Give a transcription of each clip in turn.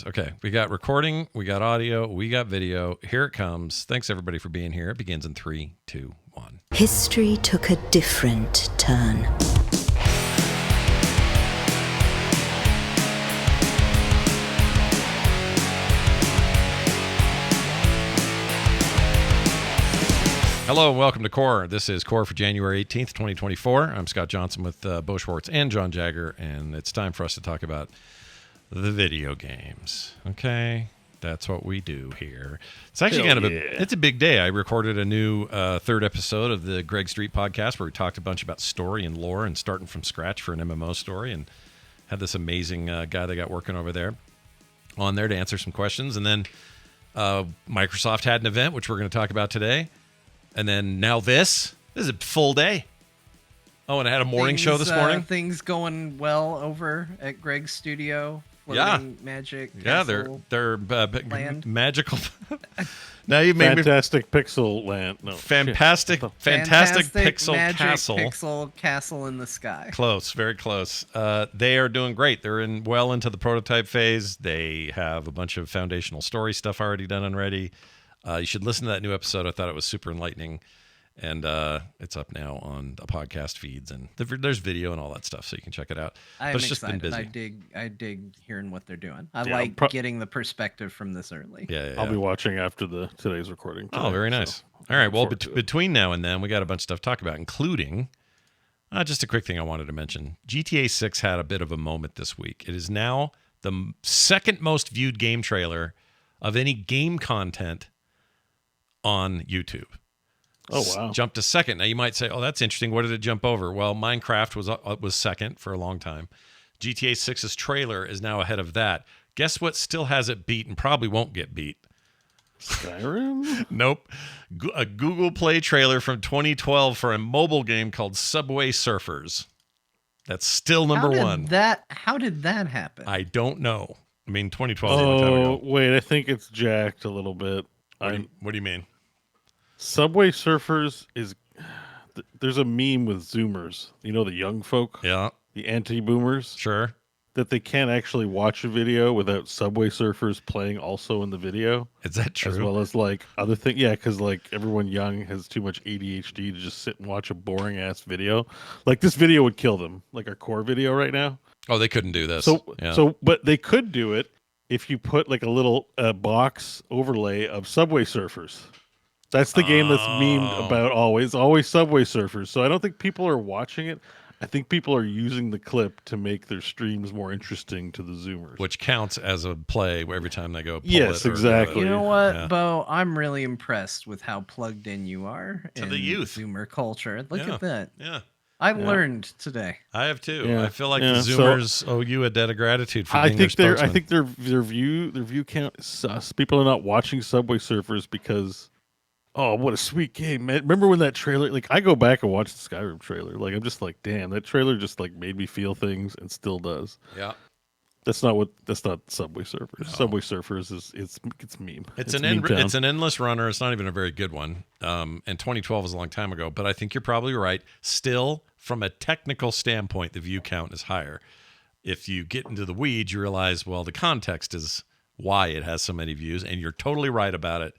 Okay, we got recording, we got audio, we got video. Here it comes. Thanks everybody for being here. It begins in 3, 2, 1. History took a different turn. Hello and welcome to Core. This is Core for January 18th, 2024. I'm Scott Johnson with Bo Schwartz and John Jagger, and it's time for us to talk about the video games. Okay, that's what we do here. It's actually it's a big day. I recorded a new third episode of the Greg Street podcast where we talked a bunch about story and lore and starting from scratch for an MMO story, and had this amazing guy that got working over there on there to answer some questions. And then Microsoft had an event, which we're going to talk about today. And then now this is a full day. Oh, and I had a morning show this morning. Things going well over at Greg's studio. Floating magic. Yeah, they're magical. Now you made fantastic pixel land. No, fantastic pixel magic castle. Pixel castle in the sky. Close, very close. They are doing great. They're well into the prototype phase. They have a bunch of foundational story stuff already done and ready. You should listen to that new episode. I thought it was super enlightening. And it's up now on the podcast feeds, and there's video and all that stuff, so you can check it out. I'm it's just excited. Been busy. I dig hearing what they're doing. I like getting the perspective from this early. Yeah. I'll be watching after today's recording. Today, very nice. So all right. Well, between now and then, we got a bunch of stuff to talk about, including just a quick thing I wanted to mention. GTA 6 had a bit of a moment this week. It is now the second most viewed game trailer of any game content on YouTube. Oh, wow. Jumped to second. Now, you might say, oh, that's interesting. What did it jump over? Well, Minecraft was second for a long time. GTA 6's trailer is now ahead of that. Guess what still has it beat and probably won't get beat? Skyrim? Nope. A Google Play trailer from 2012 for a mobile game called Subway Surfers. That's still number one. How did that happen? I don't know. I mean, 2012 is a long time ago. Wait, I think it's jacked a little bit. What do you mean? Subway Surfers is... There's a meme with Zoomers. You know, the young folk? Yeah. The anti-boomers? Sure. That they can't actually watch a video without Subway Surfers playing also in the video. Is that true? As well as, like, other things. Yeah, because, like, everyone young has too much ADHD to just sit and watch a boring-ass video. Like, this video would kill them. Like, our core video right now. Oh, they couldn't do this. But they could do it if you put, like, a little box overlay of Subway Surfers. That's the game that's memed about always Subway Surfers. So I don't think people are watching it. I think people are using the clip to make their streams more interesting to the Zoomers. Which counts as a play every time they go pull yes, it. Exactly. You know what, Bo? I'm really impressed with how plugged in you are to the youth. Zoomer culture. Look at that. Yeah. I learned today. I have too. Yeah. I feel like the Zoomers owe you a debt of gratitude for being their spokesman. I think their view count is sus. People are not watching Subway Surfers because... Oh, what a sweet game, man. Remember when that trailer, like, I go back and watch the Skyrim trailer. Like, I'm just like, damn, that trailer just, like, made me feel things and still does. Yeah. That's not Subway Surfers. No. Subway Surfers it's meme. It's an endless runner. It's not even a very good one. And 2012 was a long time ago, but I think you're probably right. Still, from a technical standpoint, the view count is higher. If you get into the weeds, you realize, well, the context is why it has so many views, and you're totally right about it.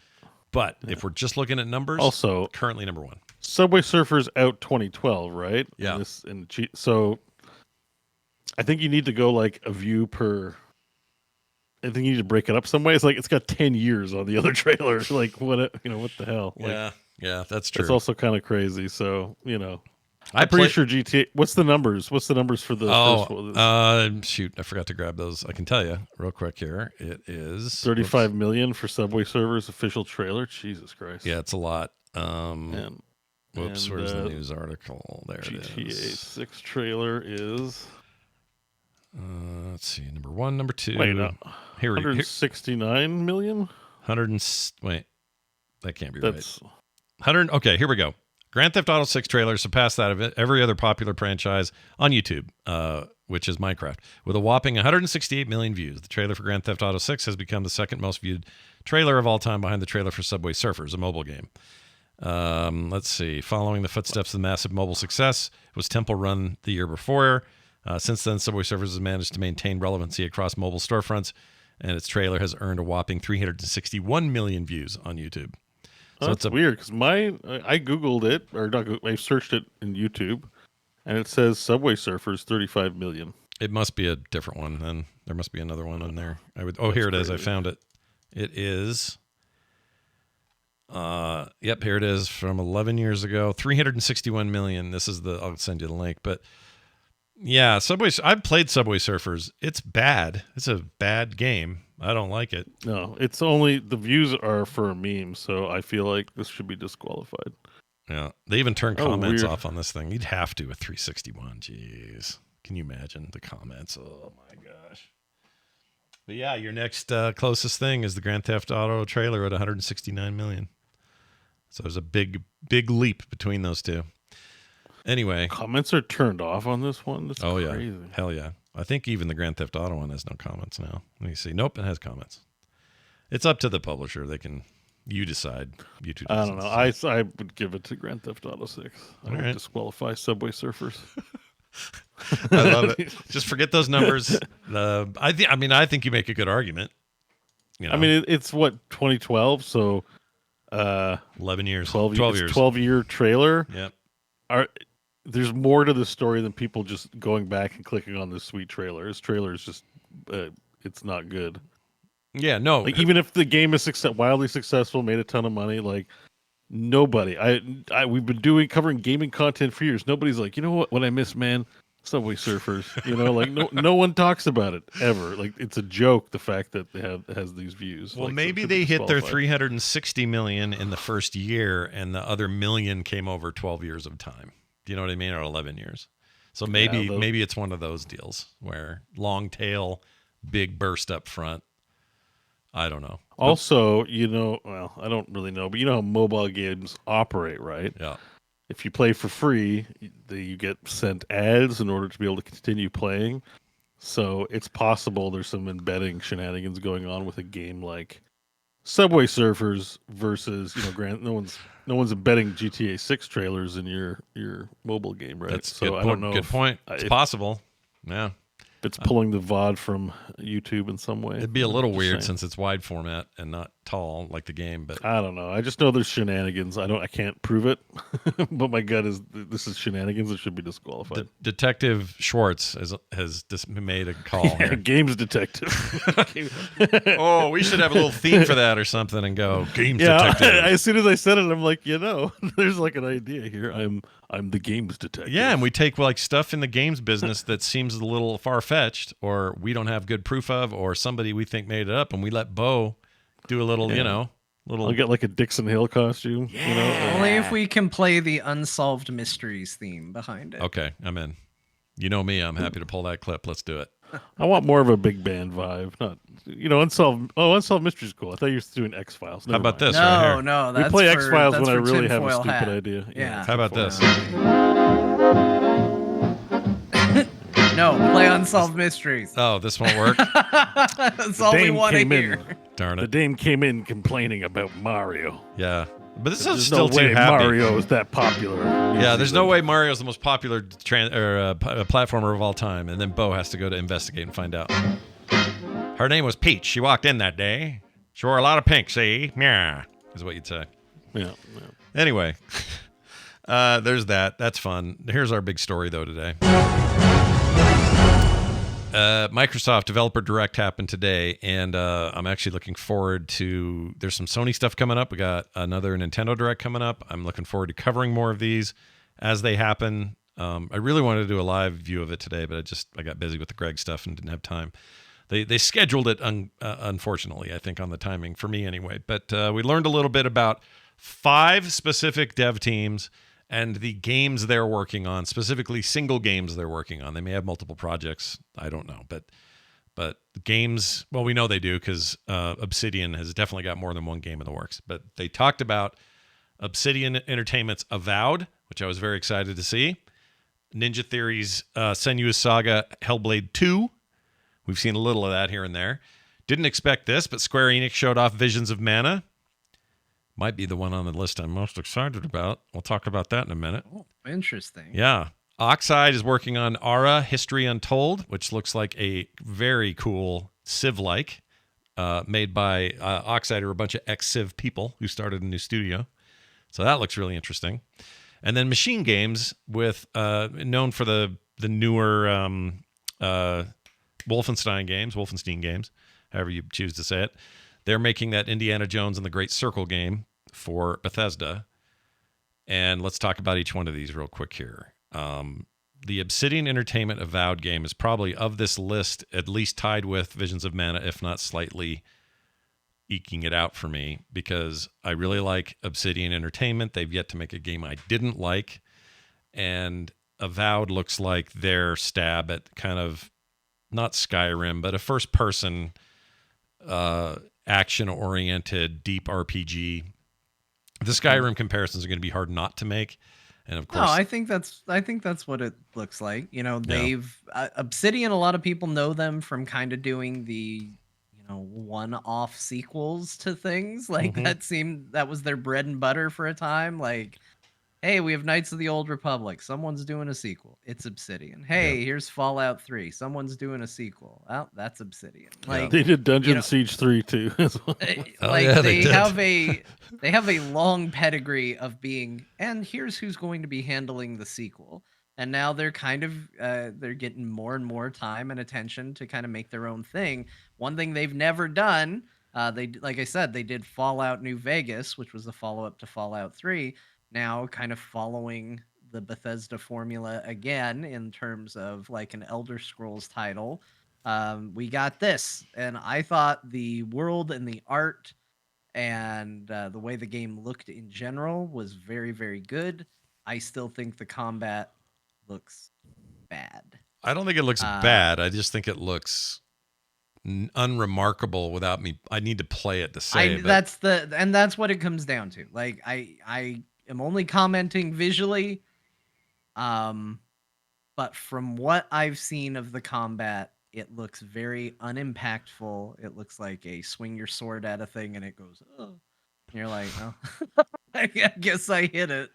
But if we're just looking at numbers, also currently number one. Subway Surfers out 2012, right? Yeah. So I think you need to go like a view per. I think you need to break it up some way. It's like it's got 10 years on the other trailer. Like what the hell? Like, yeah, that's true. It's also kind of crazy. So I'm pretty sure GTA. What's the numbers? What's the numbers for the first one? Shoot, I forgot to grab those. I can tell you real quick here. It is 35 million for Subway Surfers official trailer. Jesus Christ. Yeah, it's a lot. Where's the news article? There it is. GTA 6 trailer is. Let's see. Number one, number two. Wait, no. Here 169 million. Wait, that can't be right. 100. Okay, here we go. Grand Theft Auto 6 trailer surpassed that of every other popular franchise on YouTube, which is Minecraft, with a whopping 168 million views. The trailer for Grand Theft Auto 6 has become the second most viewed trailer of all time behind the trailer for Subway Surfers, a mobile game. Let's see. Following the footsteps of the massive mobile success was Temple Run the year before. Since then, Subway Surfers has managed to maintain relevancy across mobile storefronts and its trailer has earned a whopping 361 million views on YouTube. So that's weird because I Googled it, or not, I searched it in YouTube, and it says Subway Surfers 35 million. It must be a different one, then. There must be another one in there. Here it is. I found it. It is. Yep, here it is from 11 years ago. 361 million. This is I'll send you the link. But yeah, I've played Subway Surfers. It's bad. It's a bad game. I don't like it. No, it's only the views are for a meme, so I feel like this should be disqualified. Yeah, they even turn comments off on this thing. You'd have to with 361. Jeez, can you imagine the comments? Oh my gosh. But yeah, your next closest thing is the Grand Theft Auto trailer at 169 million. So there's a big leap between those two. Anyway, comments are turned off on this one. That's crazy. Yeah, hell yeah. I think even the Grand Theft Auto one has no comments now. Let me see. Nope, it has comments. It's up to the publisher. You decide. YouTube. I don't know. I would give it to Grand Theft Auto 6. I would disqualify Subway Surfers. I love it. Just forget those numbers. I think you make a good argument. You know? I mean, it's what, 2012, so 11 years. 12 years. 12-year trailer. Yep. There's more to the story than people just going back and clicking on this sweet trailer. This trailer is just, it's not good. Yeah, no. Like, even if the game is wildly successful, made a ton of money, like nobody. We've been covering gaming content for years. Nobody's like, you know what I miss, man? Subway Surfers. You know, like no one talks about it ever. Like, it's a joke, the fact that has these views. Well, like, maybe they hit their 360 million in the first year, and the other million came over 12 years of time. Do you know what I mean? Or 11 years. So maybe it's one of those deals where long tail, big burst up front. I don't know. Also, I don't really know, but you know how mobile games operate, right? Yeah. If you play for free, you get sent ads in order to be able to continue playing. So it's possible there's some embedding shenanigans going on with a game like Subway Surfers versus, no one's embedding GTA 6 trailers in your mobile game, right? That's so good I don't know. Good point. It's possible. Yeah. It's pulling the VOD from YouTube in some way. It'd be a little weird since it's wide format and not tall like the game, but I don't know. I just know there's shenanigans. I can't prove it, but my gut is this is shenanigans. It should be disqualified. Detective Schwartz has just made a call here. Games detective. Oh, we should have a little theme for that or something and go games detective. As soon as I said it, I'm like, there's like an idea here. I'm the games detective. Yeah, and we take like stuff in the games business that seems a little far-fetched or we don't have good proof of or somebody we think made it up, and we let BEAU do a little, I'll get like a Dixon Hill costume. Only if we can play the Unsolved Mysteries theme behind it. Okay, I'm in. You know me, I'm happy to pull that clip. Let's do it. I want more of a big band vibe, not Unsolved Mysteries is cool. I thought you were doing X-Files. How about this No, right here? no, we that's play X-Files when I really have a tinfoil stupid hat. idea. Yeah. How about this? No, play Unsolved Mysteries. Oh, this won't work? That's all we want to hear. Darn The it. dame came in complaining about Mario. Yeah. But this is There's still no way too happy. Mario is that popular. Yeah, there's no way Mario's the most popular platformer of all time, and then BEAU has to go to investigate and find out. Her name was Peach. She walked in that day. She wore a lot of pink, see? Yeah, is what you'd say. Yeah. Anyway, there's that. That's fun. Here's our big story, though, today. Microsoft Developer Direct happened today, and I'm actually looking forward to... There's some Sony stuff coming up. We got another Nintendo Direct coming up. I'm looking forward to covering more of these as they happen. I really wanted to do a live view of it today, but I got busy with the Greg stuff and didn't have time. They scheduled it, unfortunately, I think, on the timing, for me anyway. But we learned a little bit about 5 specific dev teams and the games they're working on, specifically single games they're working on. They may have multiple projects. I don't know. But games, well, we know they do because Obsidian has definitely got more than one game in the works. But they talked about Obsidian Entertainment's Avowed, which I was very excited to see. Ninja Theory's Senua's Saga, Hellblade II. We've seen a little of that here and there. Didn't expect this, but Square-Enix showed off Visions of Mana. Might be the one on the list I'm most excited about. We'll talk about that in a minute. Oh, interesting. Yeah. Oxide is working on Aura History Untold, which looks like a very cool Civ-like made by Oxide, or a bunch of ex-Civ people who started a new studio. So that looks really interesting. And then MachineGames, with known for the newer Wolfenstein games, however you choose to say it. They're making that Indiana Jones and the Great Circle game for Bethesda. And let's talk about each one of these real quick here. The Obsidian Entertainment Avowed game is probably, of this list, at least tied with Visions of Mana, if not slightly eking it out for me, because I really like Obsidian Entertainment. They've yet to make a game I didn't like. And Avowed looks like their stab at kind of, not Skyrim, but a first-person action-oriented deep RPG. The Skyrim comparisons are going to be hard not to make, and of course, no, I think that's what it looks like. They've Obsidian. A lot of people know them from kind of doing the one-off sequels to things like that was their bread and butter for a time. Like, hey, we have Knights of the Old Republic. Someone's doing a sequel. It's Obsidian. Hey, here's Fallout 3. Someone's doing a sequel. Well, that's Obsidian. Like, they did Dungeon Siege 3 too as well. They have a long pedigree of being, and here's who's going to be handling the sequel. And now they're kind of they're getting more and more time and attention to kind of make their own thing. One thing they've never done, like I said, they did Fallout New Vegas, which was the follow-up to Fallout 3. Now kind of following the Bethesda formula again in terms of like an Elder Scrolls title. We got this, and I thought the world and the art and the way the game looked in general was very, very good. I still think the combat looks bad. I don't think it looks bad. I just think it looks unremarkable without me. I need to play it to say. That's what it comes down to. Like, I am only commenting visually, but from what I've seen of the combat, it looks very unimpactful. It looks like a swing your sword at a thing and it goes, oh. And you're like, oh, I guess I hit it.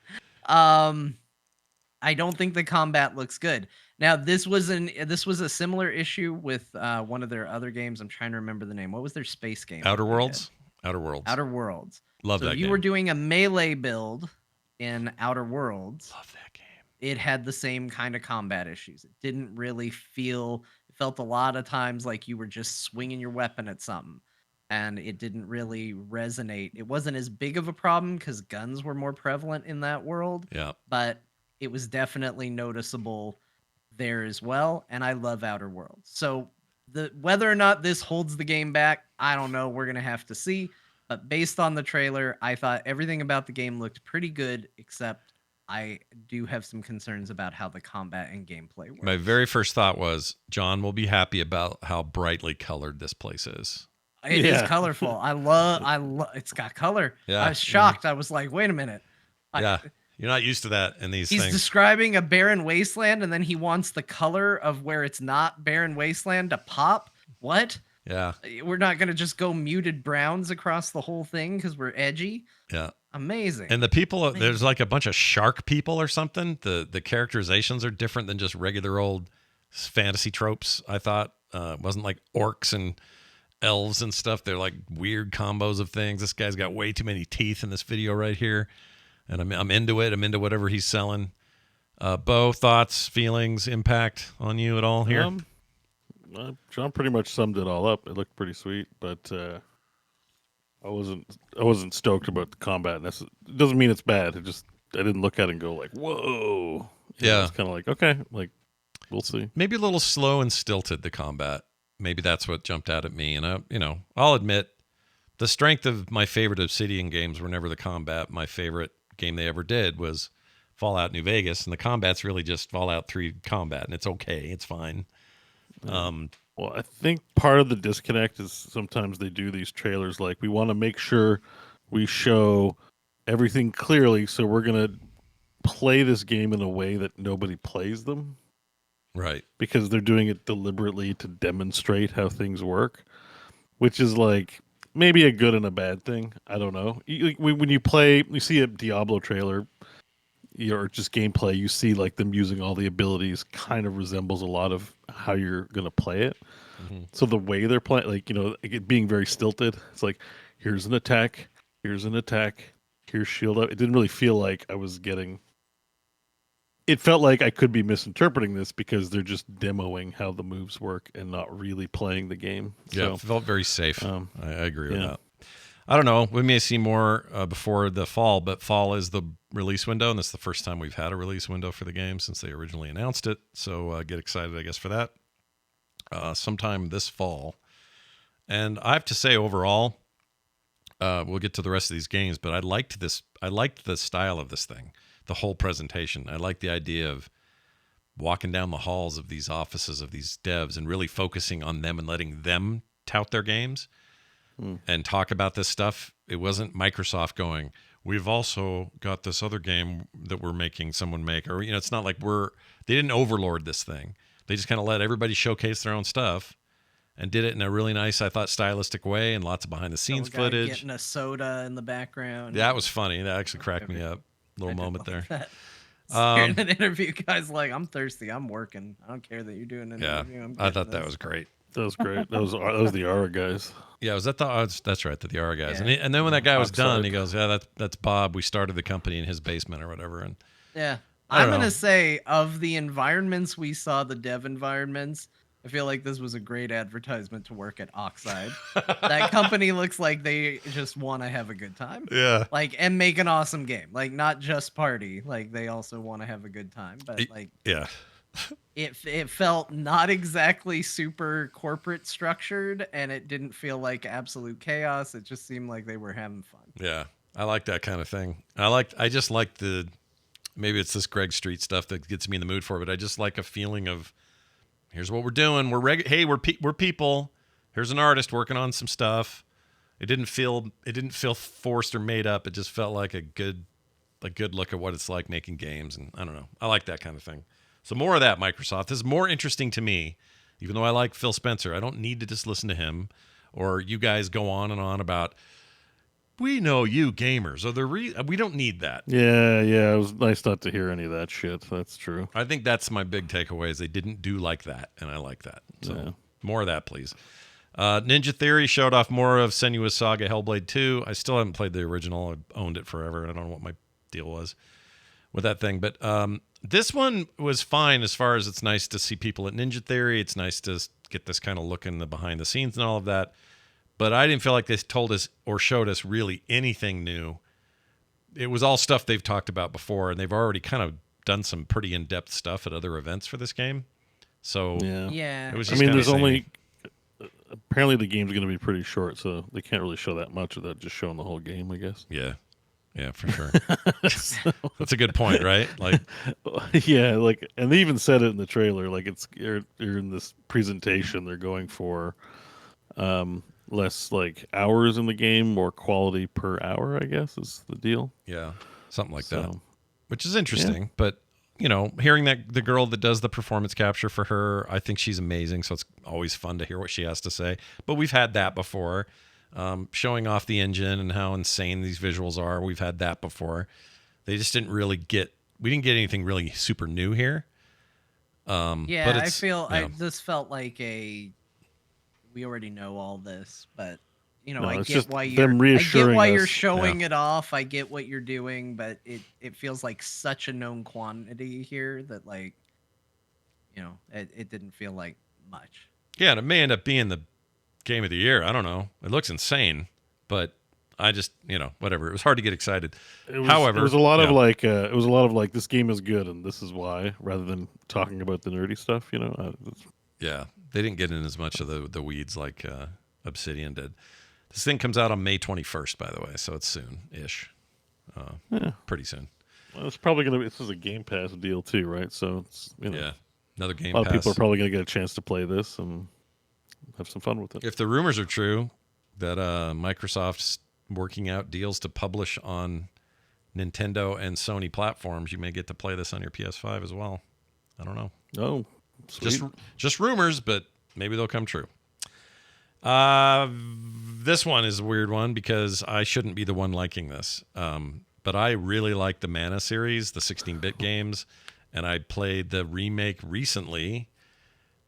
I don't think the combat looks good. Now, this was a similar issue with one of their other games. I'm trying to remember the name. What was their space game? Outer Worlds. Outer Worlds. Love that game. So you were doing a melee build in Outer Worlds. Love that game. It had the same kind of combat issues. It didn't really feel. It felt a lot of times like you were just swinging your weapon at something, and it didn't really resonate. It wasn't as big of a problem because guns were more prevalent in that world. Yeah. But it was definitely noticeable there as well. And I love Outer Worlds. So whether or not this holds the game back, I don't know. We're gonna have to see. But based on the trailer, I thought everything about the game looked pretty good, except I do have some concerns about how the combat and gameplay work. My very first thought was, John will be happy about how brightly colored this place is. It is colorful. I love it's got color. Yeah. I was shocked. I was like, wait a minute. Yeah. You're not used to that in these things. He's describing a barren wasteland, and then he wants the color of where it's not barren wasteland to pop. What? Yeah. We're not going to just go muted browns across the whole thing because we're edgy. Yeah. Amazing. And the people, there's like a bunch of shark people or something. The characterizations are different than just regular old fantasy tropes, I thought. It wasn't like orcs and elves and stuff. They're like weird combos of things. This guy's got way too many teeth in this video right here. And I'm into it. I'm into whatever he's selling. Bo, thoughts, feelings, impact on you at all here? John pretty much summed it all up. It looked pretty sweet, but I wasn't stoked about the combat. It doesn't mean it's bad. I didn't look at it and go like, whoa. It's kind of like, okay, like we'll see. Maybe a little slow and stilted, the combat. Maybe that's what jumped out at me. And I'll admit, the strength of my favorite Obsidian games were never the combat. My favorite game they ever did was Fallout New Vegas, and the combat's really just Fallout 3 combat, and it's okay. It's fine. Well, I think part of the disconnect is sometimes they do these trailers like, we want to make sure we show everything clearly, so we're going to play this game in a way that nobody plays them. Right. Because they're doing it deliberately to demonstrate how things work, which is like maybe a good and a bad thing. I don't know. When you see a Diablo trailer, or just gameplay, you see like them using all the abilities kind of resembles a lot of how you're going to play it. Mhm. So the way they're playing, like, it being very stilted, it's like, here's an attack, here's shield up. It didn't really feel like I was getting. It felt like I could be misinterpreting this because they're just demoing how the moves work and not really playing the game. Yeah, So, it felt very safe. I agree with yeah. that. I don't know. We may see more before the fall, but fall is the release window, and this is the first time we've had a release window for the game since they originally announced it. So get excited, I guess, for that. Sometime this fall. And I have to say, overall, we'll get to the rest of these games, but I liked this. I liked the style of this thing, the whole presentation. I liked the idea of walking down the halls of these offices of these devs and really focusing on them and letting them tout their games and talk about this stuff. It wasn't Microsoft going, we've also got this other game that we're making someone make, or, it's not like they didn't overlord this thing. They just kind of let everybody showcase their own stuff and did it in a really nice, I thought, stylistic way, and lots of behind the scenes footage. Getting a soda in the background. That was funny. That actually cracked me up. Little moment there. Hearing an interview, guys like, I'm thirsty, I'm working. I don't care that you're doing an interview. I thought that was great. That was great. That was the Aura guys. Yeah, was that that's right, the Aura guys. Yeah. And then when that guy was Oxide. done, he goes, yeah, that's Bob. We started the company in his basement or whatever. And yeah, I I'm don't know. gonna say, of the environments we saw, the dev environments, I feel like this was a great advertisement to work at Oxide. That company looks like they just want to have a good time. Yeah. And make an awesome game. Like, not just party. Like, they also want to have a good time. But Yeah. it felt not exactly super corporate structured, and it didn't feel like absolute chaos. It just seemed like they were having fun. Yeah. I like that kind of thing. I just like maybe it's this Greg Street stuff that gets me in the mood for it, but I just like a feeling of, here's what we're doing. Hey, we're people. Here's an artist working on some stuff. It didn't feel forced or made up. It just felt like a good look at what it's like making games. And I don't know. I like that kind of thing. So more of that, Microsoft. This is more interesting to me, even though I like Phil Spencer. I don't need to just listen to him or you guys go on and on about, we know you gamers. We don't need that. Yeah. It was nice not to hear any of that shit. That's true. I think that's my big takeaway is they didn't do like that, and I like that. So more of that, please. Ninja Theory showed off more of Senua's Saga Hellblade 2. I still haven't played the original. I owned it forever. I don't know what my deal was with that thing. But this one was fine as far as it's nice to see people at Ninja Theory. It's nice to get this kind of look in the behind the scenes and all of that. But I didn't feel like they told us or showed us really anything new. It was all stuff they've talked about before, and they've already kind of done some pretty in-depth stuff at other events for this game. So Yeah. it was I just mean, kinda there's samey. only apparently the game's going to be pretty short, so they can't really show that much without just showing the whole game, I guess. Yeah, for sure. That's a good point, right? Like, Yeah, and they even said it in the trailer. Like, you're in this presentation, they're going for less like hours in the game, more quality per hour, I guess is the deal. yeah, something like that, So, which is interesting. But hearing that the girl that does the performance capture for her, I think she's amazing. So it's always fun to hear what she has to say. But we've had that before, showing off the engine and how insane these visuals are. We've had that before. They just didn't really we didn't get anything really super new here. But I feel this felt like we already know all this, but I it's get just why them reassuring you're us. showing it off. I get what you're doing, but it feels like such a known quantity here that it didn't feel like much. Yeah, and it may end up being the game of the year. I don't know. It looks insane, but I just whatever. It was hard to get excited. However, it was a lot of like this game is good and this is why, rather than talking about the nerdy stuff. Yeah, they didn't get in as much of the weeds like Obsidian did. This thing comes out on May 21st, by the way, so it's soon-ish. Pretty soon. Well, it's probably going to be. This is a Game Pass deal too, right? So it's Yeah, another Game a lot Pass. of people are probably going to get a chance to play this and have some fun with it. If the rumors are true that Microsoft's working out deals to publish on Nintendo and Sony platforms, you may get to play this on your PS5 as well. I don't know. Oh, sweet. Just rumors, but maybe they'll come true. This one is a weird one because I shouldn't be the one liking this. but I really like the Mana series, the 16-bit games, and I played the remake recently.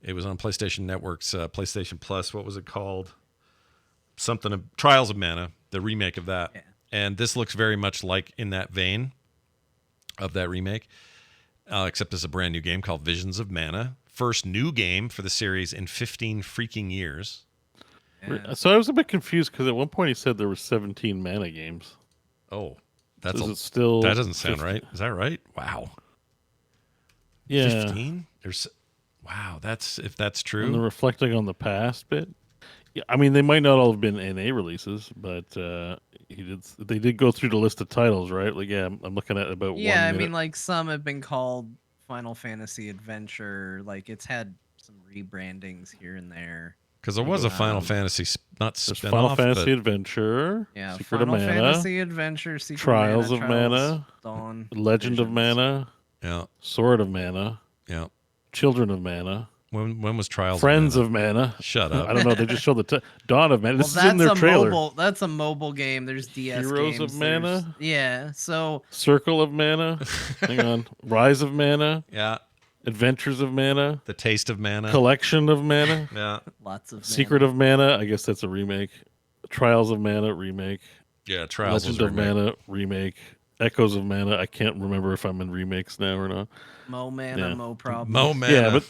It was on PlayStation Network's PlayStation Plus. What was it called? Something of Trials of Mana, the remake of that. Yeah. And this looks very much like in that vein of that remake, except it's a brand new game called Visions of Mana. First new game for the series in 15 freaking years. Yeah. So I was a bit confused because at one point he said there were 17 Mana games. Oh, that's So is it still that doesn't sound 15? right. Is that right? Wow. Yeah. 15? Wow, that's if that's And the true. reflecting on the past bit. Yeah, I mean, they might not all have been NA releases, but they did go through the list of titles, right? Like, yeah, I'm looking at about Yeah, 1 I minute. mean, like some have been called Final Fantasy Adventure. Like it's had some rebrandings here and there. Because there was a Final Um, Fantasy, not There's spin Final off, Fantasy but Adventure, Yeah, Secret Final of Mana, Fantasy Adventure, Secret Trials of of Mana, Mana, Dawn, Legend of Visions. Mana, yeah, Sword of Mana, yeah. Children of Mana, When was Trials? Friends of of Mana. Shut I up. don't know. They just showed Dawn of Mana. Well, This is in their that's a trailer. mobile. That's a mobile game. There's DS Heroes of games. there's- Mana? Yeah. So Circle of Mana. Hang on. Rise of Mana. Yeah, Adventures of Mana. the Taste of Mana. Collection of Mana. Yeah, lots of Secret of Mana. I guess that's a remake. Trials of Mana remake. yeah. Trials Legend was of remake. Mana remake. Echoes of Mana. I can't remember if I'm in remakes now or not. Mo Mana, Yeah. Mo problem. Mo Mana. Yeah, but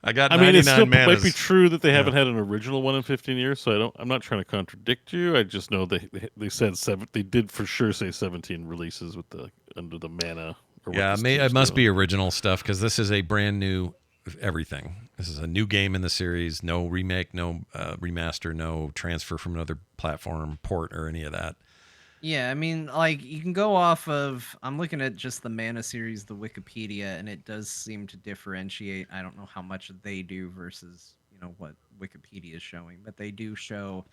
I got I mean, it 99 still manas. might be true that they haven't Yeah. had an original one in 15 years. So I'm not trying to contradict you. I just know they said seven. They did for sure say 17 releases with the under the Mana. Or what Yeah, this it team's must doing. be original stuff because this is a brand new everything. This is a new game in the series. No remake, no remaster, no transfer from another platform, port, or any of that. Yeah, I mean, like you can go off of. I'm looking at just the Mana series, the Wikipedia, and it does seem to differentiate. I don't know how much they do versus what Wikipedia is showing, but they do show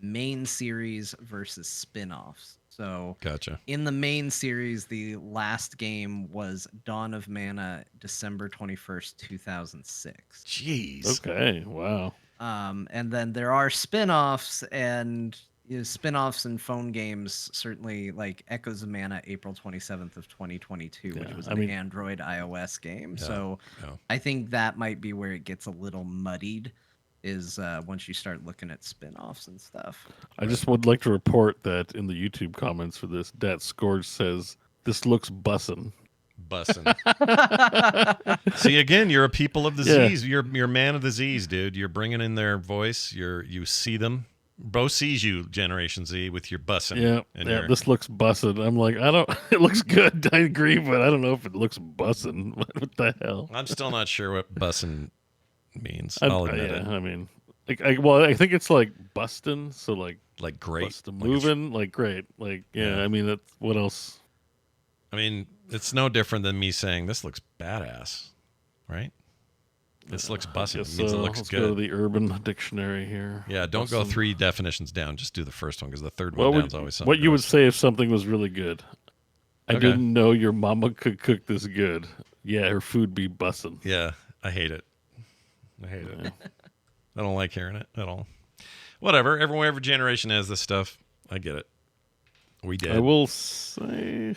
main series versus spin-offs. So Gotcha. in the main series, the last game was Dawn of Mana, December 21st, 2006. Jeez. Okay. Wow. And then there are spin-offs and spin-offs and phone games, certainly like Echoes of Mana, April 27th of 2022, which Yeah, was I an mean- Android iOS game. Yeah, So yeah. I think that might be where it gets a little muddied is once you start looking at spin-offs and stuff. I just would like to report that in the YouTube comments for this, Dat Scourge says this looks bussin'. Bussin'. See, again, you're a people of the Yeah. Z's. You're man of the Z's, dude. You're bringing in their voice. You see them. Bo sees you, Generation Z, with your bussin'. Yeah, and yeah. your- This looks bussin'. I'm like, I don't. It looks good. I agree, but I don't know if it looks bussin'. What the hell? I'm still not sure what bussin' means. I'm- I'll admit yeah, it. I mean, I think it's like bustin'. So like Like great. bust a Like it's- moving, like great. Like yeah. Yeah. I mean, that's what else? I mean, it's no different than me saying this looks badass, right? This looks bussin'. It Guess, means it looks let's good. go to the Urban Dictionary here. Yeah, don't go Bussin'. 3 definitions down. Just do the first one because the third one What down's would always something. what you would gross. say if something was really good? I Okay. didn't know your mama could cook this good. Yeah, her food be bussin'. Yeah, I hate it. I hate it. I don't like hearing it at all. Whatever. Every generation has this stuff. I get it. We did. I will say.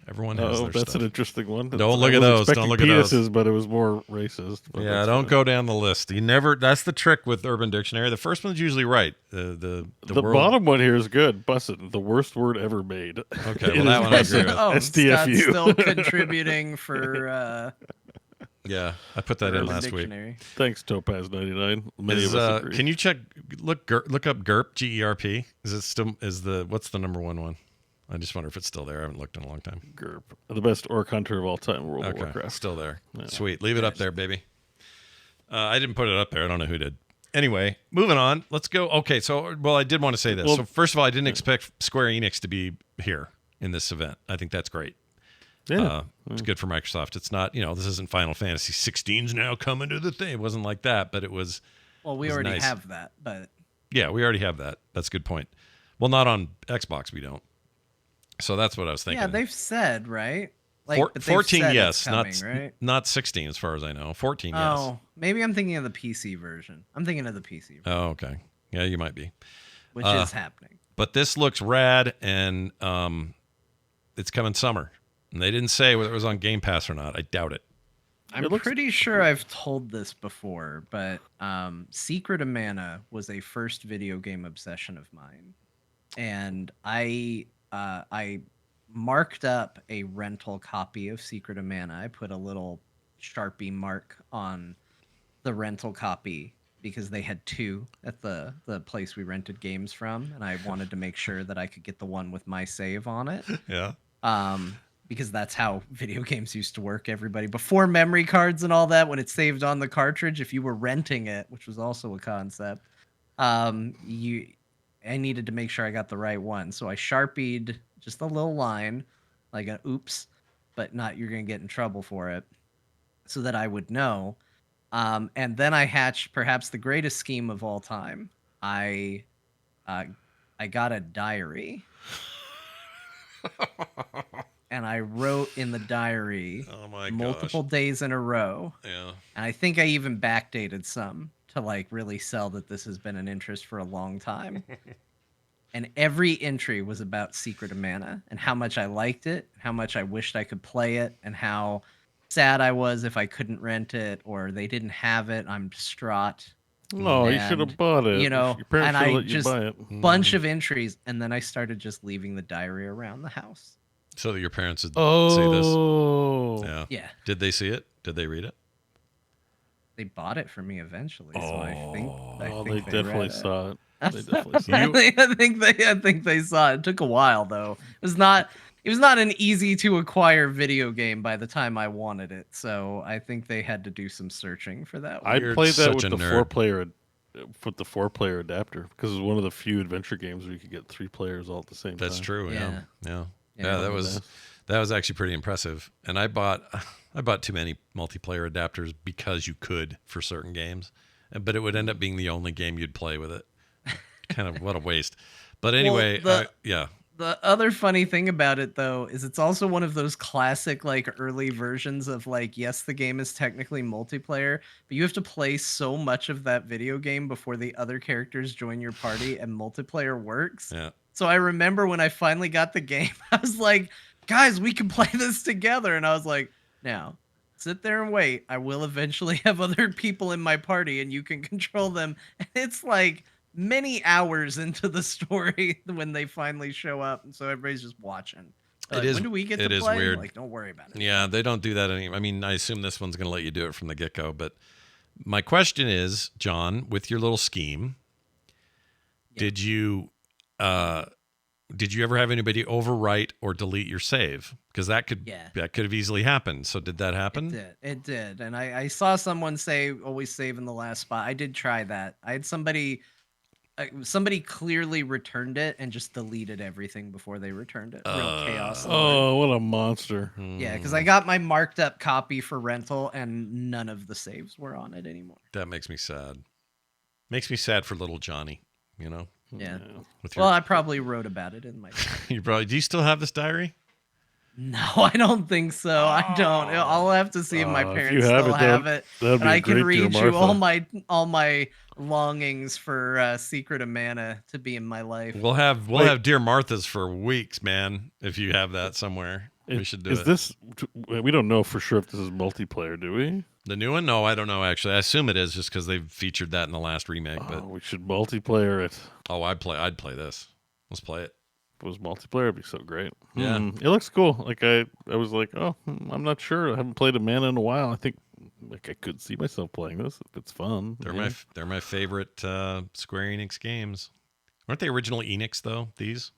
Everyone has Oh, their that's stuff. an interesting one. Don't look I at was those. expecting Don't look at those. penises, but it was more racist. But Yeah, that's don't fine. go down the list. You never. That's the trick with Urban Dictionary. The first one's usually right. The The world, bottom one here is good. Bussin', the worst word ever made. Okay, It well that is one I bussin'. agree with. Oh, SDFU. Scott's still contributing for Yeah, I put that in Urban last week. Dictionary. Thanks, Topaz99. Many Is, of us agree. can you check? Look up GERP. GERP. Is it still? Is the what's the number one? I just wonder if it's still there. I haven't looked in a long time. GURP, the best orc hunter of all time, World of Okay, Warcraft. still there. Sweet. Leave it up there, baby. I didn't put it up there. I don't know who did. Anyway, moving on. Let's go. Okay, so I did want to say this. Well- so first of all, I didn't expect Square-Enix to be here in this event. I think that's great. Yeah. It's good for Microsoft. It's not, this isn't Final Fantasy 16's now coming to the thing. It wasn't like that, but it was. Well, we was already nice. have that, but Yeah, we already have that. That's a good point. Well, not on Xbox, we don't. So that's what I was thinking. yeah, they've said right. Like Four- but they've 14, said yes, it's coming, right? not 16 as far as I know. 14, yes. Oh, maybe I'm thinking of the PC version. I'm thinking of the PC version, Oh, okay. Yeah, you might be. which is happening. But this looks rad, and it's coming summer. And they didn't say whether it was on Game Pass or not. I doubt it. I'm pretty sure I've told this before, but Secret of Mana was a first video game obsession of mine, and I marked up a rental copy of Secret of Mana. I put a little Sharpie mark on the rental copy because they had two at the place we rented games from, and I wanted to make sure that I could get the one with my save on it. Yeah. Because that's how video games used to work, everybody. Before memory cards and all that, when it saved on the cartridge, if you were renting it, which was also a concept, I needed to make sure I got the right one. So I Sharpied just a little line, like an oops, but not you're going to get in trouble for it, so that I would know. And then I hatched perhaps the greatest scheme of all time. I got a diary. And I wrote in the diary multiple days in a row. Yeah. And I think I even backdated some to like really sell that this has been an interest for a long time. And every entry was about Secret of Mana and how much I liked it, how much I wished I could play it, and how sad I was if I couldn't rent it or they didn't have it. I'm distraught. No, you should have bought it. You know, your parents and should I let you just buy it. bunch of entries, and then I started just leaving the diary around the house. So that your parents would see Oh. this. Yeah. Yeah. Did they see it? Did they read it? They bought it for me eventually, so I think They definitely saw it. They definitely saw I think they saw it. It took a while though. It was not an easy to acquire video game by the time I wanted it. So I think they had to do some searching for that one. I You're played that such with a the nerd. four-player adapter because it was one of the few adventure games where you could get 3 players all at the same time. That's true. Yeah. Yeah. That was actually pretty impressive. And I bought too many multiplayer adapters because you could for certain games, but it would end up being the only game you'd play with it. Kind of what a waste. But anyway, yeah. The other funny thing about it though is it's also one of those classic like early versions of like, yes, the game is technically multiplayer, but you have to play so much of that video game before the other characters join your party and multiplayer works. Yeah. So I remember when I finally got the game, I was like, guys, we can play this together. And I was like, now sit there and wait. I will eventually have other people in my party and you can control them. And it's like many hours into the story when they finally show up. And so everybody's just watching. Like, when do we get to play? It is weird. Like, don't worry about it. Yeah, they don't do that anymore. I mean, I assume this one's going to let you do it from the get-go. But my question is, John, with your little scheme, did you ever have anybody overwrite or delete your save? Because that could have easily happened. So did that happen? It did. And I saw someone say always save in the last spot. I did try that. I had somebody clearly returned it and just deleted everything before they returned it. Real chaos. Oh, what a monster. Yeah, because I got my marked up copy for rental and none of the saves were on it anymore. That makes me sad. Makes me sad for little Johnny, you know? Yeah. I probably wrote about it in my diary. Do you still have this diary? No, I don't think so. I don't. I'll have to see if my parents still have it. And I can read you all my longings for Secret of Mana to be in my life. We'll have Dear Martha's for weeks, man. If you have that somewhere, we should do it. We don't know for sure if this is multiplayer, do we? The new one? No, I don't know. Actually, I assume it is just because they've featured that in the last remake. But we should multiplayer it. Oh, I'd play this. Let's play it. If it was multiplayer, it'd be so great. Yeah, it looks cool. Like I was like, I'm not sure. I haven't played a Mana in a while. I think like I could see myself playing this if it's fun. They're my favorite Square-Enix games. Aren't they originally Enix though? These,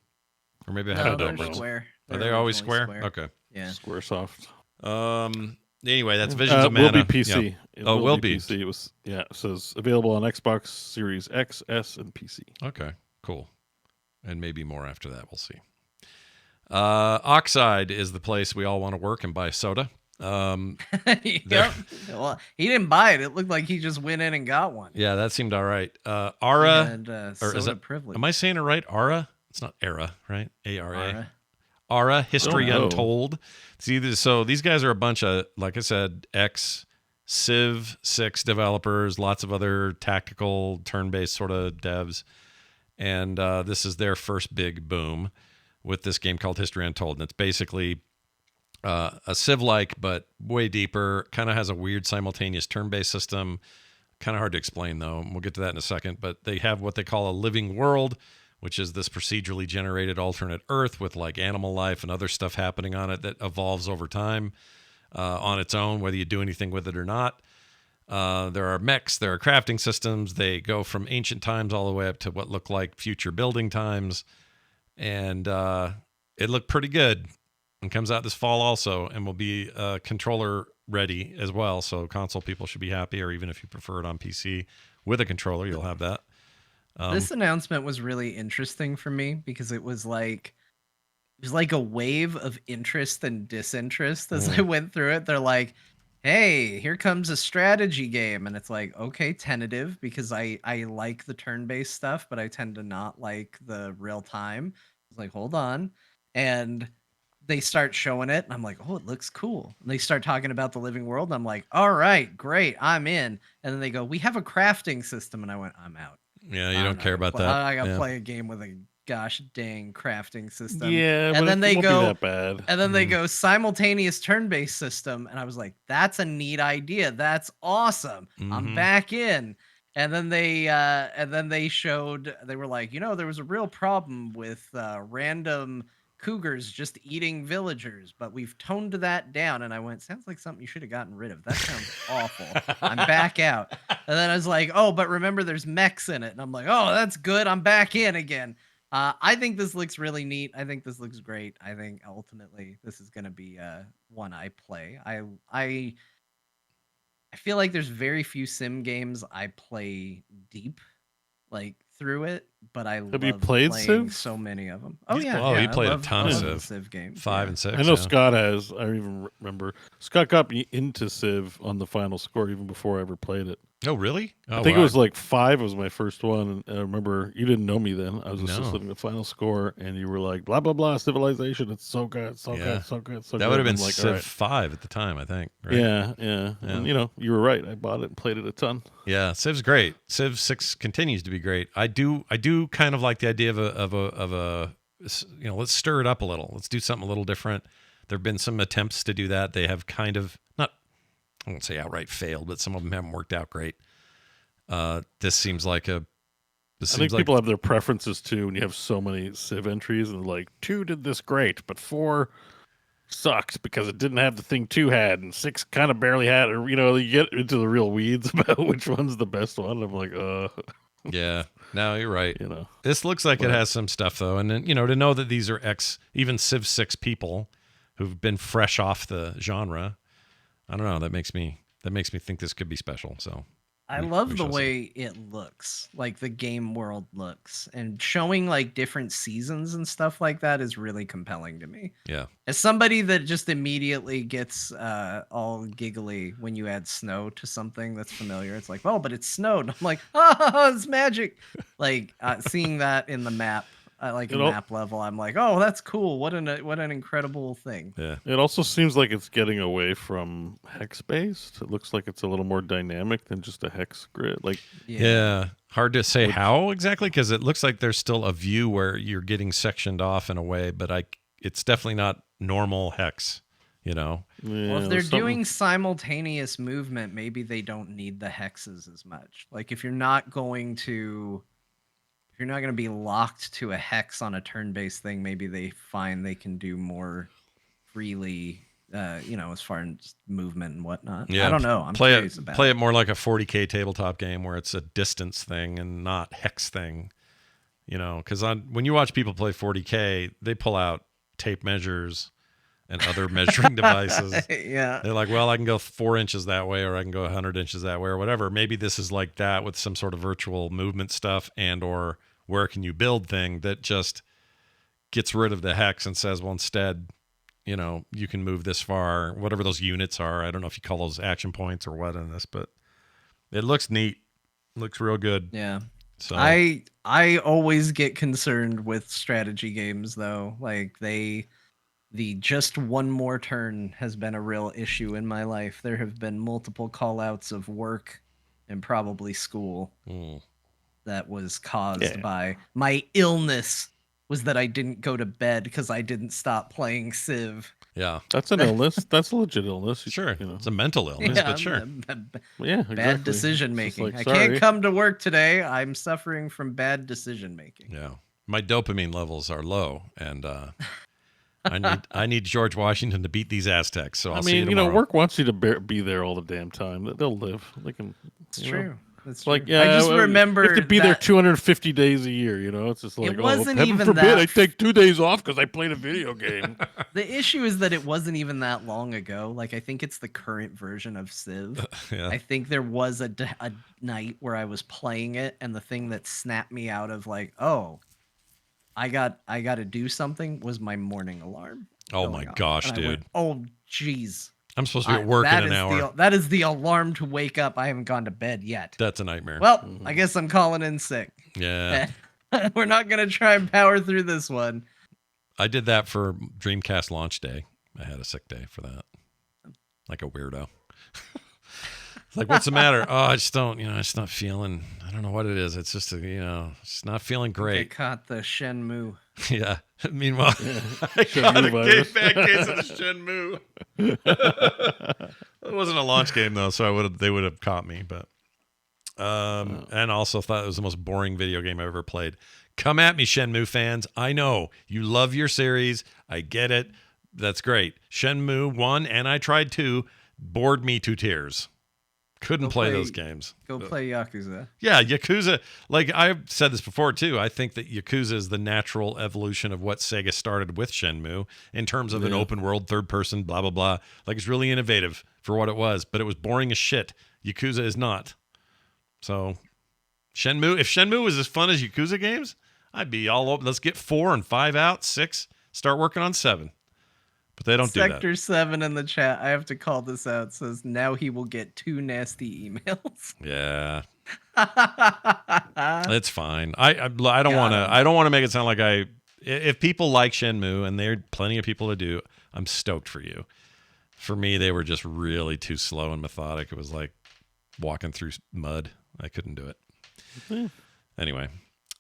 or maybe I had it over. Square. Are they always Square? Okay. Yeah. SquareSoft. Anyway, that's Visions of Mana. Will be PC. Yeah. Will be. PC. It says available on Xbox Series X, S, and PC. Okay, cool. And maybe more after that. We'll see. Oxide is the place we all want to work and buy soda. Yep. Well, he didn't buy it. It looked like he just went in and got one. Yeah, that seemed all right. Ara, and, or is it privilege? Am I saying it right? Ara? It's not Era, right? ARA. Ara, History Untold. So these guys are a bunch of, like I said, Civ 6 developers, lots of other tactical turn-based sort of devs. And this is their first big boom. with this game called History Untold. And it's basically a Civ-like, but way deeper. Kind of has a weird simultaneous turn-based system. Kind of hard to explain, though. We'll get to that in a second. But they have what they call a living world, which is this procedurally generated alternate Earth with like animal life and other stuff happening on it that evolves over time on its own, whether you do anything with it or not. There are mechs, there are crafting systems. They go from ancient times all the way up to what look like future building times. And it looked pretty good. And comes out this fall also, and will be controller ready as well. So console people should be happy, or even if you prefer it on PC with a controller, you'll have that. This announcement was really interesting for me because it was like a wave of interest and disinterest as I went through it. They're like, hey, here comes a strategy game. And it's like, okay, tentative, because I like the turn-based stuff, but I tend to not like the real time. It's like, hold on. And they start showing it, and I'm like, oh, it looks cool. And they start talking about the living world, and I'm like, all right, great, I'm in. And then they go, we have a crafting system. And I went, I'm out. Yeah, you don't care about that. I gotta play a game with a gosh dang crafting system. Yeah, and then they won't go be that bad. And then they go simultaneous turn-based system, and I was like, that's a neat idea. That's awesome. I'm back in. And then they showed, they were like, there was a real problem with random cougars just eating villagers, but we've toned that down. And I went, sounds like something you should have gotten rid of. That sounds awful. I'm back out. And then I was like, oh, but remember there's mechs in it. And I'm like, oh, that's good. I'm back in again. I think this looks really neat. I think this looks great. I think ultimately this is going to be one I play. I feel like there's very few sim games I play deep, like through it, but I Have you love played playing Civ? so many of them. Oh yeah, Oh, yeah, you I played a love- ton I of love the Civ. Civ games. 5 yeah. and 6. I know yeah. Scott has. I even remember Scott got me into Civ on the final score even before I ever played it. Oh, really? Oh, I think it wow. was like 5 was my first one. And I remember you didn't know me then. I was just No. listening to the final score, and you were like, blah, blah, blah, civilization. It's so good, so Yeah. good, so good, so good. That would have been I'm like, Civ all right. 5 at the time, I think. Right? Yeah. And, you were right. I bought it and played it a ton. Yeah, Civ's great. Civ 6 continues to be great. I do kind of like the idea of a let's stir it up a little. Let's do something a little different. There've been some attempts to do that. They have kind of not, I won't say outright failed, but some of them haven't worked out great. This seems like I think people have their preferences too. When you have so many Civ entries, and like 2 did this great, but 4 sucked because it didn't have the thing 2 had, and 6 kind of barely had. Or you get into the real weeds about which one's the best one. I'm like, Yeah, no, you're right. you know. This looks like it has some stuff though, and then to know that these are even Civ 6 people who've been fresh off the genre. I don't know. That makes me think this could be special. So I love the way it looks, like the game world looks, and showing like different seasons and stuff like that is really compelling to me. Yeah. As somebody that just immediately gets all giggly when you add snow to something that's familiar, it's like, well, but it's snowed. I'm like, oh, it's magic. Like seeing that in the map, like a map level, I'm like, oh, that's cool. What an incredible thing. Yeah. It also seems like it's getting away from hex based. It looks like it's a little more dynamic than just a hex grid. Like, Yeah. Hard to say how exactly, because it looks like there's still a view where you're getting sectioned off in a way, but it's definitely not normal hex. Well, if they're doing simultaneous movement, maybe they don't need the hexes as much. Like if you're not going to be locked to a hex on a turn-based thing, maybe they find they can do more freely, as far as movement and whatnot. Yeah, I don't know. I'm curious about play it more like a 40K tabletop game where it's a distance thing and not hex thing. Because when you watch people play 40K, they pull out tape measures and other measuring devices. Yeah. They're like, well, I can go 4 inches that way, or I can go 100 inches that way, or whatever. Maybe this is like that with some sort of virtual movement stuff or where can you build thing that just gets rid of the hex and says, well, instead, you can move this far, whatever those units are. I don't know if you call those action points or what in this, but it looks neat. Looks real good. Yeah. So I always get concerned with strategy games though. Like the just one more turn has been a real issue in my life. There have been multiple call outs of work and probably school that was caused by my illness was that I didn't go to bed because I didn't stop playing Civ. Yeah. That's an illness. That's a legit illness. Sure. You know. It's a mental illness, but sure. Yeah, exactly. Bad decision It's just making. like, I can't sorry. come to work today. I'm suffering from bad decision making. Yeah. My dopamine levels are low, and I need George Washington to beat these Aztecs. So I'll see you tomorrow. work wants you to be there all the damn time. They'll live. They can. It's true. That's like, true. yeah, I just remember you have to be there that 250 days a year. You know, it's just like, it wasn't heaven even forbid that I take 2 days off because I played a video game. the issue is that it wasn't even that long ago. Like, I think it's the current version of Civ. Yeah. I think there was a night where I was playing it, and the thing that snapped me out of like, oh, I got to do something was my morning alarm. Oh my gosh, And I dude. went, oh, jeez. I'm supposed to be at work in an hour. That is the alarm to wake up. I haven't gone to bed yet. That's a nightmare. Well, I guess I'm calling in sick. Yeah. We're not going to try and power through this one. I did that for Dreamcast launch day. I had a sick day for that. Like a weirdo. It's like, what's the matter? Oh, I just don't, I just not feeling, I don't know what it is. It's just, just not feeling I great. caught the Shenmue. Yeah. Meanwhile, I Shenmue got a virus. bad case of the Shenmue. It wasn't a launch game though, so they would have caught me. But and also thought it was the most boring video game I ever played. Come at me, Shenmue fans. I know you love your series. I get it. That's great. Shenmue 1 and I tried 2 bored me to tears. Couldn't play those games. Go play Yakuza. Yeah, Yakuza. Like I've said this before too. I think that Yakuza is the natural evolution of what Sega started with Shenmue in terms of an open world, third person, blah blah blah. Like it's really innovative for what it was, but it was boring as shit. Yakuza is not. So, Shenmue. If Shenmue was as fun as Yakuza games, I'd be all over. Let's get 4 and 5 out, 6. Start working on 7. But they don't do that. Sector 7 in the chat. I have to call this out. Says now he will get 2 nasty emails. Yeah. It's fine. I don't want to. I don't want to make it sound like if people like Shenmue, and there are plenty of people that do, I'm stoked for you. For me, they were just really too slow and methodic. It was like walking through mud. I couldn't do it. Yeah. Anyway,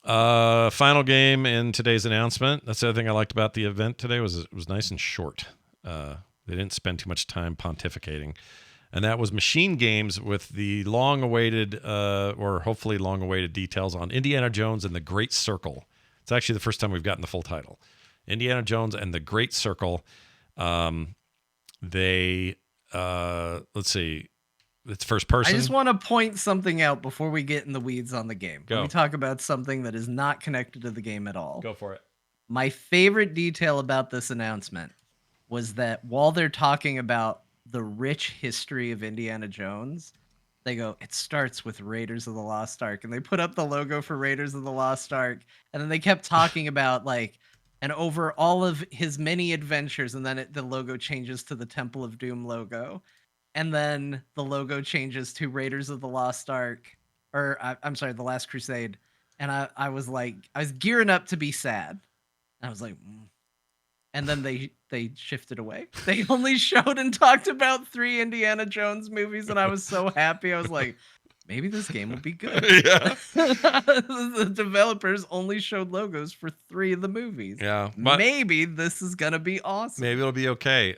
final game in today's announcement. That's the other thing I liked about the event today was it was nice and short. They didn't spend too much time pontificating. And that was MachineGames with the long-awaited, or hopefully long-awaited details on Indiana Jones and the Great Circle. It's actually the first time we've gotten the full title. Indiana Jones and the Great Circle. Let's see. It's first person. I just want to point something out before we get in the weeds on the game. Go. Let me talk about something that is not connected to the game at all. Go for it. My favorite detail about this announcement was that while they're talking about the rich history of Indiana Jones, they go, it starts with Raiders of the Lost Ark. And they put up the logo for Raiders of the Lost Ark. And then they kept talking about and over all of his many adventures. And then the logo changes to the Temple of Doom logo. And then the logo changes to Raiders of the Lost Ark, or I'm sorry, The Last Crusade. And I was gearing up to be sad. And I was like, And then they shifted away. They only showed and talked about 3 Indiana Jones movies, and I was so happy. I was like, maybe this game will be good. Yeah. The developers only showed logos for 3 of the movies. Yeah. Maybe this is going to be awesome. Maybe it'll be okay.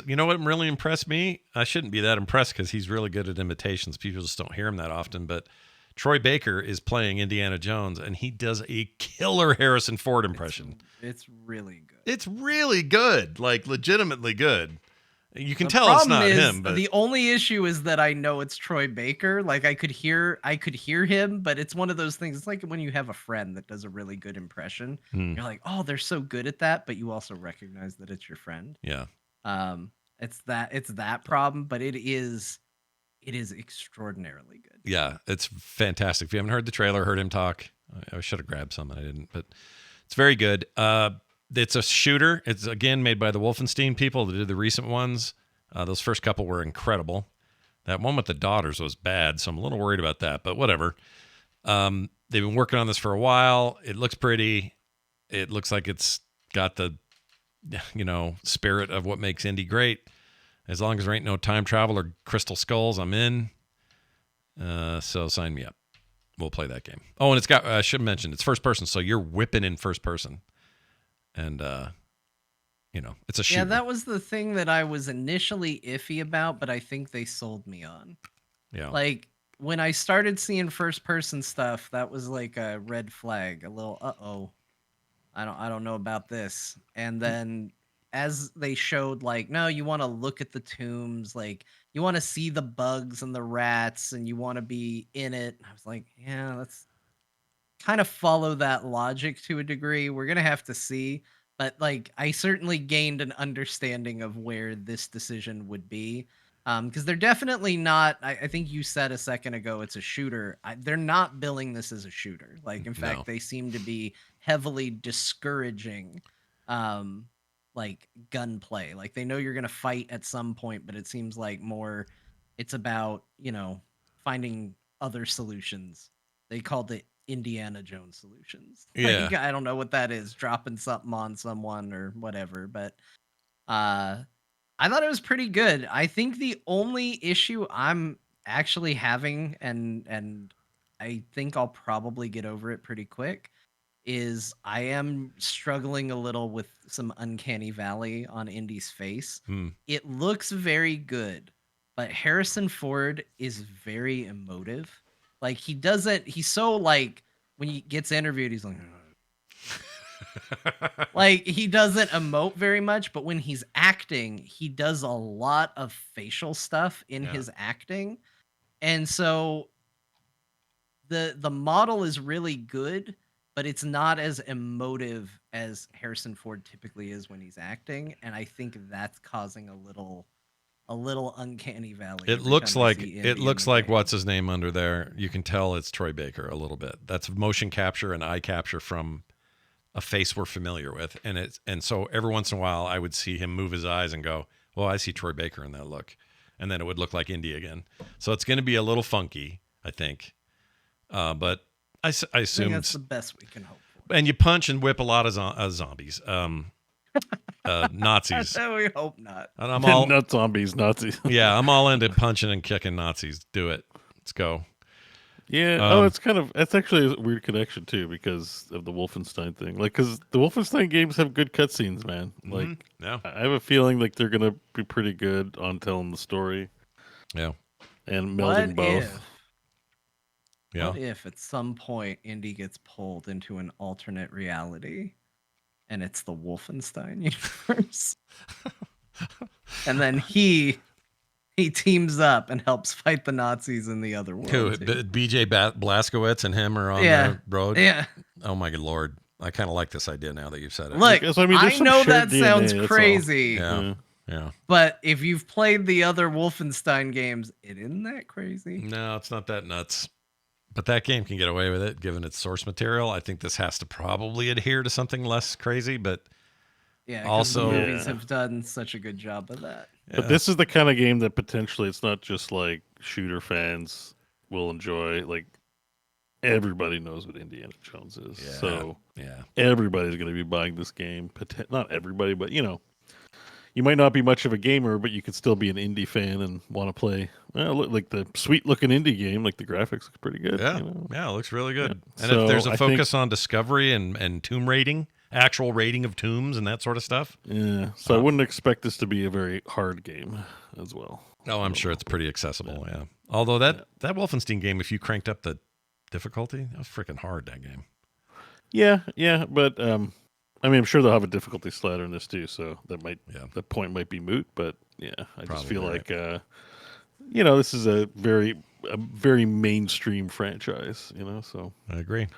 You know what really impressed me? I shouldn't be that impressed because he's really good at imitations. People just don't hear him that often. But Troy Baker is playing Indiana Jones, and he does a killer Harrison Ford impression. It's really good. It's really good, like legitimately good. You can tell it's not him. But the only issue is that I know it's Troy Baker. Like I could hear him, but it's one of those things. It's like when you have a friend that does a really good impression. You're like, oh, they're so good at that, but you also recognize that it's your friend. Yeah. It's that problem, but it is extraordinarily good. Yeah, it's fantastic. If you haven't heard the trailer, heard him talk, I should have grabbed some and I didn't, but it's very good. It's a shooter. It's again made by the Wolfenstein people that did the recent ones. Those first couple were incredible. That one with the daughters was bad, so I'm a little worried about that, but whatever. They've been working on this for a while. It looks pretty. It looks like it's got the, spirit of what makes indie great. As long as there ain't no time travel or crystal skulls, I'm in. So sign me up. We'll play that game. Oh, and it's got, I should mention, it's first person, so you're whipping in first person. and it's a shooter. Yeah, that was the thing that I was initially iffy about, but I think they sold me on. Yeah. Like when I started seeing first person stuff, that was like a red flag, a little uh-oh. I don't know about this. And then as they showed like, no, you want to look at the tombs, like you want to see the bugs and the rats and you want to be in it. I was like, yeah, let's kind of follow that logic to a degree. We're going to have to see, but like I certainly gained an understanding of where this decision would be. Because they're definitely not. I think you said a second ago it's a shooter. They're not billing this as a shooter. Like, in fact, they seem to be heavily discouraging, like gunplay. Like they know you're gonna fight at some point, but it seems like more, it's about finding other solutions. They called it Indiana Jones solutions. Yeah, Like, I don't know what that is. Dropping something on someone or whatever, but I thought it was pretty good. I think the only issue I'm actually having, and I think I'll probably get over it pretty quick, is I am struggling a little with some uncanny valley on Indy's face. It looks very good, but Harrison Ford is very emotive. Like he's so like when he gets interviewed, he's like like he doesn't emote very much, but when he's acting, he does a lot of facial stuff in his acting. And so the model is really good, but it's not as emotive as Harrison Ford typically is when he's acting, and I think that's causing a little uncanny valley. It looks like what's his name under there. You can tell it's Troy Baker a little bit. That's motion capture and eye capture from a face we're familiar with, and so every once in a while I would see him move his eyes and go, well, I see Troy Baker in that look, and then it would look like Indy again. So it's going to be a little funky, I think, but I assume that's the best we can hope for. And you punch and whip a lot of zombies, Nazis. We hope not. And I'm all not zombies, Nazis. Yeah, I'm all into punching and kicking Nazis. Do it. Let's go. Yeah. It's actually a weird connection too because of the Wolfenstein thing. Like, because the Wolfenstein games have good cutscenes, man. Like, yeah, I have a feeling like they're gonna be pretty good on telling the story. Yeah, and melding both. What if at some point Indy gets pulled into an alternate reality, and it's the Wolfenstein universe, and then he teams up and helps fight the Nazis in the other world. BJ Blazkowicz and him are on the road. Yeah. Oh my good lord! I kind of like this idea now that you've said it. Look, I know that sounds crazy. Yeah. But if you've played the other Wolfenstein games, it isn't that crazy. No, it's not that nuts. But that game can get away with it, given its source material. I think this has to probably adhere to something less crazy, but also the movies have done such a good job of that. Yeah. But this is the kind of game that potentially it's not just like shooter fans will enjoy. Like everybody knows what Indiana Jones is, so everybody's going to be buying this game. Not everybody, but you might not be much of a gamer, but you could still be an indie fan and want to play. Like the sweet looking indie game, like the graphics look pretty good. Yeah, it looks really good. Yeah. And if there's a focus on discovery and tomb rating, actual rating of tombs and that sort of stuff. Yeah, so I wouldn't expect this to be a very hard game as well. Oh, I'm sure it's pretty accessible. Yeah. Although that Wolfenstein game, if you cranked up the difficulty, that was freaking hard. That game. Yeah, but I'm sure they'll have a difficulty slider in this too, so that point might be moot. But I just feel like this is a very mainstream franchise. So I agree.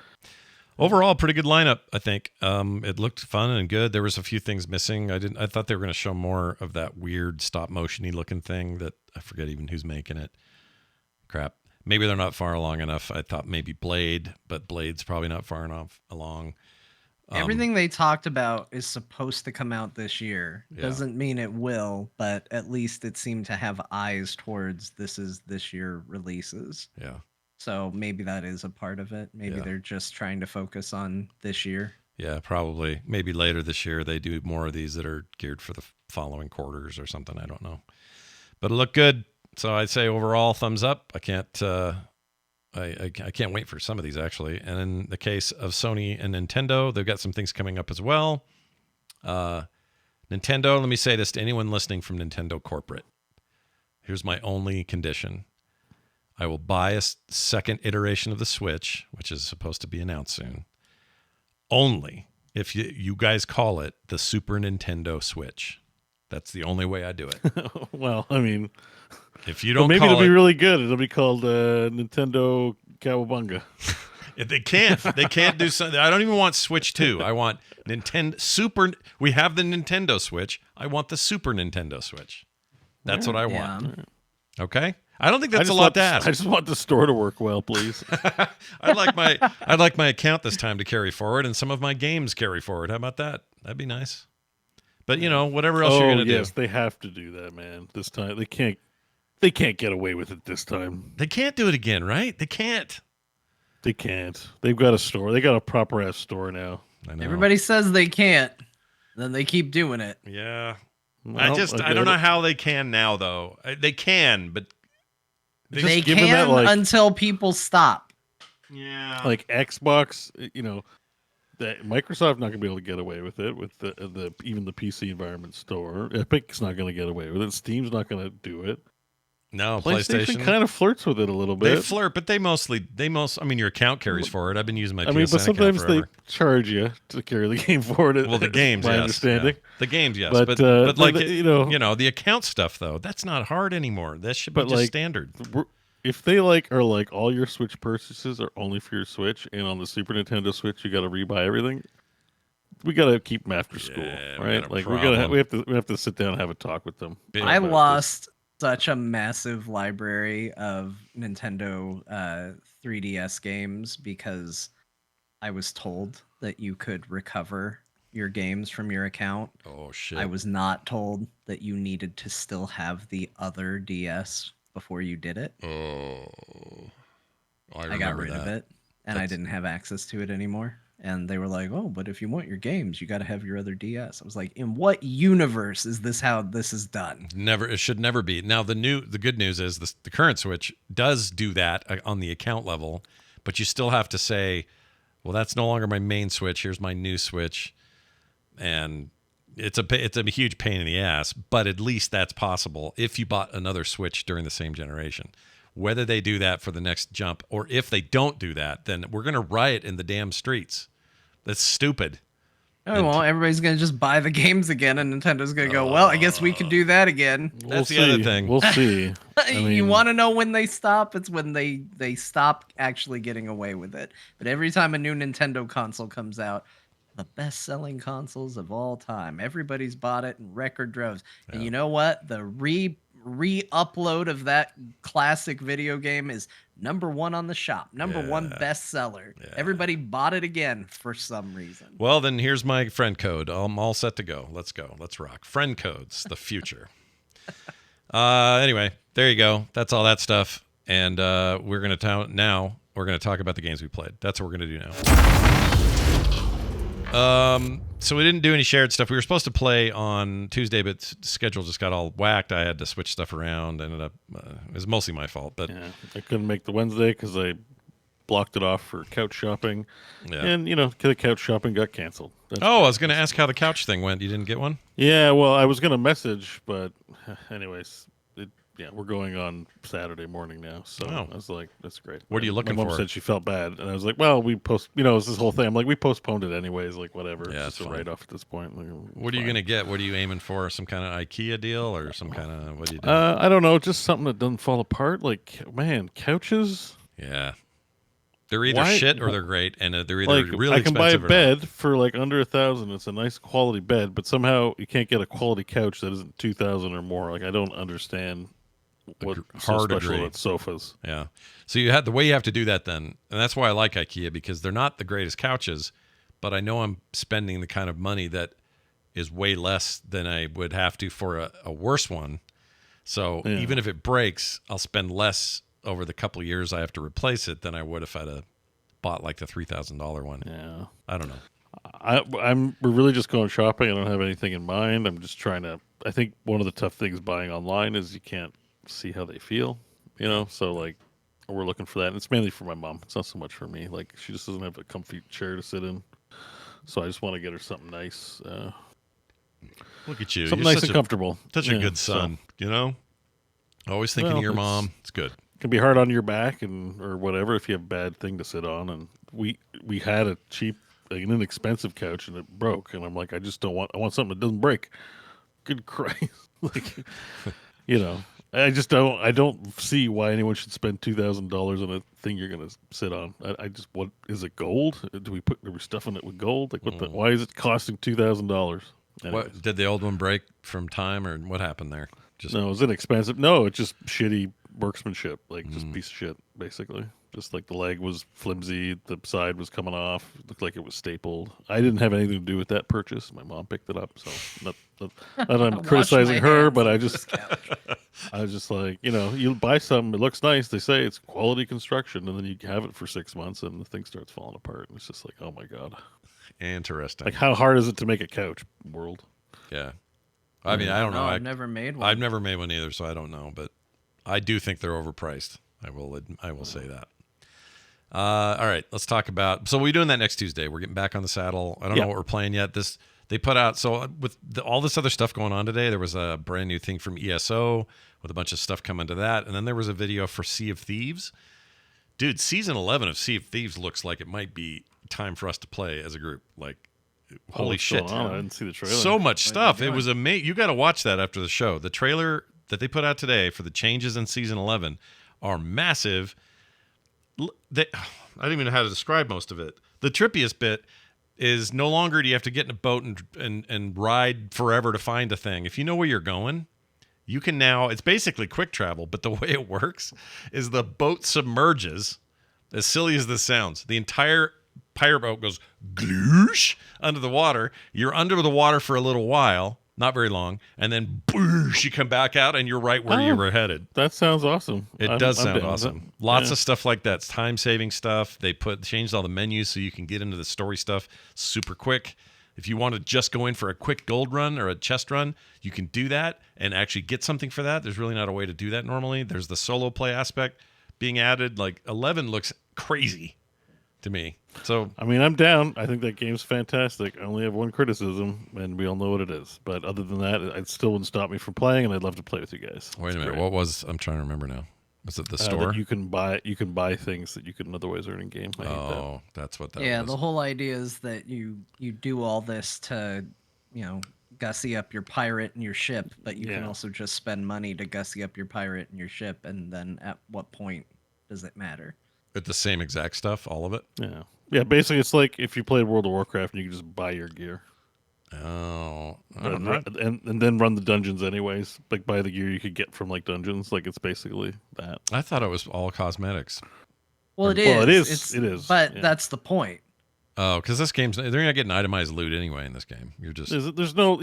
Overall, pretty good lineup, I think. It looked fun and good. There was a few things missing. I thought they were going to show more of that weird stop motion-y looking thing that I forget even who's making it. Crap. Maybe they're not far along enough. I thought maybe Blade, but Blade's probably not far enough along. Everything they talked about is supposed to come out this year. Doesn't mean it will, but at least it seemed to have eyes towards this year releases. Yeah. So maybe that is a part of it. Maybe they're just trying to focus on this year. Yeah, probably. Maybe later this year they do more of these that are geared for the following quarters or something. I don't know. But it looked good. So I'd say overall, thumbs up. I can't wait for some of these, actually. And in the case of Sony and Nintendo, they've got some things coming up as well. Nintendo, let me say this to anyone listening from Nintendo corporate. Here's my only condition. I will buy a second iteration of the Switch, which is supposed to be announced soon, only if you guys call it the Super Nintendo Switch. That's the only way I do it. Well, I mean, if you don't maybe call it'll be it, really good. It'll be called Nintendo Cowabunga. They can't do something. I don't even want Switch 2. I want Nintendo Super. We have the Nintendo Switch. I want the Super Nintendo Switch. That's what I want. Okay? I don't think that's a lot to ask. I just want the store to work well, please. I'd like my account this time to carry forward and some of my games carry forward. How about that? That'd be nice. But whatever else you're gonna do. Yes, they have to do that, man. This time they can't get away with it this time. They can't do it again, right? They can't. They can't. They've got a store. They got a proper ass store now. I know. Everybody says they can't, then they keep doing it. Yeah. Well, I don't know how they can now though. They can, but They given can that, until people stop. yeah. Like Xbox, that Microsoft's not going to be able to get away with it with the even the PC environment store. Epic's not going to get away with it. Steam's not going to do it. No, PlayStation kind of flirts with it a little bit. They flirt, but they mostly. I mean, your account carries forward. I've been using my PSN but sometimes account forever. they charge you to carry the game forward. Well, the games, my yes. understanding. Yeah. The games, yes. But, But like, the account stuff, though, that's not hard anymore. That should be just standard. If they are all your Switch purchases are only for your Switch, and on the Super Nintendo Switch you got to rebuy everything, we got to keep them after school, right? we have to sit down and have a talk with them. I lost such a massive library of Nintendo 3DS games because I was told that you could recover your games from your account. Oh shit! I was not told that you needed to still have the other DS before you did it. Oh, I got rid of it, and I didn't have access to it anymore. And they were like, "Oh, but if you want your games, you got to have your other DS." I was like, "In what universe is this how this is done?" Never. It should never be. Now the good news is the current Switch does do that on the account level, but you still have to say, "Well, that's no longer my main Switch. Here's my new Switch," and it's a huge pain in the ass. But at least that's possible if you bought another Switch during the same generation. Whether they do that for the next jump or if they don't do that, then we're going to riot in the damn streets. That's stupid. Oh, well, everybody's going to just buy the games again, and Nintendo's going to go, well, I guess we could do that again. That's the other thing. We'll see. You want to know when they stop? It's when they stop actually getting away with it. But every time a new Nintendo console comes out, the best-selling consoles of all time, everybody's bought it in record droves. Yeah. And you know what? The re-upload of that classic video game is #1 on the shop, #1 bestseller. Yeah. Everybody bought it again for some reason. Well, then here's my friend code. I'm all set to go. Let's go. Let's rock. Friend codes, the future. Anyway, there you go. That's all that stuff. And we're going to talk about the games we played. That's what we're going to do now. So we didn't do any shared stuff. We were supposed to play on Tuesday, but the schedule just got all whacked. I had to switch stuff around. Ended up, it was mostly my fault. But yeah, I couldn't make the Wednesday because I blocked it off for couch shopping. Yeah. And, the couch shopping got canceled. I was going to ask how the couch thing went. You didn't get one? Yeah, well, I was going to message, but anyways, we're going on Saturday morning now. So I was like, that's great. What are you looking for? My mom said she felt bad. And I was like, well, it's this whole thing. I'm like, we postponed it anyways. Like, whatever. Yeah, it's just a write-off at this point. Like, what are you going to get? What are you aiming for? Some kind of IKEA deal or some kind of, what do you do? I don't know. Just something that doesn't fall apart. Like, man, couches. Yeah. They're either shit or they're great. And they're either really expensive. I can buy a bed for like under $1,000. It's a nice quality bed, but somehow you can't get a quality couch that isn't $2,000 or more. Like, I don't understand. What so special about sofas? Yeah, so the way you have to do that then, and that's why I like IKEA, because they're not the greatest couches, but I know I'm spending the kind of money that is way less than I would have to for a worse one. So even if it breaks, I'll spend less over the couple of years I have to replace it than I would if I'd bought like the $3,000 one. Yeah, I don't know. We're really just going shopping. I don't have anything in mind. I'm just trying to. I think one of the tough things buying online is you can't see how they feel, so like we're looking for that, and it's mainly for my mom. It's not so much for me. Like, she just doesn't have a comfy chair to sit in, so I just want to get her something nice. Look at you. Something You're nice and comfortable. Such a good son, you know? Always thinking of your mom. It's good. It can be hard on your back or whatever if you have a bad thing to sit on. And we had a cheap, an inexpensive couch and it broke. And I'm like, I want something that doesn't break. Good Christ. Like, you know, I don't see why anyone should spend $2,000 on a thing you're going to sit on. What is it, gold? Are we stuffing it with gold? Like why is it costing $2,000? What did the old one break from time, or what happened there? No, it was inexpensive. No, it's just shitty workmanship, like just piece of shit, basically. Just like the leg was flimsy, the side was coming off, it looked like it was stapled. I didn't have anything to do with that purchase. My mom picked it up, so not I'm criticizing her, but I was just like, you know, you buy something, it looks nice, they say it's quality construction, and then you have it for 6 months, and the thing starts falling apart, and it's just like, oh my god. Interesting. Like, how hard is it to make a couch, world? Yeah. I mean, I don't know. I've never made one. I've never made one either, so I don't know. But I do think they're overpriced. I will say that. All right, let's talk about. So we're doing that next Tuesday. We're getting back on the saddle. I don't know what we're playing yet. They put out, so with all this other stuff going on today, there was a brand new thing from ESO with a bunch of stuff coming to that, and then there was a video for Sea of Thieves. Dude, season 11 of Sea of Thieves looks like it might be time for us to play as a group. Like, holy shit. I didn't see the trailer. So much stuff. It was amazing. You got to watch that after the show. The trailer that they put out today for the changes in season 11 are massive. I don't even know how to describe most of it. The trippiest bit is no longer do you have to get in a boat and ride forever to find a thing. If you know where you're going, you can now, it's basically quick travel, but the way it works is the boat submerges, as silly as this sounds. The entire pirate boat goes gloosh under the water. You're under the water for a little while, not very long, and then boosh, you come back out and you're right where you were headed. That sounds awesome. It does sound awesome. Lots of stuff like that. It's time-saving stuff. They changed all the menus so you can get into the story stuff super quick. If you want to just go in for a quick gold run or a chest run, you can do that and actually get something for that. There's really not a way to do that normally. There's the solo play aspect being added. Like 11 looks crazy to me. So I mean, I'm down. I think that game's fantastic. I only have one criticism, and we all know what it is. But other than that, it still wouldn't stop me from playing, and I'd love to play with you guys. Wait a minute. Great. What was? I'm trying to remember now. Was it the store? You can buy things that you couldn't otherwise earn in game. That's what that was. Yeah, the whole idea is that you do all this to, you know, gussy up your pirate and your ship, but you can also just spend money to gussy up your pirate and your ship, and then at what point does it matter? With the same exact stuff, all of it? Yeah. Yeah, basically it's like if you played World of Warcraft and you can just buy your gear. Oh. And then run the dungeons anyways. Like buy the gear you could get from like dungeons. Like it's basically that. I thought it was all cosmetics. Well, it is. Well, it is. But that's the point. Oh, because this game's, they're not getting itemized loot anyway in this game. You're just there's no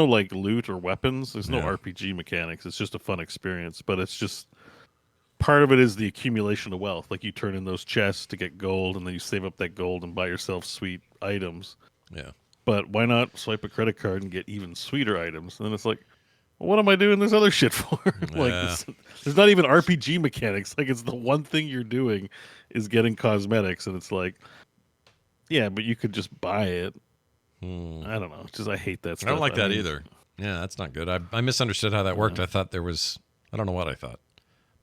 like loot or weapons. There's no RPG mechanics. It's just a fun experience. But it's just part of it is the accumulation of wealth. Like you turn in those chests to get gold, and then you save up that gold and buy yourself sweet items. Yeah. But why not swipe a credit card and get even sweeter items? And then it's like, well, what am I doing this other shit for? There's not even RPG mechanics. Like it's the one thing you're doing is getting cosmetics, and it's like, yeah, but you could just buy it. I don't know. It's just I hate that stuff. I don't like that either. Yeah, that's not good. I misunderstood how that worked. I thought there was, I don't know what I thought.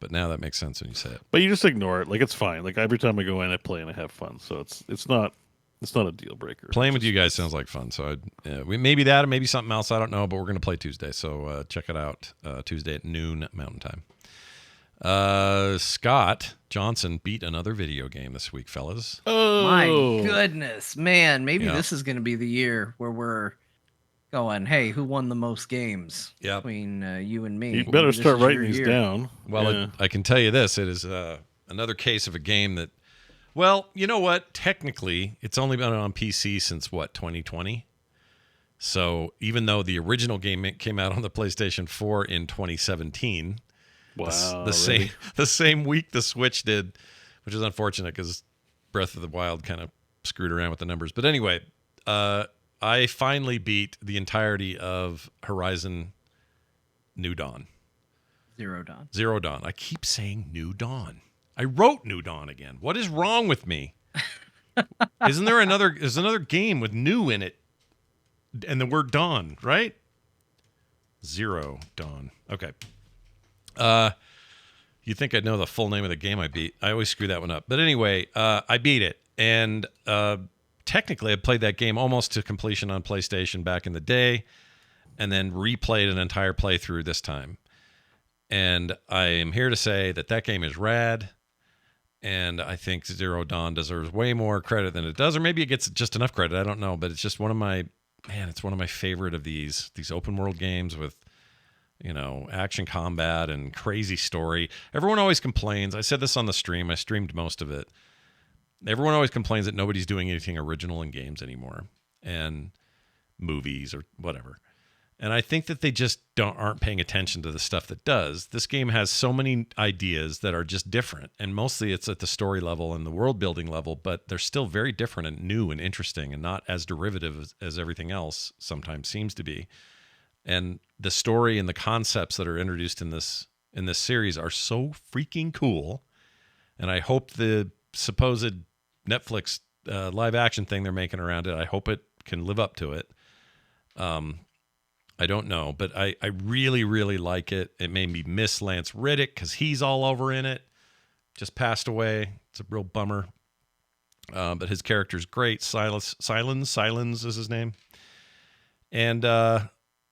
But now that makes sense when you say it. But you just ignore it. Like it's fine. Like every time I go in, I play and I have fun. So it's not a deal breaker. Playing with you guys sounds like fun. So maybe that or maybe something else. I don't know. But we're gonna play Tuesday. So check it out Tuesday at noon Mountain Time. Scott Johnson beat another video game this week, fellas. Oh my goodness, man! Maybe this is gonna be the year where we're going, hey, who won the most games between you and me? You better start writing these down. Well, I can tell you this. It is another case of a game that, well, you know what? Technically, it's only been on PC since, 2020? So even though the original game came out on the PlayStation 4 in 2017, the same week the Switch did, which is unfortunate because Breath of the Wild kind of screwed around with the numbers. But anyway, I finally beat the entirety of Horizon New Dawn. Zero Dawn. I keep saying New Dawn. I wrote New Dawn again. What is wrong with me? There's another game with new in it? and the word dawn, right? Zero Dawn. Okay. You think I'd know the full name of the game I beat? I always screw that one up. But anyway, I beat it, and technically I played that game almost to completion on PlayStation back in the day, and then replayed an entire playthrough this time. And I am here to say that that game is rad, and I think Zero Dawn deserves way more credit than it does, or maybe it gets just enough credit. I don't know, but it's just one of my favorite of these open world games with, you know, action combat and crazy story. Everyone always complains. I said this on the stream. I streamed most of it. Everyone always complains that nobody's doing anything original in games anymore, and movies or whatever. And I think that they just aren't paying attention to the stuff that does. This game has so many ideas that are just different, and mostly it's at the story level and the world building level, but they're still very different and new and interesting and not as derivative as everything else sometimes seems to be. And the story and the concepts that are introduced in this series are so freaking cool. And I hope the supposed Netflix live action thing they're making around it, I hope it can live up to it. I don't know, but I really, really like it. It made me miss Lance Reddick because he's all over in it. Just passed away. It's a real bummer. But his character's great. Silence is his name. And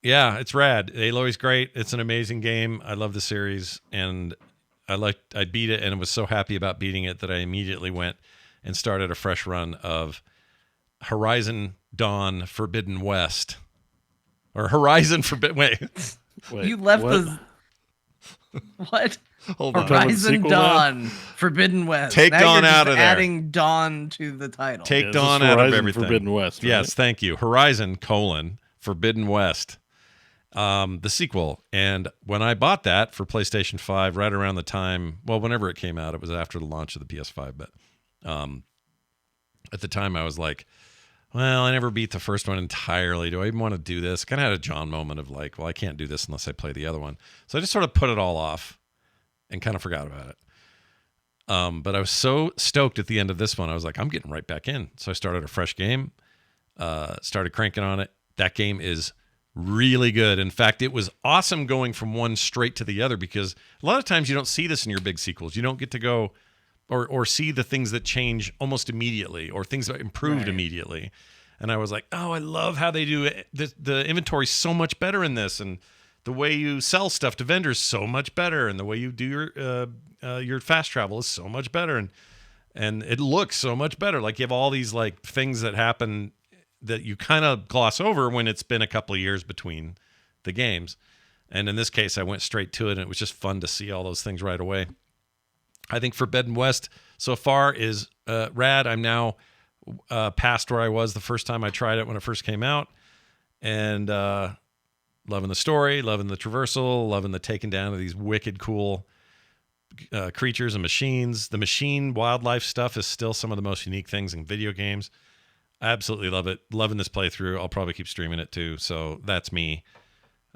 yeah, it's rad. Aloy's great. It's an amazing game. I love the series, and I beat it, and was so happy about beating it that I immediately went and started a fresh run of Horizon Dawn Forbidden West. Or Horizon Forbidden... Wait. You left what? the... What? Hold on. Horizon Dawn Forbidden West. Take now Dawn you're just out of there. adding Dawn to the title. Take Dawn out of Horizon everything. Forbidden West, right? Yes, thank you. Horizon, Forbidden West. The sequel. And when I bought that for PlayStation 5, right around the time... Well, whenever it came out, it was after the launch of the PS5. But at the time, I was like... Well, I never beat the first one entirely. Do I even want to do this? Kind of had a John moment of like, well, I can't do this unless I play the other one. So I just sort of put it all off and kind of forgot about it. But I was so stoked at the end of this one. I was like, I'm getting right back in. So I started a fresh game, started cranking on it. That game is really good. In fact, it was awesome going from one straight to the other, because a lot of times you don't see this in your big sequels. You don't get to go... Or see the things that change almost immediately, or things that improved immediately. And I was like, oh, I love how they do it. The inventory's so much better in this, and the way you sell stuff to vendors so much better, and the way you do your fast travel is so much better, and it looks so much better. Like, you have all these like things that happen that you kind of gloss over when it's been a couple of years between the games. And in this case, I went straight to it, and it was just fun to see all those things right away. I think Forbidden West so far is rad. I'm now past where I was the first time I tried it when it first came out, and loving the story, loving the traversal, loving the taking down of these wicked cool creatures and machines. The machine wildlife stuff is still some of the most unique things in video games. I absolutely love it. Loving this playthrough. I'll probably keep streaming it too. So that's me.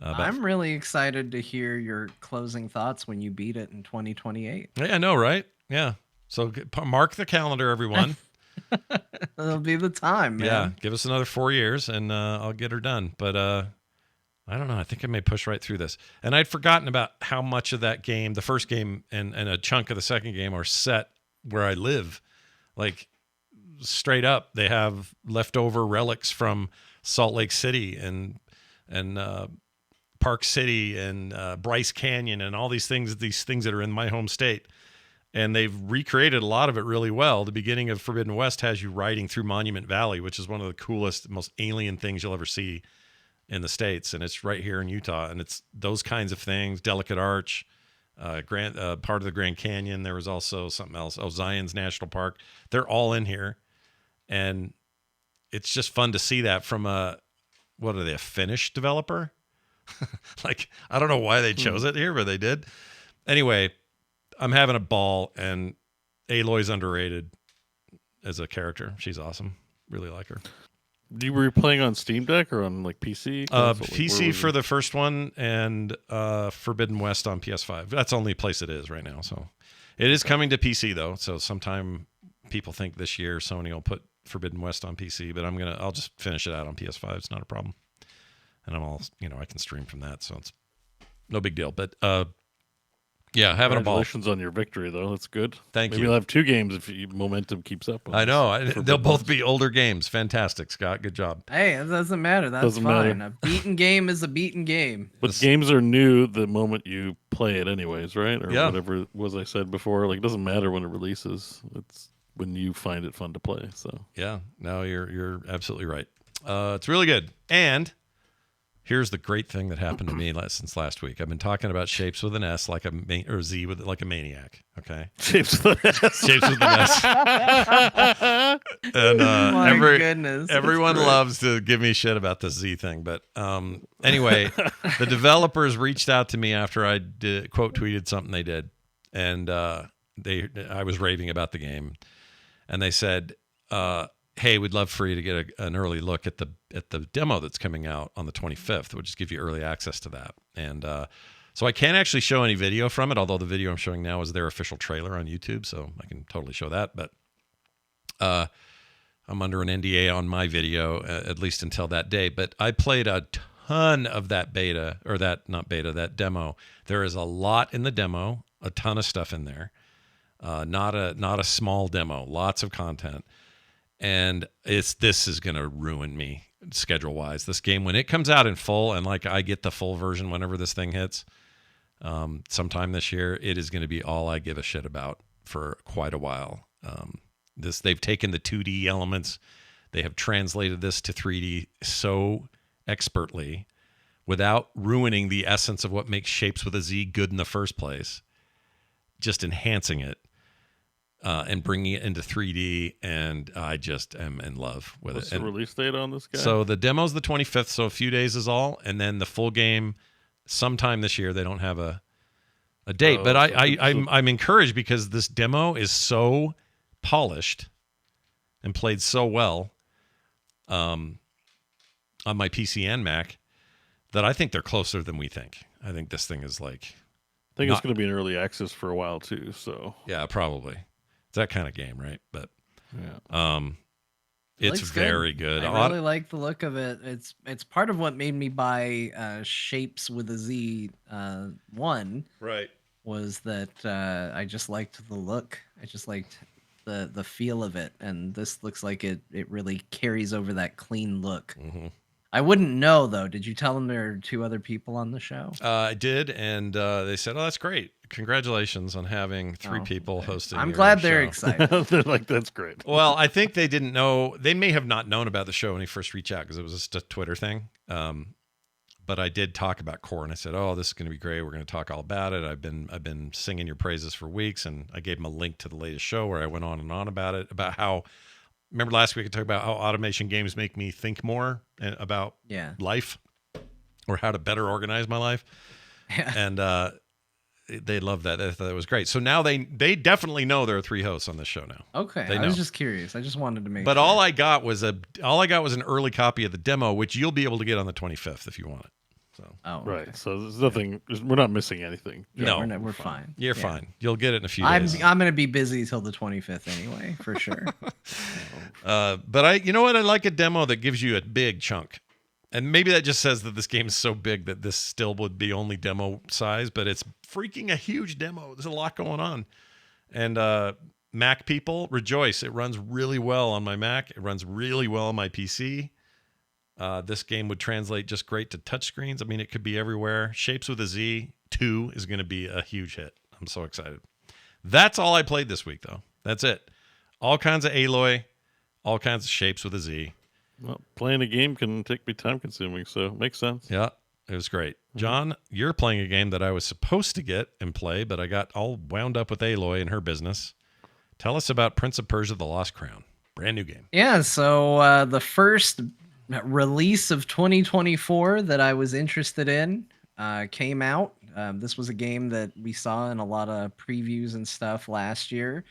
I'm really excited to hear your closing thoughts when you beat it in 2028. Yeah, I know, right? Yeah. So mark the calendar, everyone. It'll be the time, man. Yeah, give us another 4 years, and I'll get her done. But I don't know. I think I may push right through this. And I'd forgotten about how much of that game, the first game and a chunk of the second game, are set where I live. Like, straight up, they have leftover relics from Salt Lake City and Park City and Bryce Canyon and all these things that are in my home state. And they've recreated a lot of it really well. The beginning of Forbidden West has you riding through Monument Valley, which is one of the coolest, most alien things you'll ever see in the States. And it's right here in Utah. And it's those kinds of things. Delicate Arch, part of the Grand Canyon. There was also something else. Oh, Zion's National Park. They're all in here. And it's just fun to see that from a Finnish developer? Like, I don't know why they chose it here, but they did. Anyway, I'm having a ball, and Aloy's underrated as a character. She's awesome. Really like her. You were playing on Steam Deck or on like PC? PC for the first one, and Forbidden West on PS5. That's the only place it is right now. So it is coming to PC though. So sometime people think this year Sony will put Forbidden West on PC, but I'll just finish it out on PS5. It's not a problem, and I can stream from that, so it's no big deal. But yeah, having a ball. Congratulations on your victory, though. That's good. Thank Maybe you. you'll have 2 games if momentum keeps up. I know. They'll both be older games. Fantastic, Scott. Good job. Hey, it doesn't matter. That's Doesn't fine. matter. A beaten game is a beaten game. But games are new the moment you play it anyways, right? Or Yeah. whatever was I said before. Like, it doesn't matter when it releases. It's when you find it fun to play. So Yeah, no, you're absolutely right. It's really good. And here's the great thing that happened to me since last week. I've been talking about Shapes with an S or Z with like a maniac. Okay, Shapes with an S. Shapes with an S. And My goodness, that's everyone great. loves to give me shit about the Z thing. But anyway, the developers reached out to me after I quote tweeted something they did, and I was raving about the game, and they said, hey, we'd love for you to get an early look at the demo that's coming out on the 25th. We'll just give you early access to that. And so I can't actually show any video from it, although the video I'm showing now is their official trailer on YouTube, so I can totally show that. But I'm under an NDA on my video, at least until that day. But I played a ton of that that demo. There is a lot in the demo, a ton of stuff in there. Not a small demo, lots of content. And this is going to ruin me schedule-wise. This game, when it comes out in full, and like I get the full version whenever this thing hits, sometime this year, it is going to be all I give a shit about for quite a while. They've taken the 2D elements, they have translated this to 3D so expertly, without ruining the essence of what makes Shapes with a Z good in the first place, just enhancing it. And bringing it into 3D, and I just am in love with What's it. the release date on this guy? So the demo's the 25th, so a few days is all, and then the full game sometime this year. They don't have a date, but I'm encouraged because this demo is so polished and played so well on my PC and Mac that I think they're closer than we think. I think this thing is like... I think it's going to be in early access for a while too. So yeah, probably. It's that kind of game, right? But yeah. It's Looks very good. I really like the look of it. It's part of what made me buy Shapes with a Z 1. Right. Was that I just liked the look. I just liked the feel of it, and this looks like it really carries over that clean look. Mm-hmm. I wouldn't know though. Did you tell them there are 2 other people on the show? I did, and they said, "Oh, that's great! Congratulations on having 3 people hosting." I'm your glad they're show." excited. They're like, that's great. Well, I think they didn't know. They may have not known about the show when he first reached out because it was just a Twitter thing. But I did talk about Core, and I said, "Oh, this is going to be great. We're going to talk all about it. I've been singing your praises for weeks," and I gave him a link to the latest show where I went on and on about it, about how. Remember last week I talked about how automation games make me think more about life, or how to better organize my life, and they loved that. They thought it was great. So now they definitely know there are 3 hosts on this show now. Okay, They I know. was just curious. I just wanted to make. But sure. all I got was an early copy of the demo, which you'll be able to get on the 25th if you want it. So Right. So there's nothing. We're not missing anything. No, we're fine. You're Yeah. fine. You'll get it in a few I'm days. gonna be busy till the 25th anyway, for sure. But you know what? I like a demo that gives you a big chunk. And maybe that just says that this game is so big that this still would be only demo size, but it's freaking a huge demo. There's a lot going on. And Mac people, rejoice. It runs really well on my Mac. It runs really well on my PC. This game would translate just great to touchscreens. I mean, it could be everywhere. Shapes with a Z 2 is going to be a huge hit. I'm so excited. That's all I played this week, though. That's it. All kinds of Aloy, all kinds of Shapes with a Z. Well, playing a game can be time consuming, so it makes sense. Yeah, it was great. John, you're playing a game that I was supposed to get and play, but I got all wound up with Aloy and her business. Tell us about Prince of Persia: The Lost Crown. Brand new game. Yeah, so the first release of 2024 that I was interested in came out. This was a game that we saw in a lot of previews and stuff last year,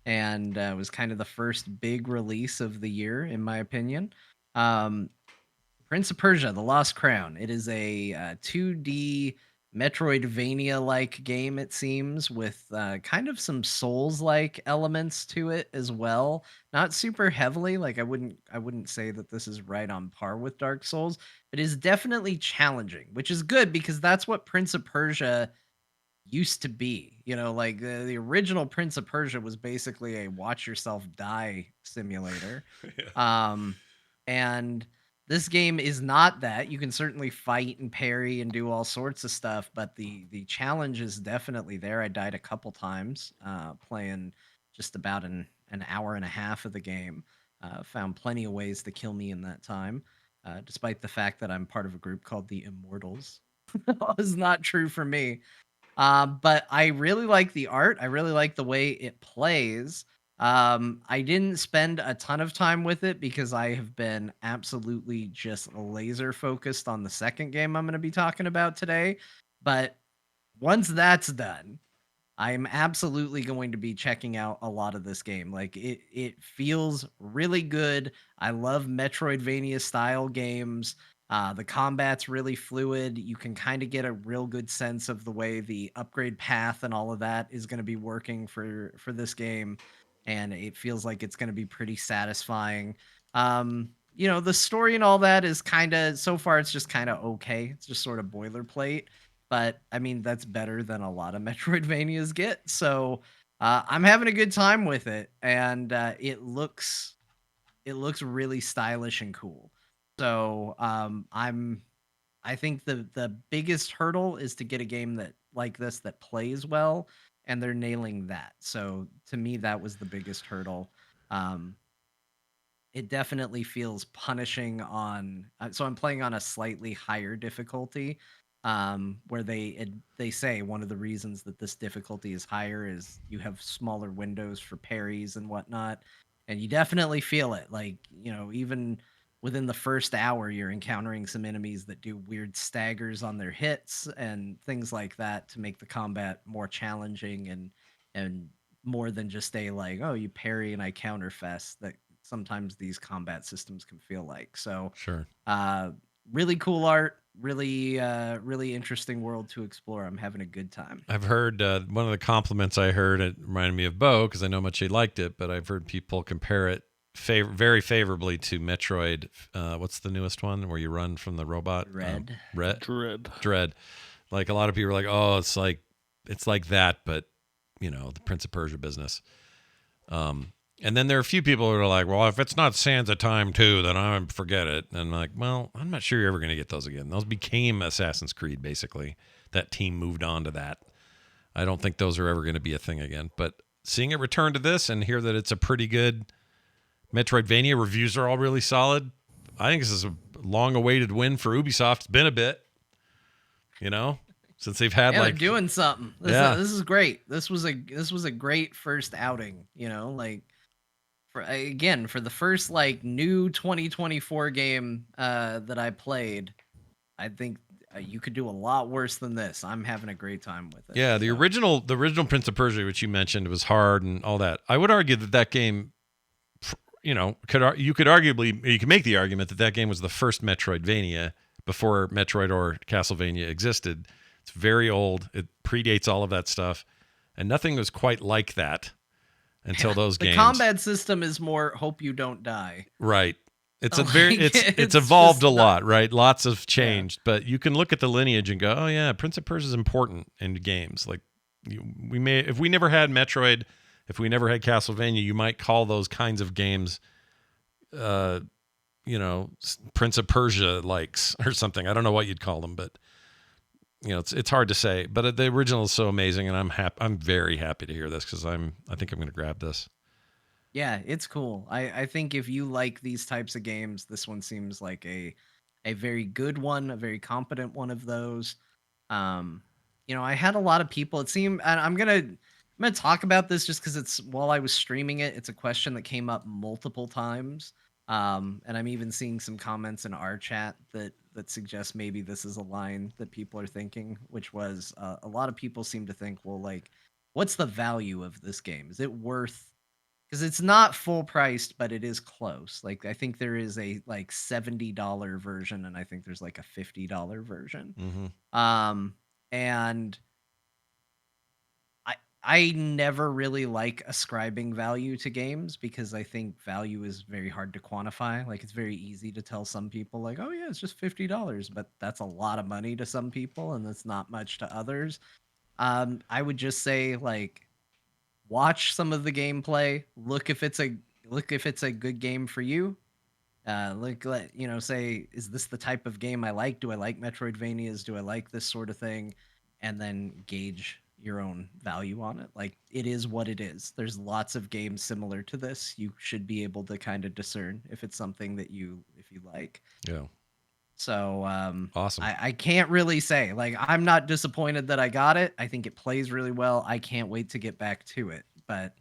and was kind of the first big release of the year, in my opinion. Prince of Persia: The Lost Crown. It is a 2D Metroidvania-like game, it seems, with kind of some Souls-like elements to it as well. Not super heavily, like I wouldn't say that this is right on par with Dark Souls, but is definitely challenging, which is good because that's what Prince of Persia used to be. Like the original Prince of Persia was basically a watch yourself die simulator. Yeah. And this game is not that. You can certainly fight and parry and do all sorts of stuff, but the challenge is definitely there. I died a couple times playing just about an hour and a half of the game. Found plenty of ways to kill me in that time, despite the fact that I'm part of a group called the Immortals. It's not true for me. But I really like the art. I really like the way it plays. I didn't spend a ton of time with it because I have been absolutely just laser focused on the second game I'm going to be talking about today. But once that's done, I'm absolutely going to be checking out a lot of this game. Like it feels really good. I love Metroidvania style games. The combat's really fluid. You can kind of get a real good sense of the way the upgrade path and all of that is going to be working for this game, and it feels like it's going to be pretty satisfying. The story and all that is kind of so far it's just kind of okay. It's just sort of boilerplate. But I mean, that's better than a lot of Metroidvanias get. So I'm having a good time with it, and it looks really stylish and cool. So I think the biggest hurdle is to get a game that like this that plays well, and they're nailing that. So to me, that was the biggest hurdle. Um, it definitely feels punishing on so I'm playing on a slightly higher difficulty, where they say one of the reasons that this difficulty is higher is you have smaller windows for parries and whatnot, and you definitely feel it. Like, even within the first hour you're encountering some enemies that do weird staggers on their hits and things like that to make the combat more challenging and more than just a like, oh, you parry and I counterfest that sometimes these combat systems can feel like. So, Sure. really cool art, really interesting world to explore. I'm having a good time. I've heard one of the compliments I heard, it reminded me of BEAU because I know much he liked it, but I've heard people compare it very favorably to Metroid. What's the newest one where you run from the robot? Dread. Like a lot of people are like, oh, it's like that, but the Prince of Persia business. And then there are a few people who are like, well, if it's not Sands of Time 2, then I forget it. And I'm like, well, I'm not sure you're ever going to get those again. Those became Assassin's Creed, basically. That team moved on to that. I don't think those are ever going to be a thing again. But seeing it return to this and hear that it's a pretty good Metroidvania, reviews are all really solid. I think this is a long-awaited win for Ubisoft. It's been a bit, since they've had they're doing something. This is great. This was a great first outing. For the first new 2024 game that I played, I think you could do a lot worse than this. I'm having a great time with it. Yeah, the original Prince of Persia, which you mentioned, was hard and all that. I would argue that game, you could make the argument that game was the first Metroidvania before Metroid or Castlevania existed. It's very old. It predates all of that stuff, and nothing was quite like that until those games. The combat system is more hope you don't die. Right. It's it's evolved a lot, right? Lots have changed, but you can look at the lineage and go, oh yeah, Prince of Persia is important in games. Like if we never had Metroid, if we never had Castlevania, you might call those kinds of games, Prince of Persia likes or something. I don't know what you'd call them, but it's hard to say. But the original is so amazing, and I'm very happy to hear this because I think I'm going to grab this. Yeah, it's cool. I think if you like these types of games, this one seems like a very good one, a very competent one of those. I had a lot of people. It seemed, and I'm gonna talk about this just because while I was streaming it, it's a question that came up multiple times. And I'm even seeing some comments in our chat that suggest maybe this is a line that people are thinking, which was a lot of people seem to think, well, like, what's the value of this game? Is it worth? Because it's not full priced, but it is close. Like, I think there is a $70 version, and I think there's like a $50 version. Mm-hmm. And I never really like ascribing value to games because I think value is very hard to quantify. Like, it's very easy to tell some people like, oh yeah, it's just $50, but that's a lot of money to some people and that's not much to others. I would just say, like, watch some of the gameplay, look if it's a good game for you. Say, is this the type of game I like? Do I like Metroidvanias? Do I like this sort of thing? And then gauge your own value on it. Like, it is what it is. There's lots of games similar to this. You should be able to kind of discern if it's something that you like. Yeah. So awesome. I can't really say. Like, I'm not disappointed that I got it. I think it plays really well. I can't wait to get back to it. But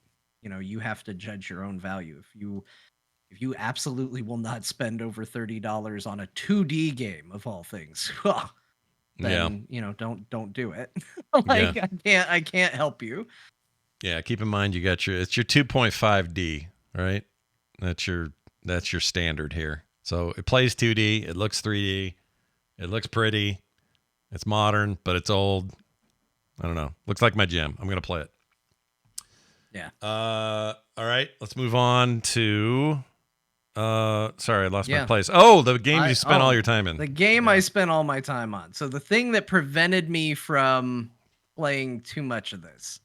you have to judge your own value. If you absolutely will not spend over $30 on a 2D game of all things, then don't do it. Like, yeah. I can't help you. Yeah, keep in mind it's your 2.5D, right? That's your standard here. So it plays 2D, it looks 3D, it looks pretty, it's modern, but it's old. I don't know. Looks like my gym. I'm gonna play it. Yeah. All right, let's move on to sorry, I lost my Yeah. place. Oh, the game you spent all your time in. The game I spent all my time on. So the thing that prevented me from playing too much of this,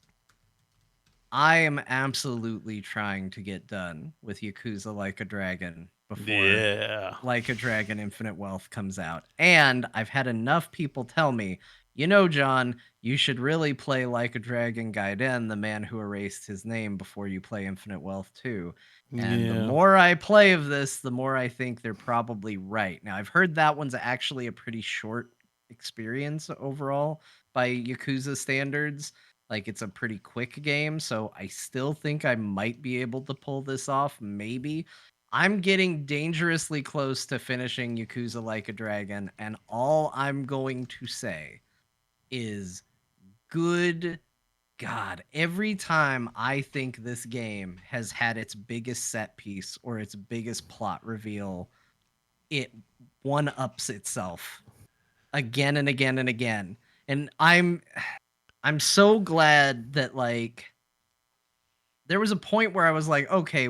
I am absolutely trying to get done with Yakuza Like a Dragon before Like a Dragon Infinite Wealth comes out. And I've had enough people tell me, John, you should really play Like a Dragon Gaiden, the man who erased his name, before you play Infinite Wealth 2. And the more I play of this, the more I think they're probably right. Now, I've heard that one's actually a pretty short experience overall by Yakuza standards. Like, it's a pretty quick game, so I still think I might be able to pull this off, maybe. I'm getting dangerously close to finishing Yakuza Like a Dragon, and all I'm going to say is, good God, every time I think this game has had its biggest set piece or its biggest plot reveal, it one-ups itself again and again and again. And I'm so glad that, like, there was a point where I was like, okay,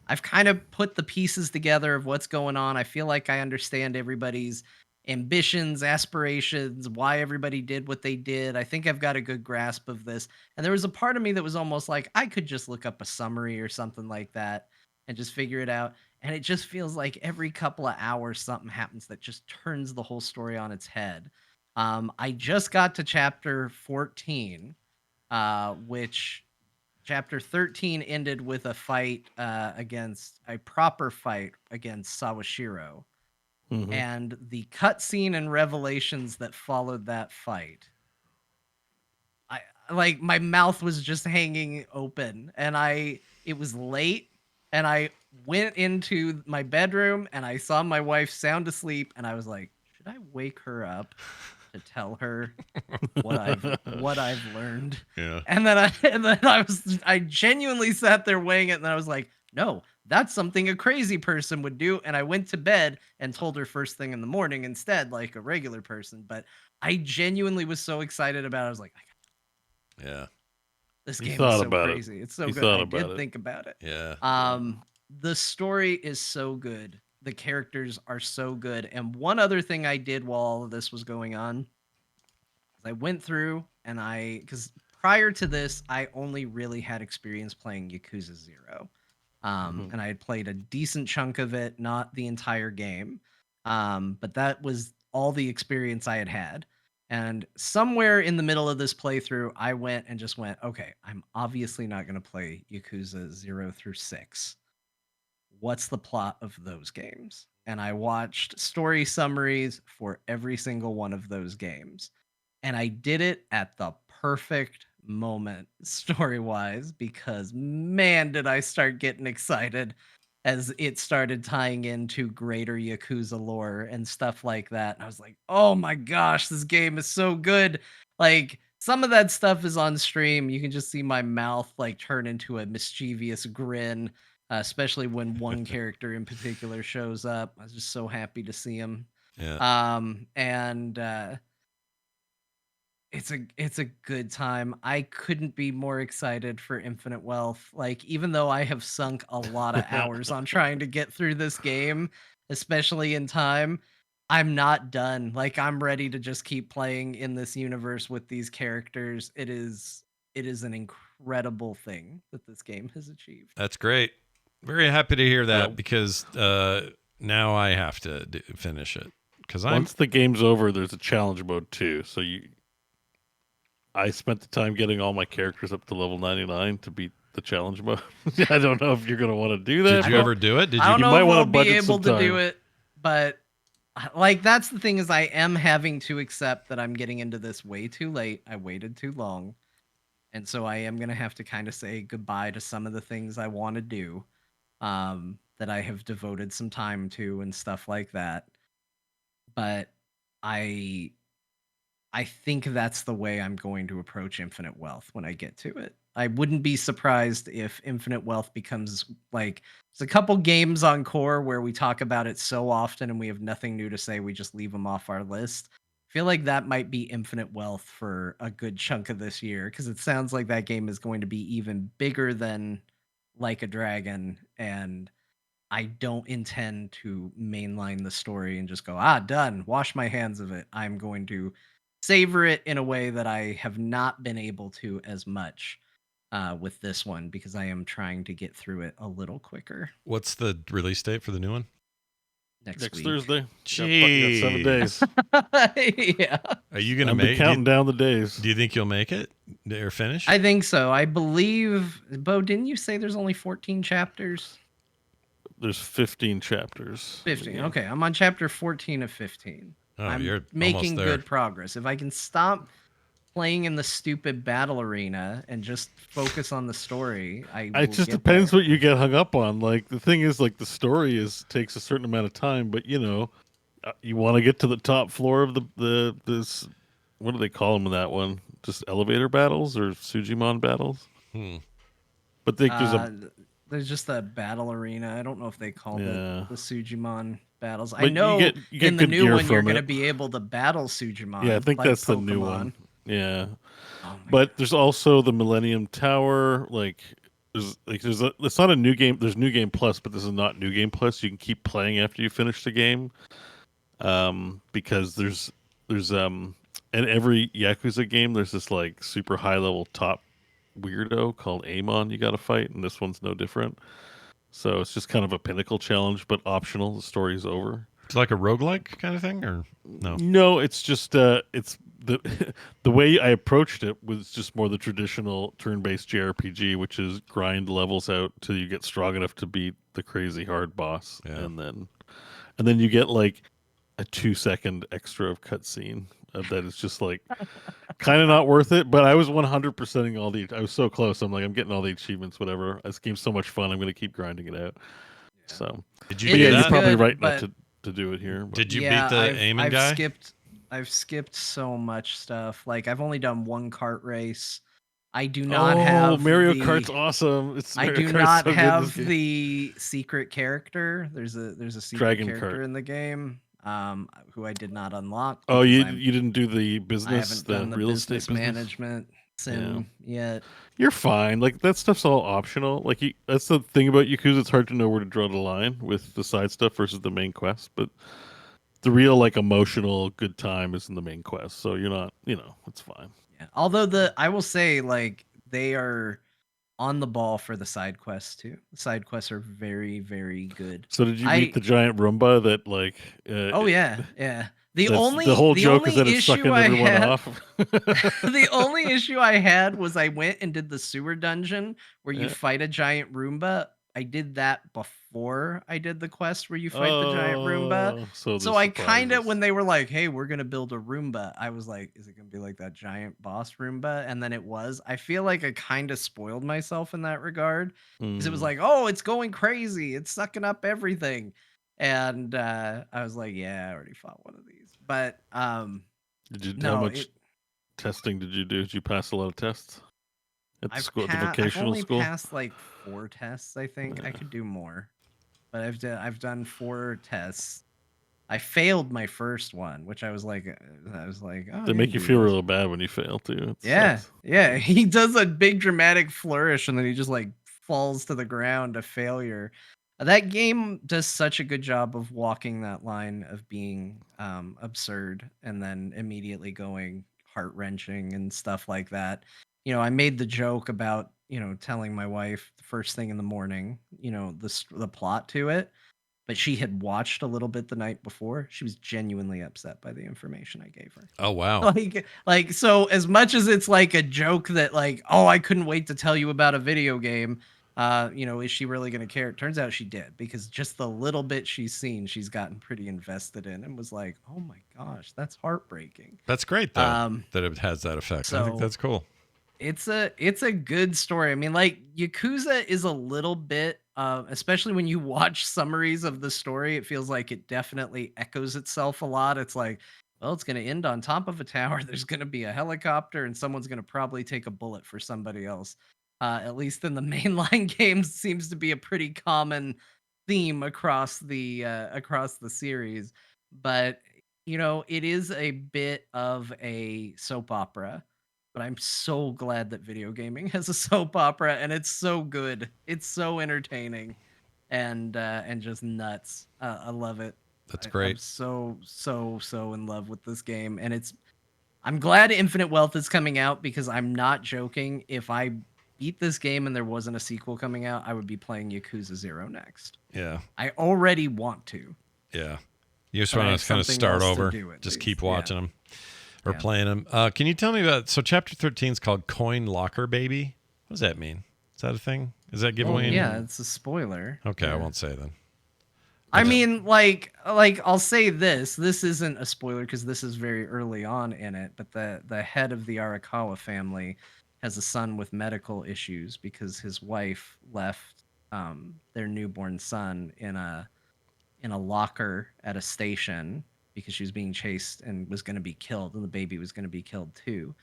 I've kind of put the pieces together of what's going on. I feel like I understand everybody's ambitions, aspirations, why everybody did what they did. I think I've got a good grasp of this. And there was a part of me that was almost like, I could just look up a summary or something like that and just figure it out. And it just feels like every couple of hours something happens that just turns the whole story on its head. I just got to chapter 14, which chapter 13 ended with a fight against a proper fight against Sawashiro. Mm-hmm. And the cutscene and revelations that followed that fight, my mouth was just hanging open, and it was late, and I went into my bedroom and I saw my wife sound asleep, and I was like, should I wake her up to tell her what I've learned? Yeah. And then I genuinely sat there weighing it, and I was like, no, that's something a crazy person would do. And I went to bed and told her first thing in the morning instead, like a regular person. But I genuinely was so excited about it. I was like, yeah, this game is so crazy. It's so good. I did think about it. Yeah. The story is so good. The characters are so good. And one other thing I did while all of this was going on is I went through and because prior to this, I only really had experience playing Yakuza 0. And I had played a decent chunk of it, not the entire game. But that was all the experience I had had. And somewhere in the middle of this playthrough, I went, okay, I'm obviously not going to play Yakuza 0 through 6. What's the plot of those games? And I watched story summaries for every single one of those games. And I did it at the perfect moment story-wise, because man, did I start getting excited as it started tying into greater Yakuza lore and stuff like that. And I was like, oh my gosh, this game is so good. Like, some of that stuff is on stream. You can just see my mouth like turn into a mischievous grin, especially when one character in particular shows up. I was just so happy to see him. Yeah. And it's a good time. I couldn't be more excited for Infinite Wealth. Like, even though I have sunk a lot of hours on trying to get through this game, especially in time, I'm not done. Like, I'm ready to just keep playing in this universe with these characters. It is an incredible thing that this game has achieved. That's great. Very happy to hear that Yeah. because now I have to finish it because Once the game's over, there's a challenge mode too. So I spent the time getting all my characters up to level 99 to beat the challenge mode. I don't know if you're going to want to do that. Did you ever do it? Did I you? don't You know might if wanna I'll be budget able some to do time. it, but like that's the thing is I am having to accept that I'm getting into this way too late. I waited too long. And so I am gonna have to kind of say goodbye to some of the things I want to do, that I have devoted some time to and stuff like that. But I I think that's the way I'm going to approach Infinite Wealth when I get to it. I wouldn't be surprised if Infinite Wealth becomes like there's a couple games on Core where we talk about it so often and we have nothing new to say. We just leave them off our list. I feel like that might be Infinite Wealth for a good chunk of this year because it sounds like that game is going to be even bigger than Like a Dragon. And I don't intend to mainline the story and just go, done, wash my hands of it. I'm going to savor it in a way that I have not been able to as much with this one because I am trying to get through it a little quicker What's the release date for the new one? next week. Thursday. You got 7 days. Yeah, Are you gonna I've been make? counting down the days. Do you think you'll make it or finish? I think so. I believe, Bo, didn't you say there's only 14 chapters? There's 15 chapters. 15. Okay, I'm on chapter 14 of 15. Oh, I'm you're making almost there. good progress. If I can stop playing in the stupid battle arena and just focus on the story, It just depends what you get hung up on. Like the thing is, like the story takes a certain amount of time, but you want to get to the top floor of this. What do they call them in that one? Just elevator battles or Sujimon battles? But there's just a battle arena. I don't know if they call it the Sujimon battles. I But know you get in the good new gear one you're from going to it. be able to battle Sujimon. Yeah, I think like that's the Pokemon. new one. Yeah. Oh my But there's also the Millennium Tower. It's not a new game. There's New Game Plus, but this is not New Game Plus. You can keep playing after you finish the game, because there's in every Yakuza game there's this like super high level top weirdo called Amon you got to fight, and this one's no different. So it's just kind of a pinnacle challenge, but optional. The story's over. It's like a roguelike kind of thing, or no? No, it's just it's the the way I approached it was just more the traditional turn-based JRPG, which is grind levels out till you get strong enough to beat the crazy hard boss, Yeah. and then you get like a 2-second extra of cutscene that is just like kind of not worth it. But I was 100%ing all the. I was so close. I'm like, I'm getting all the achievements, whatever. This game's so much fun. I'm going to keep grinding it out. Yeah. So, Did you It do yeah, is that? you're probably good, right but- not to do it here. But. Did you beat the Eamon guy? I've skipped so much stuff. Like I've only done one kart race. I do not have Mario the, Kart's awesome. I Mario do Kart's not so good in have this game. the secret character. There's a secret Dragon character Kart. in the game, who I did not unlock. Oh, because you didn't do the I business, haven't the done the real estate business business. management sim yet. You're fine. Like that stuff's all optional. Like that's the thing about Yakuza. It's hard to know where to draw the line with the side stuff versus the main quest. But the real like emotional good time is in the main quest. So you're not, it's fine. Yeah. Although I will say like they are on the ball for the side quests too. The side quests are very, very good. So did you meet the giant Roomba that like? Oh yeah, yeah. The whole joke is that it's issue sucking everyone off. The only issue I had was I went and did the sewer dungeon where you fight a giant Roomba. I did that before I did the quest where you fight the giant Roomba. So I kind of, when they were like, "Hey, we're gonna build a Roomba," I was like, "Is it gonna be like that giant boss Roomba?" And then it was. I feel like I kind of spoiled myself in that regard because it was like, "Oh, it's going crazy. It's sucking up everything." And I was like, "Yeah, I already fought one of these." But how much testing did you do? Did you pass a lot of tests at the school, the vocational I've school? only passed like 4 tests, I think. I could do more, but I've done 4 tests. I failed my first one, which I was like, oh, They you make can you do feel this. real bad when you fail too. It Yeah, sucks. yeah. He does a big dramatic flourish, and then he just like falls to the ground, a failure. That game does such a good job of walking that line of being absurd and then immediately going heart wrenching and stuff like that. I made the joke about telling my wife the first thing in the morning, the plot to it, but she had watched a little bit the night before. She was genuinely upset by the information I gave her. Oh wow. So as much as it's like a joke that like, oh, I couldn't wait to tell you about a video game, is she really going to care? It turns out she did, because just the little bit she's seen, she's gotten pretty invested in and was like, oh my gosh, that's heartbreaking. That's great though, that it has that effect. I think So that's cool. it's a good story. I mean, like Yakuza is a little bit, especially when you watch summaries of the story, it feels like it definitely echoes itself a lot. It's like, well, it's going to end on top of a tower. There's going to be a helicopter, and someone's going to probably take a bullet for somebody else. At least in the mainline games, seems to be a pretty common theme across the series. But it is a bit of a soap opera, but I'm so glad that video gaming has a soap opera, and it's so good. It's so entertaining and just nuts. I love it. That's I'm great. so in love with this game, and I'm glad Infinite Wealth is coming out, because I'm not joking. If I beat this game and there wasn't a sequel coming out, I would be playing Yakuza 0 next. Yeah. I already want to. Yeah. You just But I want have to kind of something start else to over. do at Just least. keep Yeah. watching them or Yeah. playing them. Can you tell me about, so chapter 13 is called Coin Locker Baby. What does that mean? Is that a thing? Is that Well, giveaway? yeah, it's a spoiler. Okay, I Yeah. won't say then. I mean, like I'll say this. This isn't a spoiler because this is very early on in it, but the head of the Arakawa family has a son with medical issues because his wife left their newborn son in a locker at a station because she was being chased and was going to be killed, and the baby was going to be killed too.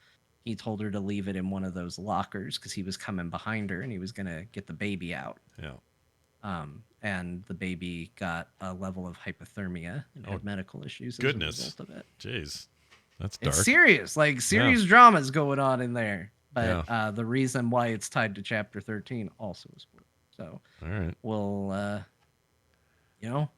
He told her to leave it in one of those lockers because he was coming behind her and he was going to get the baby out. Yeah. And the baby got a level of hypothermia and had medical issues Goodness. as a result of it. Jeez. That's dark. It's serious, like serious dramas going on in there. But Yeah. the reason why it's tied to chapter 13 also is so. All right. We'll,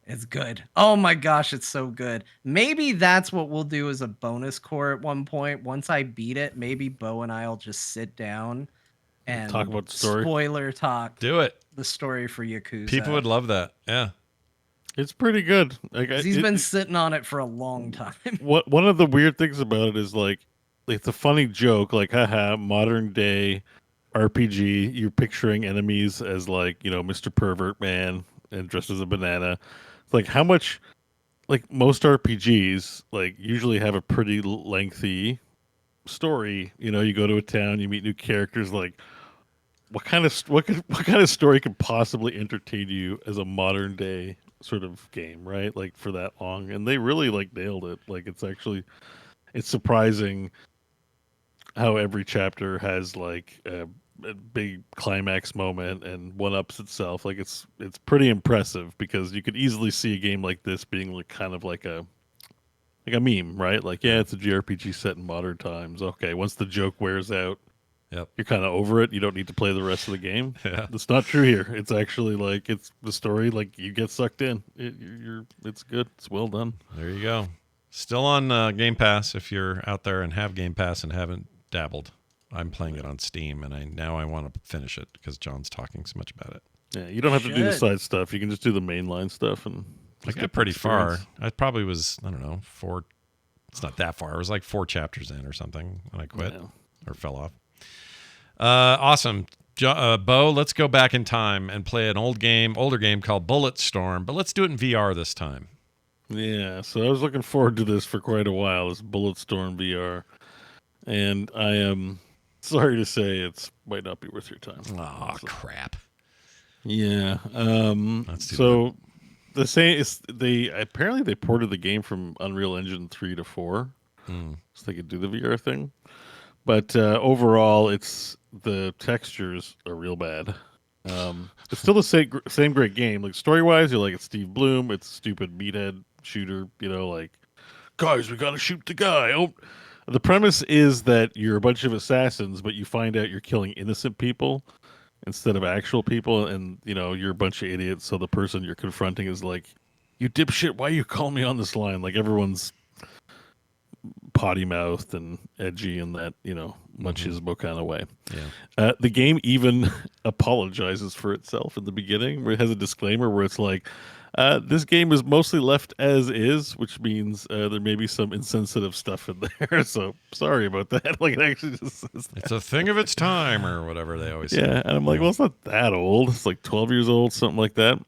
it's good. Oh my gosh, it's so good. Maybe that's what we'll do as a bonus core at one point. Once I beat it, maybe Bo and I'll just sit down and Talk about the story. Spoiler talk. Do it. The story for Yakuza. People would love that. Yeah. It's pretty good. Like, 'Cause he's been sitting on it for a long time. One of the weird things about it is like it's a funny joke, like haha, modern day RPG. You're picturing enemies as like Mr. Pervert Man and dressed as a banana. It's like how much, like most RPGs, like usually have a pretty lengthy story. You go to a town, you meet new characters. Like what kind of story could possibly entertain you as a modern day sort of game, right? Like for that long, and they really like nailed it. Like it's surprising how every chapter has like a big climax moment and one ups itself. Like it's pretty impressive because you could easily see a game like this being like kind of like a meme, right? Like it's a JRPG set in modern times. Okay, once the joke wears out, Yep. you're kind of over it. You don't need to play the rest of the game. Yeah. That's not true here. It's actually like it's the story. Like you get sucked in. It's good. It's well done. There you go. Still on Game Pass if you're out there and have Game Pass and haven't dabbled. I'm playing it on Steam, and I want to finish it because John's talking so much about it. Yeah, you don't have to do the Should. side stuff. You can just do the mainline stuff and I just got get the pretty far. experience. I probably was, I don't know, 4. It's not that far. I was like 4 chapters in or something when I quit Yeah. or fell off. Awesome. Bo, let's go back in time and play an older game called Bulletstorm, but let's do it in VR this time. Yeah, so I was looking forward to this for quite a while, this Bulletstorm VR. And I am sorry to say it might not be worth your time. Oh, crap. Yeah. That's too So the same is they ported the game from Unreal Engine 3 to 4. So they could do the VR thing. But overall, the textures are real bad. It's still the same great game. Like story wise, you're like it's Steve Bloom, it's stupid meathead shooter, like, guys, we gotta shoot the guy. Oh, the premise is that you're a bunch of assassins, but you find out you're killing innocent people instead of actual people, and you're a bunch of idiots. So the person you're confronting is like, "You dipshit! Why you call me on this line?" Like everyone's potty mouthed and edgy in that machismo kind of way. Yeah. The game even apologizes for itself in the beginning, where it has a disclaimer where it's like, this game is mostly left as is, which means there may be some insensitive stuff in there. So sorry about that. Like it actually just says that. It's a thing of its time, or whatever they always say. Yeah, and I'm like, well, it's not that old. It's like 12 years old, something like that.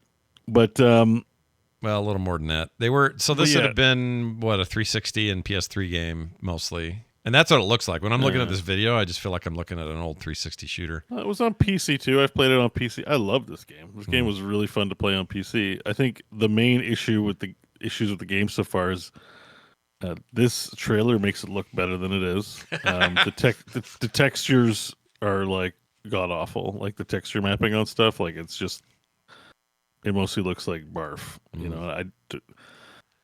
But well, a little more than that. They were this yeah. would have been what, a 360 and PS3 game mostly. And that's what it looks like. When I'm looking at this video, I just feel like I'm looking at an old 360 shooter. It was on PC too. I've played it on PC. I love this game. This game was really fun to play on PC. I think the main issue with the game so far is this trailer makes it look better than it is. The textures are like god awful. Like the texture mapping on stuff, like it mostly looks like barf.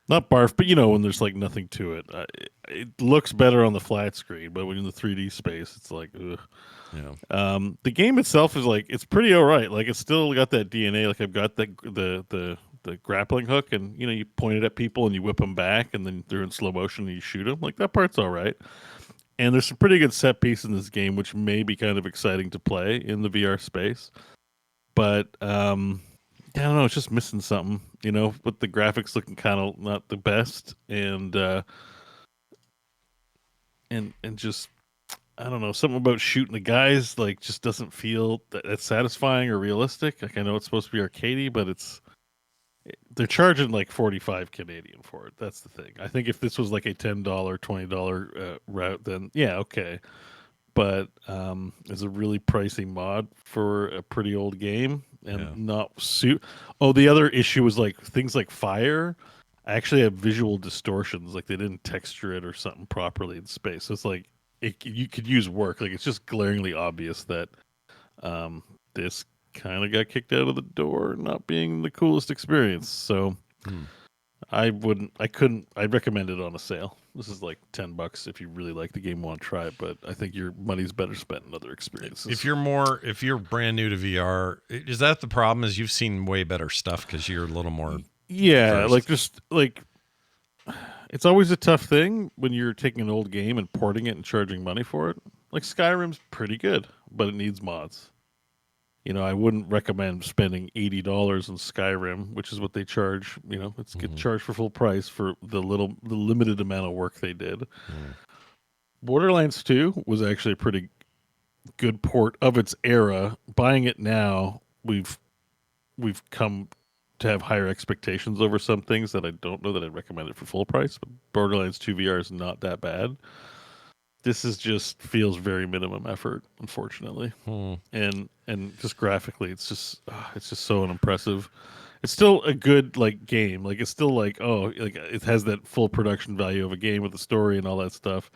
Not barf, but when there's like nothing to it. It looks better on the flat screen, but when in the 3D space, it's like, ugh. Yeah. The game itself is like, it's pretty all right. Like it's still got that DNA. Like I've got the grappling hook, and you point it at people and you whip them back, and then they're in slow motion and you shoot them. Like that part's all right. And there's some pretty good set pieces in this game, which may be kind of exciting to play in the VR space. But I don't know, it's just missing something, with the graphics looking kind of not the best, and just, I don't know, something about shooting the guys like just doesn't feel that satisfying or realistic. Like I know it's supposed to be arcadey, but they're charging like 45 Canadian for it. That's the thing. I think if this was like a $10, $20 route, then yeah, okay. But it's a really pricey mod for a pretty old game, and not suit. Oh, the other issue was like things like fire actually have visual distortions, like they didn't texture it or something properly in space. So it's like you could use work. Like it's just glaringly obvious that this kind of got kicked out of the door, not being the coolest experience. So I'd recommend it on a sale. This is like $10 if you really like the game and want to try it, but I think your money's better spent in other experiences. If you're brand new to VR, is that the problem? Is you've seen way better stuff because you're a little more versed. It's always a tough thing when you're taking an old game and porting it and charging money for it. Like Skyrim's pretty good, but it needs mods. I wouldn't recommend spending $80 on Skyrim, which is what they charge. It's get charged for full price for the limited amount of work they did. Borderlands 2 was actually a pretty good port of its era. Buying it now, we've come to have higher expectations over some things that I don't know that I'd recommend it for full price. But Borderlands 2 VR is not that bad. This is just feels very minimum effort, unfortunately, and just graphically, it's just so unimpressive. It's still a good game, it's still it has that full production value of a game with the story and all that stuff.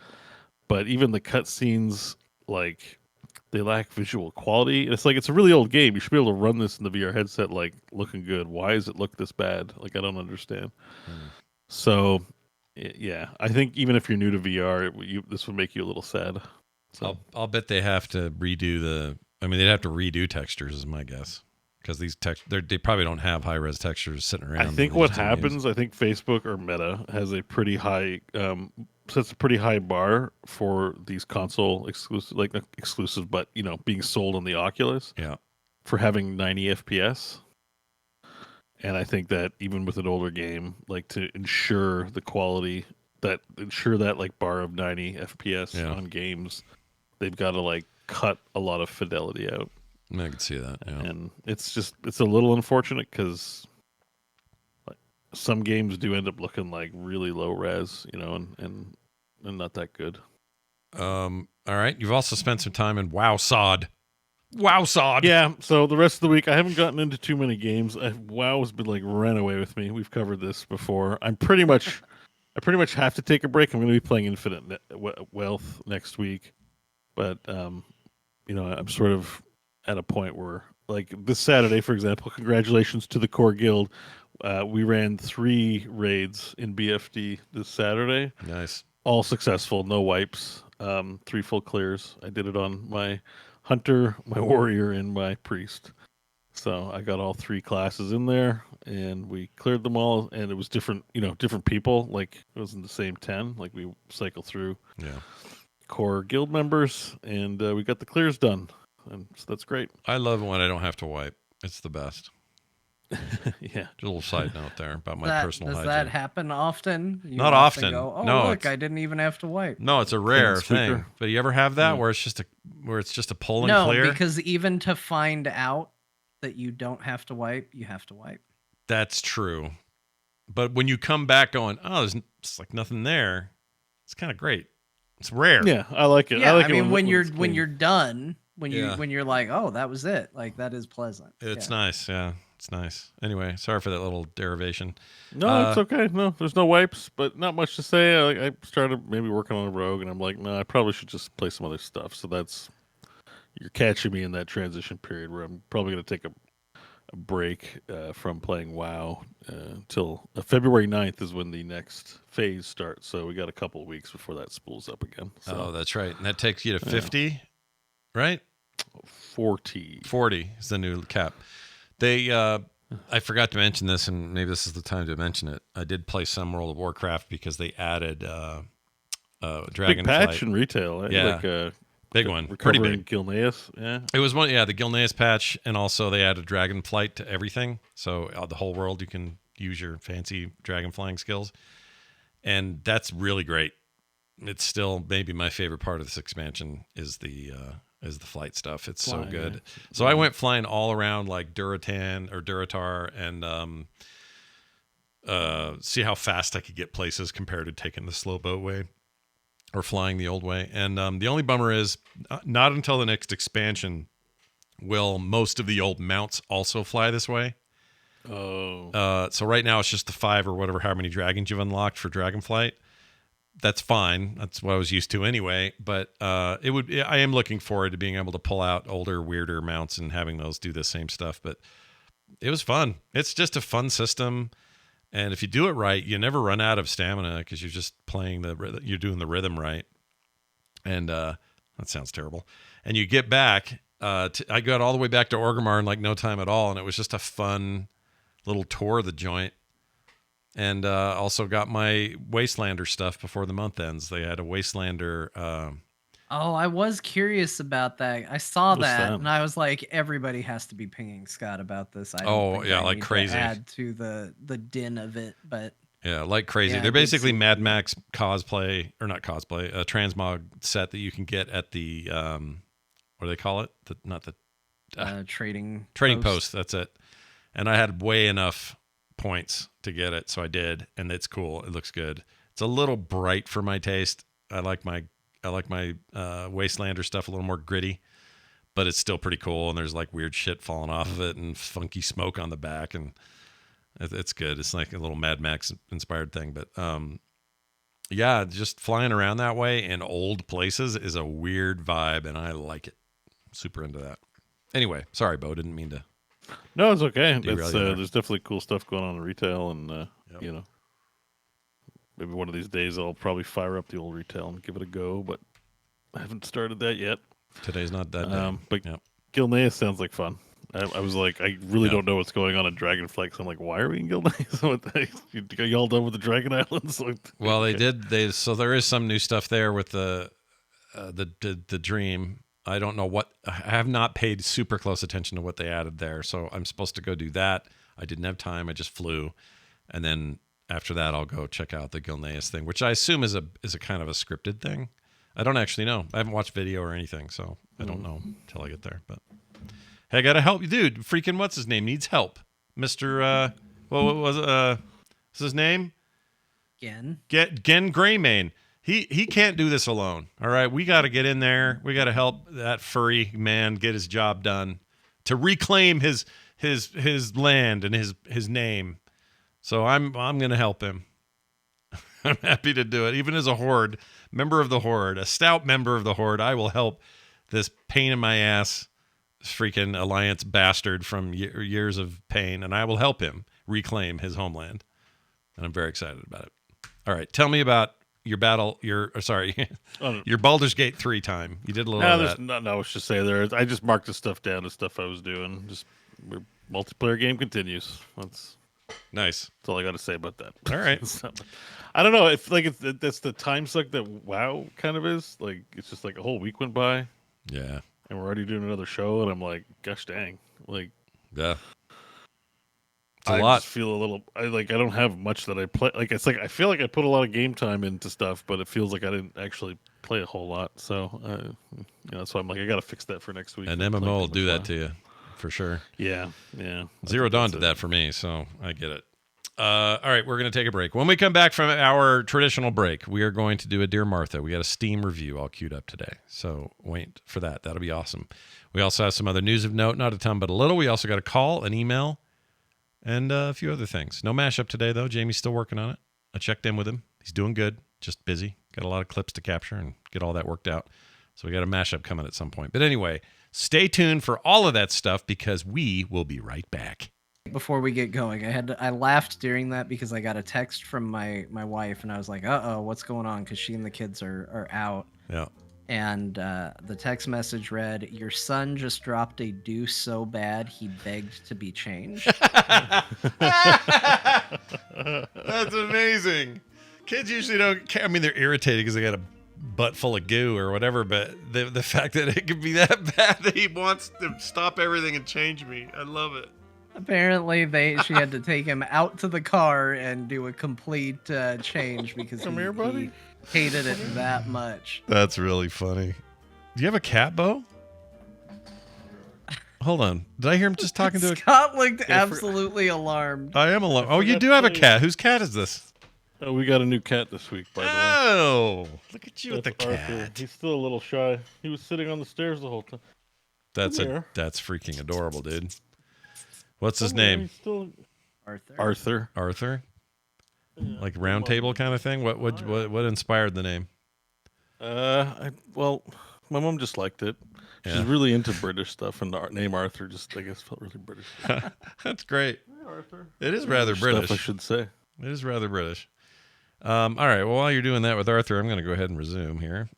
But even the cutscenes, they lack visual quality. It's it's a really old game. You should be able to run this in the VR headset, looking good. Why does it look this bad? I don't understand. So. Yeah, I think even if you're new to VR, this would make you a little sad. So I'll bet they have to redo they'd have to redo textures, is my guess, because they probably don't have high res textures sitting around. I think what happens, I think Facebook or Meta has a pretty high sets a pretty high bar for these console exclusive, not exclusive, but being sold on the Oculus. Yeah, for having 90 FPS. And I think that even with an older game, to ensure the quality, that bar of 90 FPS on games, they've got to cut a lot of fidelity out. I can see that. Yeah. And it's a little unfortunate because some games do end up looking really low res, and not that good. All right. You've also spent some time in WowSod. WowSod. Yeah, so the rest of the week, I haven't gotten into too many games. WoW has been ran away with me. We've covered this before. I pretty much have to take a break. I'm going to be playing Infinite Wealth next week. But, I'm sort of at a point where, this Saturday, for example, congratulations to the Core Guild. We ran 3 raids in BFD this Saturday. Nice. All successful, no wipes. 3 full clears. I did it on my hunter, my warrior, and my priest. So I got all 3 classes in there, and we cleared them all. And it was different, different people. Like it wasn't the same 10. Like we cycle through core guild members, and we got the clears done, and so that's great. I love when I don't have to wipe. It's the best. Yeah. Just a little side note there about my personal does hygiene. that happen often? Not often. Go, oh, no, look, I didn't even have to wipe. No, it's a rare thing. But you ever have that where it's just a pull and clear? No, because even to find out that you don't have to wipe, you have to wipe. That's true. But when you come back going, oh, there's just like nothing there, it's kind of great. It's rare. Yeah, I like it. Yeah, I like mean, it when you're done, when you're like, oh, that was it. Like that is pleasant. It's nice. Yeah, it's nice. Anyway, sorry for that little derivation. No, it's okay. No, there's no wipes, but not much to say. I started maybe working on a rogue, and I'm like, no, I probably should just play some other stuff. So you're catching me in that transition period where I'm probably going to take a break from playing WoW until February 9th is when the next phase starts. So we got a couple of weeks before that spools up again. So, oh, that's right. And that takes you to 50, right? 40. 40 is the new cap. They, I forgot to mention this, and maybe this is the time to mention it. I did play some World of Warcraft because they added Dragonflight. Big patch in retail. Yeah. Like, big one. Pretty big. Gilneas. Yeah. It was one, the Gilneas patch, and also they added Dragonflight to everything. So the whole world, you can use your fancy dragon flying skills. And that's really great. It's still maybe my favorite part of this expansion is the flight stuff. It's so good. Yeah. So I went flying all around like Duratan or Duratar and see how fast I could get places compared to taking the slow boat way or flying the old way. And the only bummer is not until the next expansion will most of the old mounts also fly this way. Oh. So right now it's just the 5 or whatever, how many dragons you've unlocked for Dragonflight. That's fine. That's what I was used to anyway. But I am looking forward to being able to pull out older, weirder mounts and having those do the same stuff. But it was fun. It's just a fun system. And if you do it right, you never run out of stamina because you're just playing you're doing the rhythm right. And that sounds terrible. And you get back. I got all the way back to Orgrimmar in like no time at all. And it was just a fun little tour of the joint. And also got my Wastelander stuff before the month ends. They had a Wastelander. Oh, I was curious about that. I saw that, and I was like, everybody has to be pinging Scott about this. I like crazy. To add to the din of it, but yeah, like crazy. Yeah, they're basically Mad Max cosplay, or not cosplay, a transmog set that you can get at the what do they call it? Trading post. That's it. And I had way enough points to get it, so I did, and it's cool. It looks good. It's a little bright for my taste. I like my Wastelander stuff a little more gritty, but it's still pretty cool. And there's like weird shit falling off of it and funky smoke on the back, and it's good. It's like a little Mad Max inspired thing. But yeah, just flying around that way in old places is a weird vibe, and I like it. Super into that. Anyway, sorry, Bo. Didn't mean to. No, it's okay. There's definitely cool stuff going on in retail, and maybe one of these days I'll probably fire up the old retail and give it a go, but I haven't started that yet. Today's not that day. But Gilneas sounds like fun. I was like, I really don't know what's going on in Dragonflight. So I'm like, why are we in Gilneas? You all done with the Dragon Islands? Well, they did. So there is some new stuff there with the Dream. I don't know what. I have not paid super close attention to what they added there. So I'm supposed to go do that. I didn't have time. I just flew, and then after that, I'll go check out the Gilneas thing, which I assume is a kind of a scripted thing. I don't actually know. I haven't watched video or anything, so I don't know until I get there. But hey, I gotta help you, dude. Freaking what's his name needs help, Mister. What was what's his name? Gen Greymane. He can't do this alone. All right, we got to get in there. We got to help that furry man get his job done to reclaim his land and his name. So I'm going to help him. I'm happy to do it. Even as a horde, member of the horde, a stout member of the horde, I will help this pain in my ass freaking alliance bastard from years of pain, and I will help him reclaim his homeland. And I'm very excited about it. All right, tell me about your your Baldur's Gate 3 time. You did a little of that. No, let's just say there. I just marked the stuff down, the stuff I was doing. Just multiplayer game continues. That's nice. That's all I got to say about that. All right. I don't know if that's the time suck that WoW kind of is. Like it's just like a whole week went by. Yeah. And we're already doing another show, and I'm like, gosh dang, like yeah. It's a I lot. just feel a little. I don't have much that I play. Like it's like I feel like I put a lot of game time into stuff, but it feels like I didn't actually play a whole lot. So, so I'm like, I got to fix that for next week. An MMO will do that to you, for sure. Yeah. Zero Dawn did that for me, so I get it. All right, we're going to take a break. When we come back from our traditional break, we are going to do a Dear Martha. We got a Steam review all queued up today, so wait for that. That'll be awesome. We also have some other news of note, not a ton, but a little. We also got a call, an email, and a few other things. No mashup today, though. Jamie's still working on it. I checked in with him. He's doing good, just busy. Got a lot of clips to capture and get all that worked out. So we got a mashup coming at some point. But anyway, stay tuned for all of that stuff because we will be right back. Before we get going, I laughed during that because I got a text from my wife and I was like, uh-oh, what's going on? Because she and the kids are out. Yeah. And the text message read, your son just dropped a deuce so bad he begged to be changed. That's amazing. Kids usually don't care. I mean, they're irritated because they got a butt full of goo or whatever, but the fact that it could be that bad that he wants to stop everything and change me, I love it. Apparently, she had to take him out to the car and do a complete change because he hated it that much. That's really funny. Do you have a cat, Bo? Hold on. Did I hear him just talking to a cat? Scott looked absolutely alarmed. I am alarmed. Oh, you do have a cat. Whose cat is this? Oh, we got a new cat this week, by the way. Oh, look at you with the Arthur. cat. He's still a little shy. He was sitting on the stairs the whole time. That's freaking adorable, dude. What's his name? He's still... Arthur. Arthur? Like round table kind of thing? What inspired the name? Well, my mom just liked it. She's really into British stuff, and the name Arthur just, I guess, felt really British. That's great. Hey, Arthur. It is rather British. Stuff, I should say. It is rather British. All right. Well, while you're doing that with Arthur, I'm going to go ahead and resume here.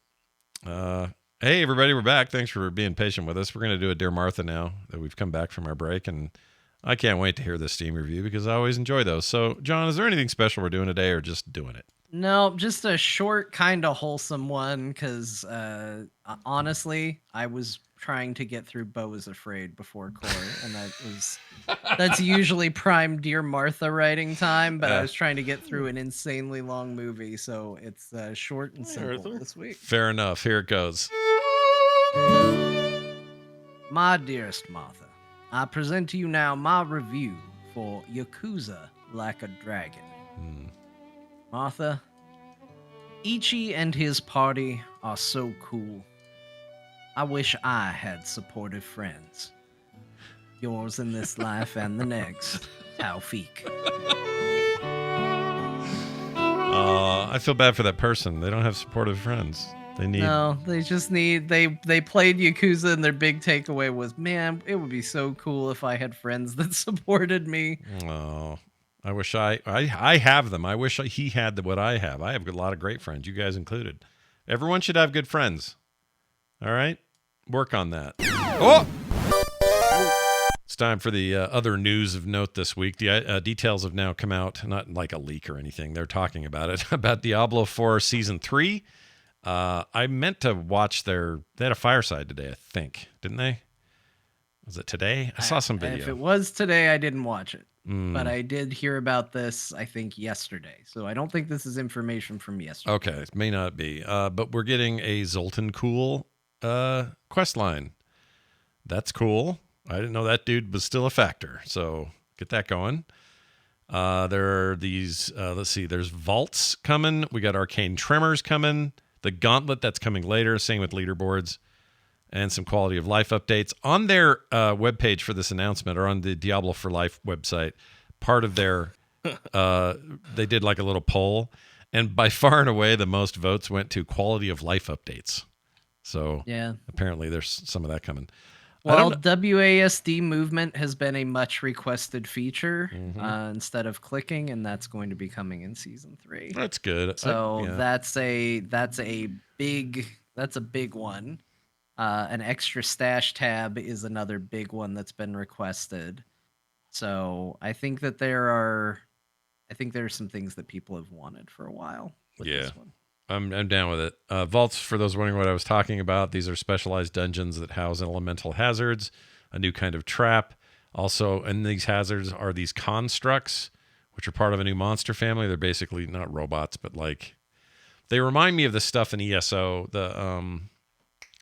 Hey, everybody, we're back. Thanks for being patient with us. We're going to do a Dear Martha now that we've come back from our break, and I can't wait to hear this Steam review because I always enjoy those. So, John, is there anything special we're doing today or just doing it? No, just a short, kind of wholesome one because honestly, I was trying to get through Beau is Afraid before Core, and that's usually prime Dear Martha writing time, but I was trying to get through an insanely long movie, so it's short and simple this week. Fair enough. Here it goes. My dearest Martha, I present to you now my review for Yakuza Like a Dragon. Martha, Ichi and his party are so cool. I wish I had supportive friends. Yours in this life and the next, Taufik. I feel bad for that person. They don't have supportive friends. They just need they played Yakuza and their big takeaway was, man, it would be so cool if I had friends that supported me. Oh, I wish I have them. I wish he had what I have. I have a lot of great friends, you guys included. Everyone should have good friends. All right? Work on that. Oh! It's time for the other news of note this week. The details have now come out, not like a leak or anything. They're talking about it, about Diablo IV Season 3. I meant to watch they had a fireside today, I think. Didn't they? Was it today? I saw some video. If it was today, I didn't watch it. But I did hear about this, I think, yesterday. So I don't think this is information from yesterday. Okay, it may not be. But we're getting a Zoltan Cool quest line. That's cool. I didn't know that dude was still a factor. So get that going. There are these, let's see, there's vaults coming. We got arcane tremors coming. The gauntlet that's coming later. Same with leaderboards. And some quality of life updates. On their webpage for this announcement, or on the Diablo for Life website, part of their, they did like a little poll. And by far and away, the most votes went to quality of life updates. So yeah, apparently there's some of that coming. Well, WASD movement has been a much requested feature Mhm. instead of clicking, and that's going to be coming in season 3. That's good. So Yeah. that's a big one. An extra stash tab is another big one that's been requested. So I think there are some things that people have wanted for a while with Yeah. this one. I'm down with it. Vaults, for those wondering what I was talking about, these are specialized dungeons that house elemental hazards, a new kind of trap. Also, in these hazards are these constructs, which are part of a new monster family. They're basically not robots, but like they remind me of the stuff in ESO, the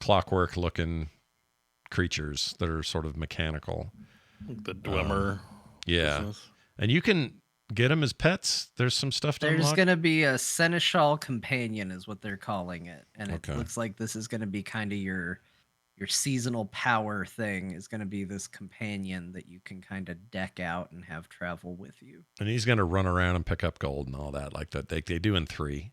clockwork looking creatures that are sort of mechanical. The Dwemer. Yeah. business. And you can get them as pets. There's some stuff to There's unlock. going to be a Seneschal companion is what they're calling it. And it Okay. looks like this is going to be kind of your seasonal power thing is going to be this companion that you can kind of deck out and have travel with you. And he's going to run around and pick up gold and all that, like that they do in 3.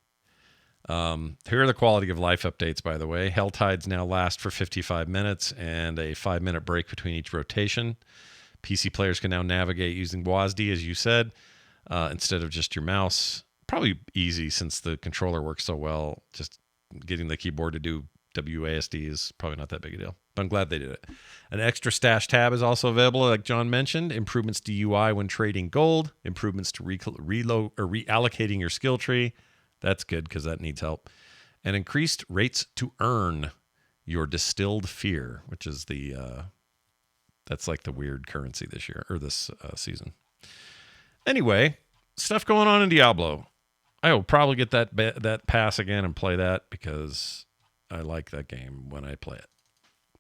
Here are the quality of life updates, by the way. Hell Tides now last for 55 minutes and a 5-minute break between each rotation. PC players can now navigate using WASD, as you said, instead of just your mouse. Probably easy since the controller works so well. Just getting the keyboard to do WASD is probably not that big a deal. But I'm glad they did it. An extra stash tab is also available, like John mentioned. Improvements to UI when trading gold. Improvements to reallocating your skill tree. That's good because that needs help. And increased rates to earn your distilled fear, which is that's like the weird currency this year or this season. Anyway, stuff going on in Diablo. I will probably get that pass again and play that because I like that game when I play it.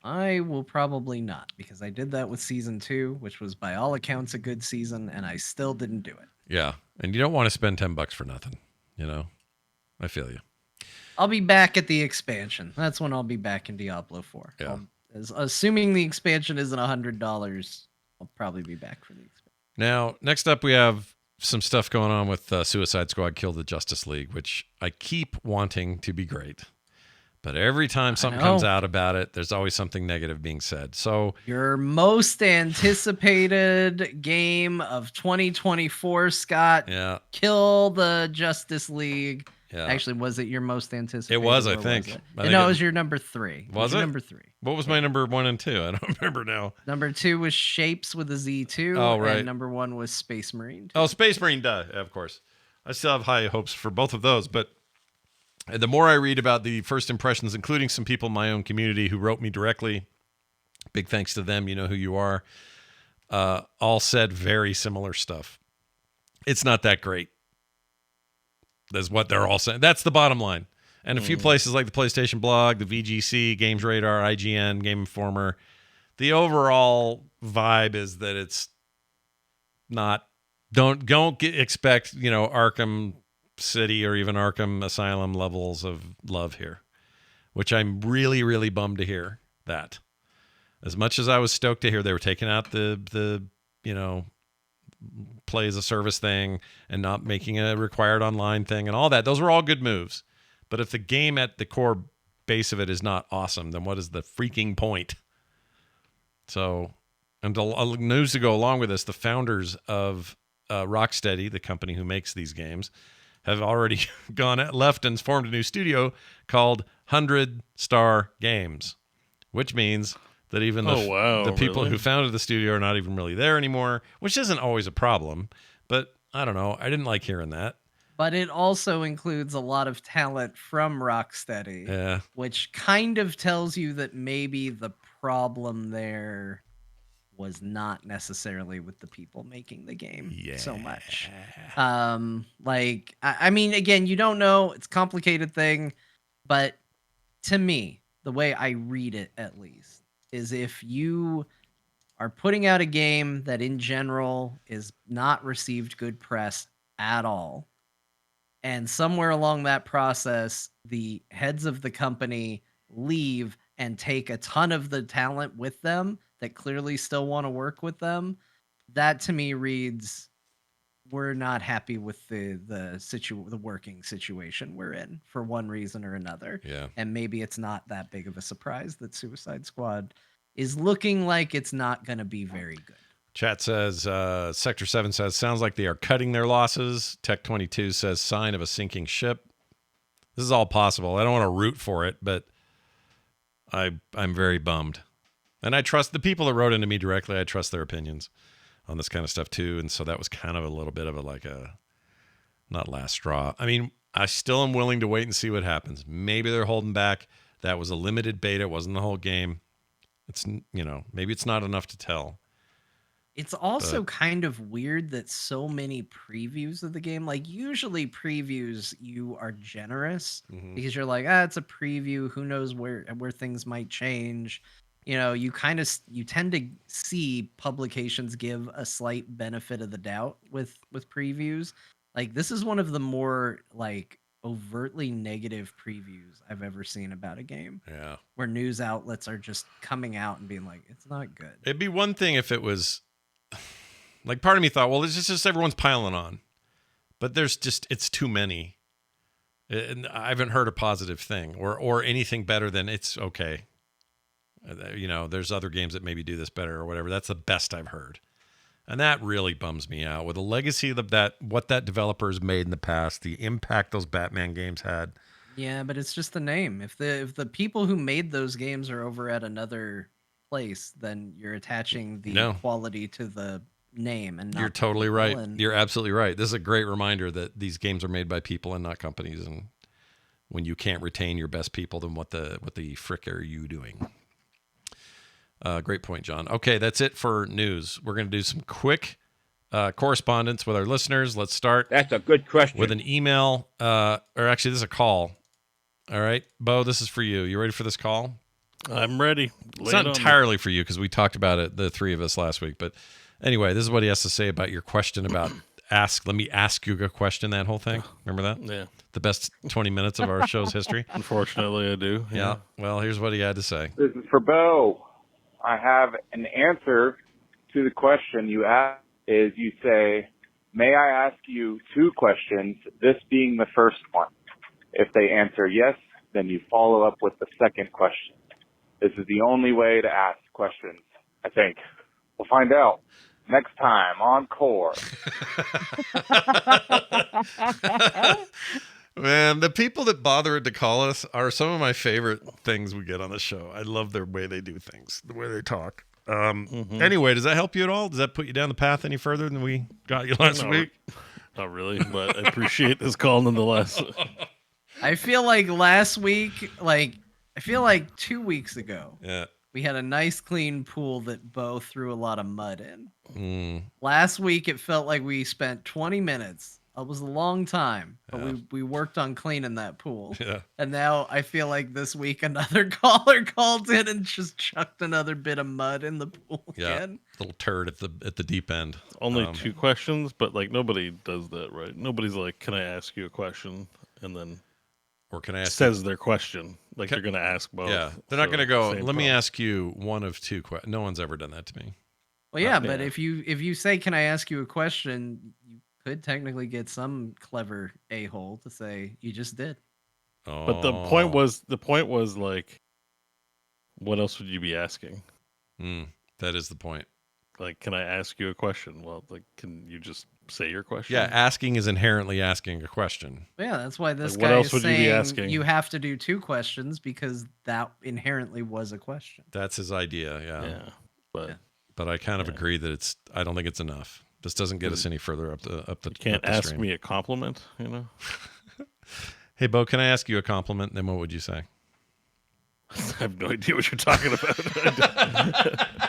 I will probably not because I did that with season 2, which was by all accounts a good season, and I still didn't do it. Yeah, and you don't want to spend $10 for nothing, you know. I feel you. I'll be back at the expansion. That's when I'll be back in Diablo 4. Yeah. Assuming the expansion isn't $100, I'll probably be back for the expansion. Now, next up, we have some stuff going on with Suicide Squad Kill the Justice League, which I keep wanting to be great. But every time something comes out about it, there's always something negative being said. So your most anticipated game of 2024, Scott. Yeah. Kill the Justice League. Yeah. Actually, was it your most anticipated? It was, I think. No, it was your number 3. Was it? Number 3. What was my number 1 and 2? I don't remember now. Number 2 was Shapes with a Z2. Oh, right. And number 1 was Space Marine 2. Oh, Space Marine, duh. Yeah, of course. I still have high hopes for both of those, but the more I read about the first impressions, including some people in my own community who wrote me directly, big thanks to them, you know who you are, all said very similar stuff. It's not that great. That's what they're all saying. That's the bottom line. And a few places like the PlayStation Blog, the VGC, Games Radar, IGN, Game Informer, the overall vibe is that it's not. Don't expect Arkham City or even Arkham Asylum levels of love here, which I'm really, really bummed to hear that. As much as I was stoked to hear they were taking out the play as a service thing and not making a required online thing and all that, those were all good moves. But if the game at the core base of it is not awesome, then what is the freaking point? So, and news to go along with this, the founders of Rocksteady, the company who makes these games, have already left and formed a new studio called 100 Star Games, which means that even the people who founded the studio are not even really there anymore, which isn't always a problem. But I don't know. I didn't like hearing that. But it also includes a lot of talent from Rocksteady, which kind of tells you that maybe the problem there was not necessarily with the people making the game so much. I mean, again, you don't know. It's a complicated thing. But to me, the way I read it, at least, is if you are putting out a game that in general is not received good press at all, and somewhere along that process, the heads of the company leave and take a ton of the talent with them that clearly still want to work with them, that to me reads, we're not happy with the working situation we're in for one reason or another. Yeah. And maybe it's not that big of a surprise that Suicide Squad is looking like it's not going to be very good. Chat says, Sector 7 says, sounds like they are cutting their losses. Tech 22 says, sign of a sinking ship. This is all possible. I don't want to root for it, but I'm very bummed. And I trust the people that wrote into me directly. I trust their opinions on this kind of stuff too. And so that was kind of a little bit of a not last straw. I mean, I still am willing to wait and see what happens. Maybe they're holding back. That was a limited beta. It wasn't the whole game. It's, maybe it's not enough to tell. It's also kind of weird that so many previews of the game, like usually previews, you are generous because you're like, it's a preview. Who knows where things might change? You tend to see publications give a slight benefit of the doubt with previews. Like this is one of the more like overtly negative previews I've ever seen about a game. Yeah. Where news outlets are just coming out and being like, it's not good. It'd be one thing if it was like, part of me thought, well, it's just everyone's piling on, but it's too many. And I haven't heard a positive thing or anything better than it's okay. There's other games that maybe do this better or whatever. That's the best I've heard. And that really bums me out with the legacy of what that developer's made in the past, the impact those Batman games had. Yeah, but it's just the name. If the people who made those games are over at another place, then you're attaching the quality to the name. And you're totally right. You're absolutely right. This is a great reminder that these games are made by people and not companies. And when you can't retain your best people, then what the frick are you doing? Great point, John. Okay, that's it for news. We're going to do some quick correspondence with our listeners. Let's start. That's a good question. With an email, or actually, this is a call. All right, Bo, this is for you. You ready for this call? I'm ready. It's not entirely for you because we talked about it, the three of us last week. But anyway, this is what he has to say about your question about let me ask you a question, that whole thing. Remember that? Yeah. The best 20 minutes of our show's history. Unfortunately, I do. Yeah. Well, here's what he had to say. This is for Bo. I have an answer to the question you asked. Is you say, may I ask you two questions, this being the first one? If they answer yes, then you follow up with the second question. This is the only way to ask questions, I think. We'll find out next time on Core. Man, the people that bother to call us are some of my favorite things we get on the show. I love their way they do things, the way they talk. Anyway, does that help you at all? Does that put you down the path any further than we got you last week? Not really, but I appreciate this call nonetheless. I feel like last week, I feel like 2 weeks ago, we had a nice clean pool that Bo threw a lot of mud in. Last week, it felt like we spent 20 minutes. It was a long time, but we worked on cleaning that pool. Yeah. And now I feel like this week another caller called in and just chucked another bit of mud in the pool again. Little turd at the deep end. Only two questions, but nobody does that, right? Nobody's like, "Can I ask you a question?" And then, or can I ask says their question like they're going to ask both. Yeah, they're not going to go. Let me ask you one of two questions. No one's ever done that to me. Well, yeah, but if you say, "Can I ask you a question?" you could technically get some clever a-hole to say you just did. Oh. But the point was like, what else would you be asking? That is the point. Like, can I ask you a question? Well, can you just say your question? Yeah, asking is inherently asking a question. Yeah, that's why this guy is saying you have to do two questions because that inherently was a question. That's his idea, Yeah, but I kind of agree that I don't think it's enough. This doesn't get us any further up the. You can't ask me a compliment, Hey, Bo, can I ask you a compliment? Then what would you say? I have no idea what you're talking about.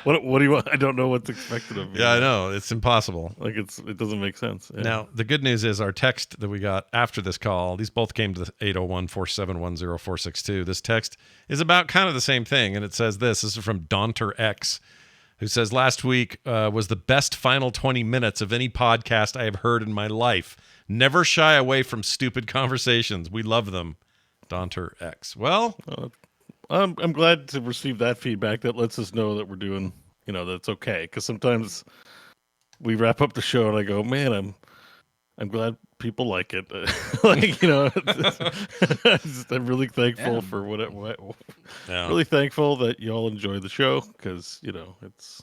What do you want? I don't know what's expected of me. Yeah, I know. It's impossible. It doesn't make sense. Yeah. Now, the good news is our text that we got after this call, these both came to the 801-471-0462. This text is about kind of the same thing, and it says this. This is from Daunter X, who says, last week was the best final 20 minutes of any podcast I have heard in my life. Never shy away from stupid conversations. We love them. Daunter X. Well... I'm glad to receive that feedback. That lets us know that we're doing, that's okay. Because sometimes we wrap up the show and I go, man, I'm glad people like it. I'm really thankful for really thankful that y'all enjoy the show because it's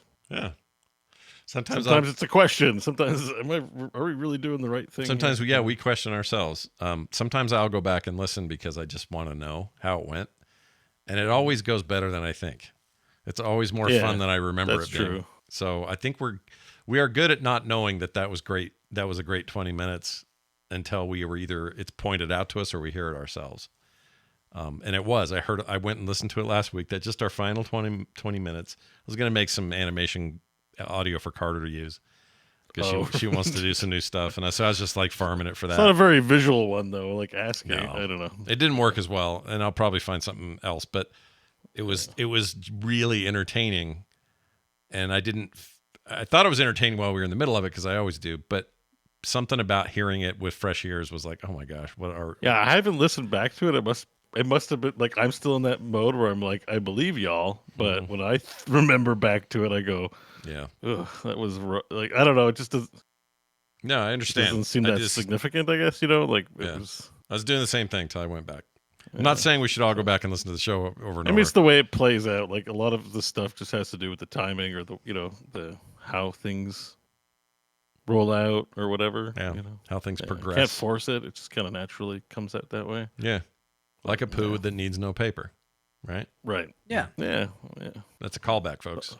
Sometimes it's a question. Sometimes are we really doing the right thing? Sometimes we question ourselves. Sometimes I'll go back and listen because I just want to know how it went, and it always goes better than I think. It's always more fun than I remember it being. True. So I think we are good at not knowing that was great. That was a great 20 minutes until we were either it's pointed out to us or we hear it ourselves. And it was. I went and listened to it last week. That just our final 20 minutes. I was going to make some animation audio for Carter to use because she wants to do some new stuff, and so I was just like farming it for that. It's not a very visual one though, like asking. No, I don't know. It didn't work as well, and I'll probably find something else. But it was really entertaining, and I thought it was entertaining while we were in the middle of it because I always do, but something about hearing it with fresh ears was like, oh my gosh, I haven't listened back to it. It must have been like I'm still in that mode where I'm like, I believe y'all, but when I remember back to it, I go, yeah, that was like I don't know. It just does. No, I understand. It doesn't seem that significant. I guess like it was. I was doing the same thing till I went back. I'm not saying we should all go back and listen to the show over and over. I mean, it's the way it plays out. Like a lot of the stuff just has to do with the timing or the how things roll out or whatever. Yeah, how things progress. Can't force it. It just kind of naturally comes out that way. Yeah. Like a poo that needs no paper, right? Right. Yeah. Yeah. That's a callback, folks.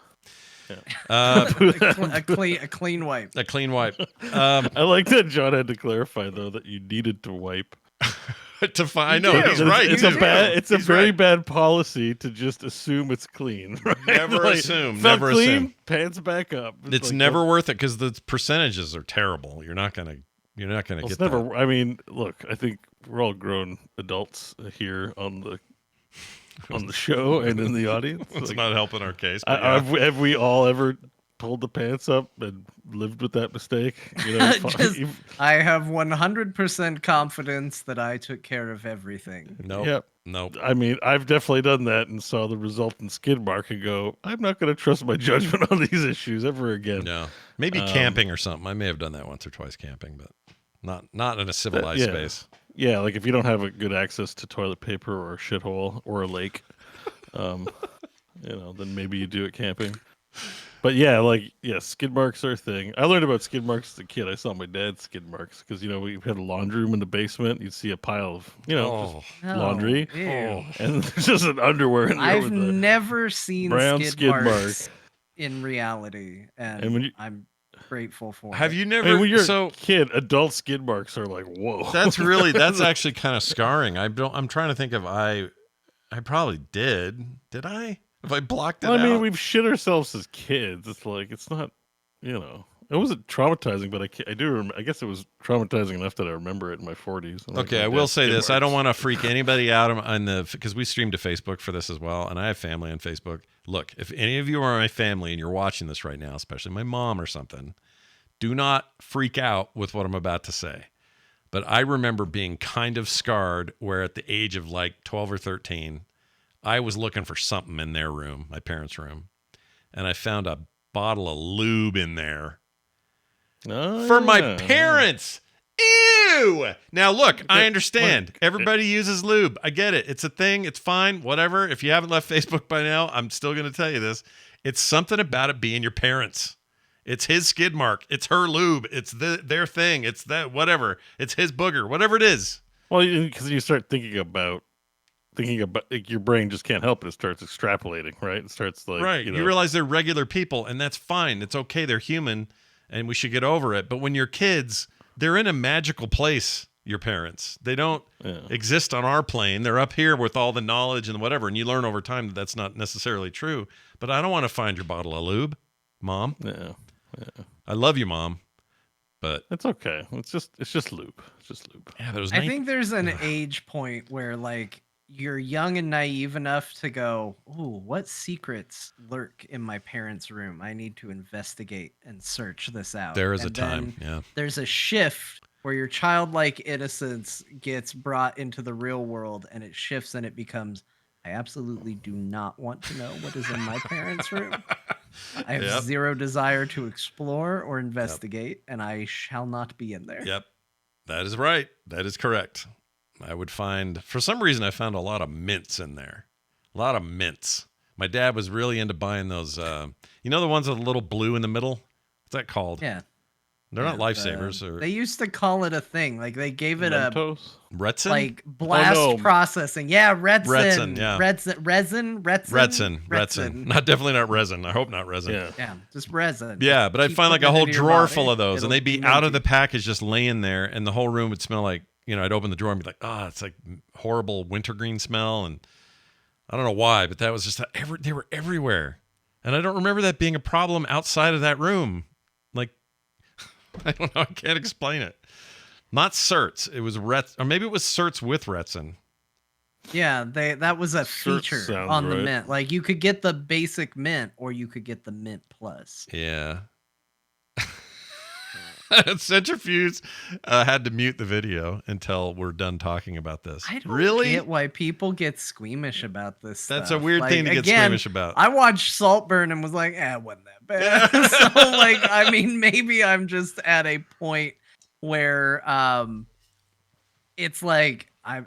Yeah. A clean wipe. A clean wipe. I like that John had to clarify though that you needed to wipe. I know he's right. It's a very bad policy to just assume it's clean. Right? Never assume. Felt Never clean, assume. Pants back up. It's like, never worth it because the percentages are terrible. You're not gonna get never. That. I mean, look. I think we're all grown adults here on the show and in the audience. It's not helping our case. Have we all ever pulled the pants up and lived with that mistake? I have 100% confidence that I took care of everything. Nope. I mean, I've definitely done that and saw the resultant skid mark and go, I'm not going to trust my judgment on these issues ever again. No, maybe camping or something. I may have done that once or twice camping, but not in a civilized space. Yeah, like if you don't have a good access to toilet paper or a shithole or a lake, then maybe you do it camping. But skid marks are a thing. I learned about skid marks as a kid. I saw my dad's skid marks because we had a laundry room in the basement. You'd see a pile of just laundry, and there's just an underwear in there. I've never seen brown skid marks in reality, and I'm grateful for. Have you never? I mean, when you're a kid, adult skid marks are like, whoa. That's actually kind of scarring. I'm trying to think of I probably did. Did I? If I blocked it out. I mean, we've shit ourselves as kids. It's like it's not, it wasn't traumatizing, but I do remember. I guess it was traumatizing enough that I remember it in my 40s. Okay, I will say this: I don't want to freak anybody out because we stream to Facebook for this as well, and I have family on Facebook. Look, if any of you are my family and you're watching this right now, especially my mom or something, do not freak out with what I'm about to say. But I remember being kind of scarred, where at the age of like 12 or 13. I was looking for something in their room, my parents' room, and I found a bottle of lube in there for my parents. Ew! Now, look, I understand. Everybody uses lube. I get it. It's a thing. It's fine. Whatever. If you haven't left Facebook by now, I'm still going to tell you this. It's something about it being your parents. It's his skid mark. It's her lube. It's their thing. It's that whatever. It's his booger. Whatever it is. Well, because you start thinking about like, your brain just can't help it. It starts extrapolating, right? It starts like right. You realize they're regular people, and that's fine. It's okay. They're human, and we should get over it. But when you're kids, they're in a magical place. Your parents, they don't exist on our plane. They're up here with all the knowledge and whatever, and you learn over time that that's not necessarily true. But I don't want to find your bottle of lube, Mom. Yeah. I love you, Mom, but it's okay. It's just lube. It's just lube. Yeah, I think there's an age point where like. You're young and naive enough to go, ooh, what secrets lurk in my parents' room? I need to investigate and search this out. There is a time, yeah. There's a shift where your childlike innocence gets brought into the real world, and it shifts and it becomes, I absolutely do not want to know what is in my parents' room. I have zero desire to explore or investigate, and I shall not be in there. Yep. That is right. That is correct. I would find, for some reason, I found a lot of mints in there. A lot of mints. My dad was really into buying those, the ones with a little blue in the middle? What's that called? Yeah. They're not lifesavers. They used to call it a thing. Like they gave it Mentos? a Retsin? like blast processing. Yeah, Retsin. Yeah. Resin. Definitely not resin. I hope not resin. Yeah, just resin. Yeah, but I'd find like a whole drawer full of those, and they'd be out of the. the package just laying there, and the whole room would smell like, I'd open the drawer and be like, it's like horrible wintergreen smell, and I don't know why, but that was just they were everywhere. And I don't remember that being a problem outside of that room. Like, I don't know. I can't explain it. Not certs. It was or maybe it was certs with retsin. Yeah, that was a feature on the mint. Like you could get the basic mint, or you could get the mint plus. Yeah. Centrifuge had to mute the video until we're done talking about this. I don't get why people get squeamish about this. That's a weird thing to get squeamish about. I watched Saltburn and was like, it wasn't that bad. So, like, I mean, maybe I'm just at a point where it's like I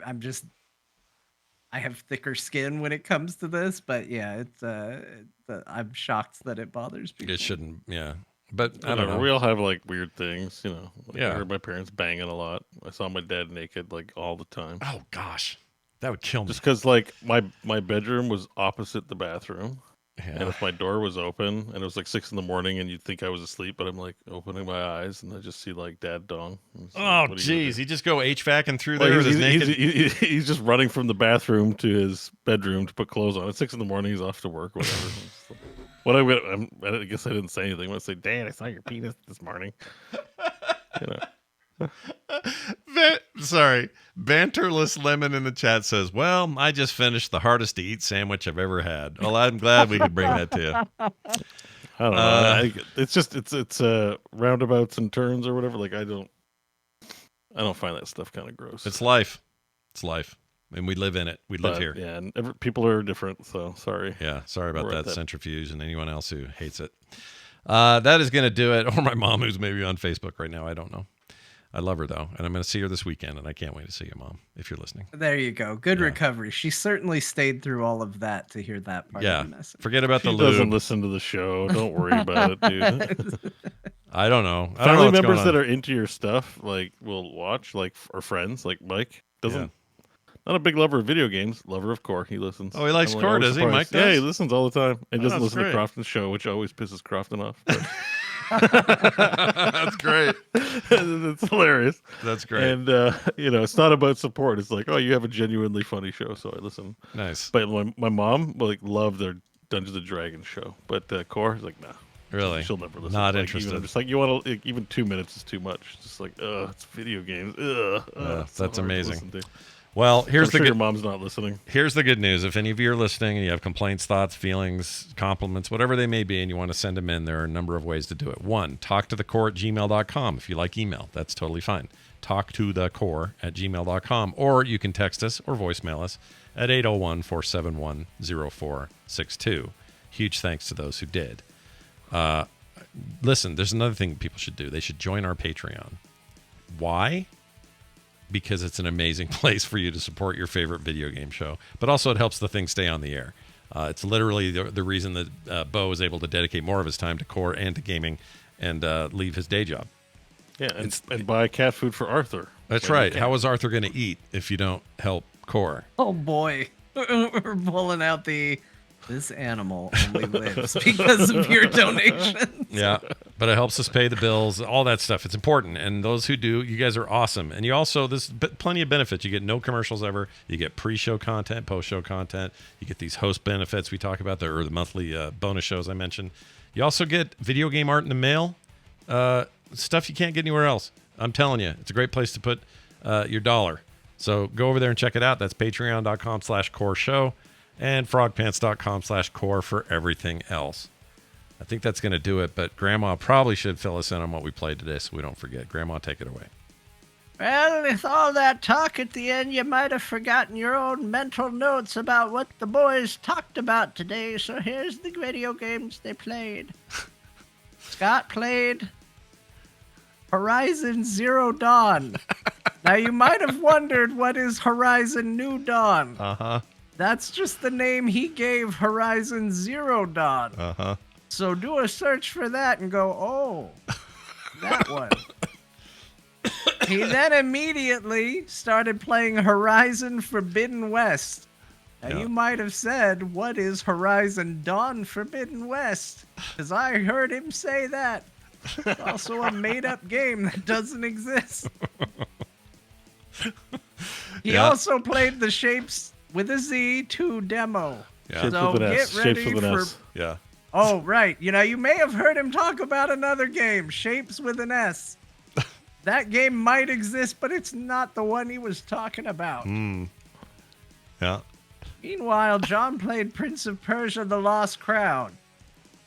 have thicker skin when it comes to this, but yeah, it's I'm shocked that it bothers people. It shouldn't, yeah. But I don't know. We all have like weird things, Like I heard my parents banging a lot. I saw my dad naked like all the time. Oh gosh, that would kill me. Just because like my bedroom was opposite the bathroom, yeah. And if my door was open and it was like 6 a.m. and you'd think I was asleep, but I'm like opening my eyes and I just see like dad dong. Oh jeez, he just go HVACing through there with his naked. He's just running from the bathroom to his bedroom to put clothes on. At 6 a.m, he's off to work. Whatever. I guess I didn't say anything. I'm going to say, Dad, I saw your penis this morning. Sorry. Banterless Lemon in the chat says, well, I just finished the hardest to eat sandwich I've ever had. Well, I'm glad we could bring that to you. I don't know. It's roundabouts and turns or whatever. Like I don't find that stuff kind of gross. It's life. It's life. And we live in it. We live here. Yeah, and people are different, so sorry. Yeah, sorry about that, Centrifuge, and anyone else who hates it. That is going to do it. Or my mom, who's maybe on Facebook right now. I don't know. I love her, though, and I'm going to see her this weekend, and I can't wait to see you, Mom, if you're listening. There you go. Good recovery. She certainly stayed through all of that to hear that part of the message. Forget about she the lube. She doesn't listen to the show. Don't worry about it, dude. I don't know. Family members that are into your stuff, like, will watch, like, or friends, like Mike, doesn't... Not a big lover of video games. Lover of Core. He listens. Oh, he likes Core, does he? Mike does? Yeah, he listens all the time. He doesn't listen to Crofton's show, which always pisses Crofton off. That's great. It's hilarious. That's great. And, it's not about support. It's like, oh, you have a genuinely funny show, so I listen. Nice. But my mom loved their Dungeons & Dragons show. But Core is like, nah. Really? She'll never listen. Not interested. Even, just like, you want to, even 2 minutes is too much. It's just like, it's video games. That's amazing. Well, here's the good. Your mom's not listening. Here's the good news. If any of you are listening and you have complaints, thoughts, feelings, compliments, whatever they may be, and you want to send them in, there are a number of ways to do it. 1, talktothecore@gmail.com. If you like email, that's totally fine. Talktothecore@gmail.com. Or you can text us or voicemail us at 801-471-0462. Huge thanks to those who did. Listen, there's another thing people should do. They should join our Patreon. Why? Because it's an amazing place for you to support your favorite video game show, but also it helps the thing stay on the air. It's literally the reason that Beau is able to dedicate more of his time to Core and to gaming and leave his day job. Yeah, and buy cat food for Arthur. That's right. How is Arthur going to eat if you don't help Core? Oh, boy. We're pulling out this animal only lives because of your donations. Yeah, but it helps us pay the bills, all that stuff. It's important. And those who do, you guys are awesome. And you also, there's plenty of benefits. You get no commercials ever. You get pre-show content, post-show content. You get these host benefits we talk about, or the monthly bonus shows I mentioned. You also get video game art in the mail, stuff you can't get anywhere else. I'm telling you, it's a great place to put your dollar. So go over there and check it out. That's patreon.com/core show. And frogpants.com/core for everything else. I think that's going to do it, but Grandma probably should fill us in on what we played today so we don't forget. Grandma, take it away. Well, with all that talk at the end, you might have forgotten your own mental notes about what the boys talked about today, so here's the video games they played. Scott played Horizon Zero Dawn. Now, you might have wondered, what is Horizon New Dawn? Uh-huh. That's just the name he gave Horizon Zero Dawn. Uh-huh. So do a search for that and go, oh, that one. He then immediately started playing Horizon Forbidden West. Now, Yeah. you might have said, what is Horizon Dawn Forbidden West? Because I heard him say that. It's also a made-up game that doesn't exist. He Yeah. also played the Shapes with a Z 2 demo. Yeah. Shapes So with an get S. ready Shapes with an for... S. Yeah. Oh, right. You may have heard him talk about another game, Shapes with an S. That game might exist, but it's not the one he was talking about. Yeah. Meanwhile, John played Prince of Persia: The Lost Crown.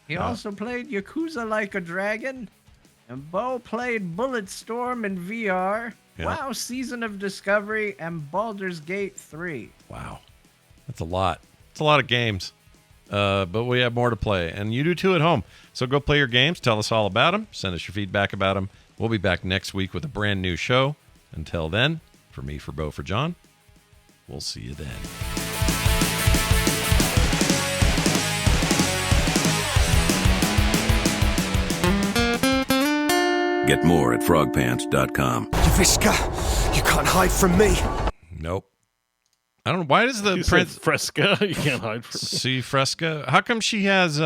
He Yeah. also played Yakuza Like a Dragon. And Bo played Bulletstorm in VR, Yeah. WoW Season of Discovery, and Baldur's Gate 3. Wow. That's a lot. It's a lot of games. But we have more to play. And you do too at home. So go play your games. Tell us all about them. Send us your feedback about them. We'll be back next week with a brand new show. Until then, for me, for Bo, for John, we'll see you then. Get more at frogpants.com. Yaviska, you can't hide from me. Nope. I don't know. Why does the You Prince said Fresca. You can't hide from me. see Fresca? How come she has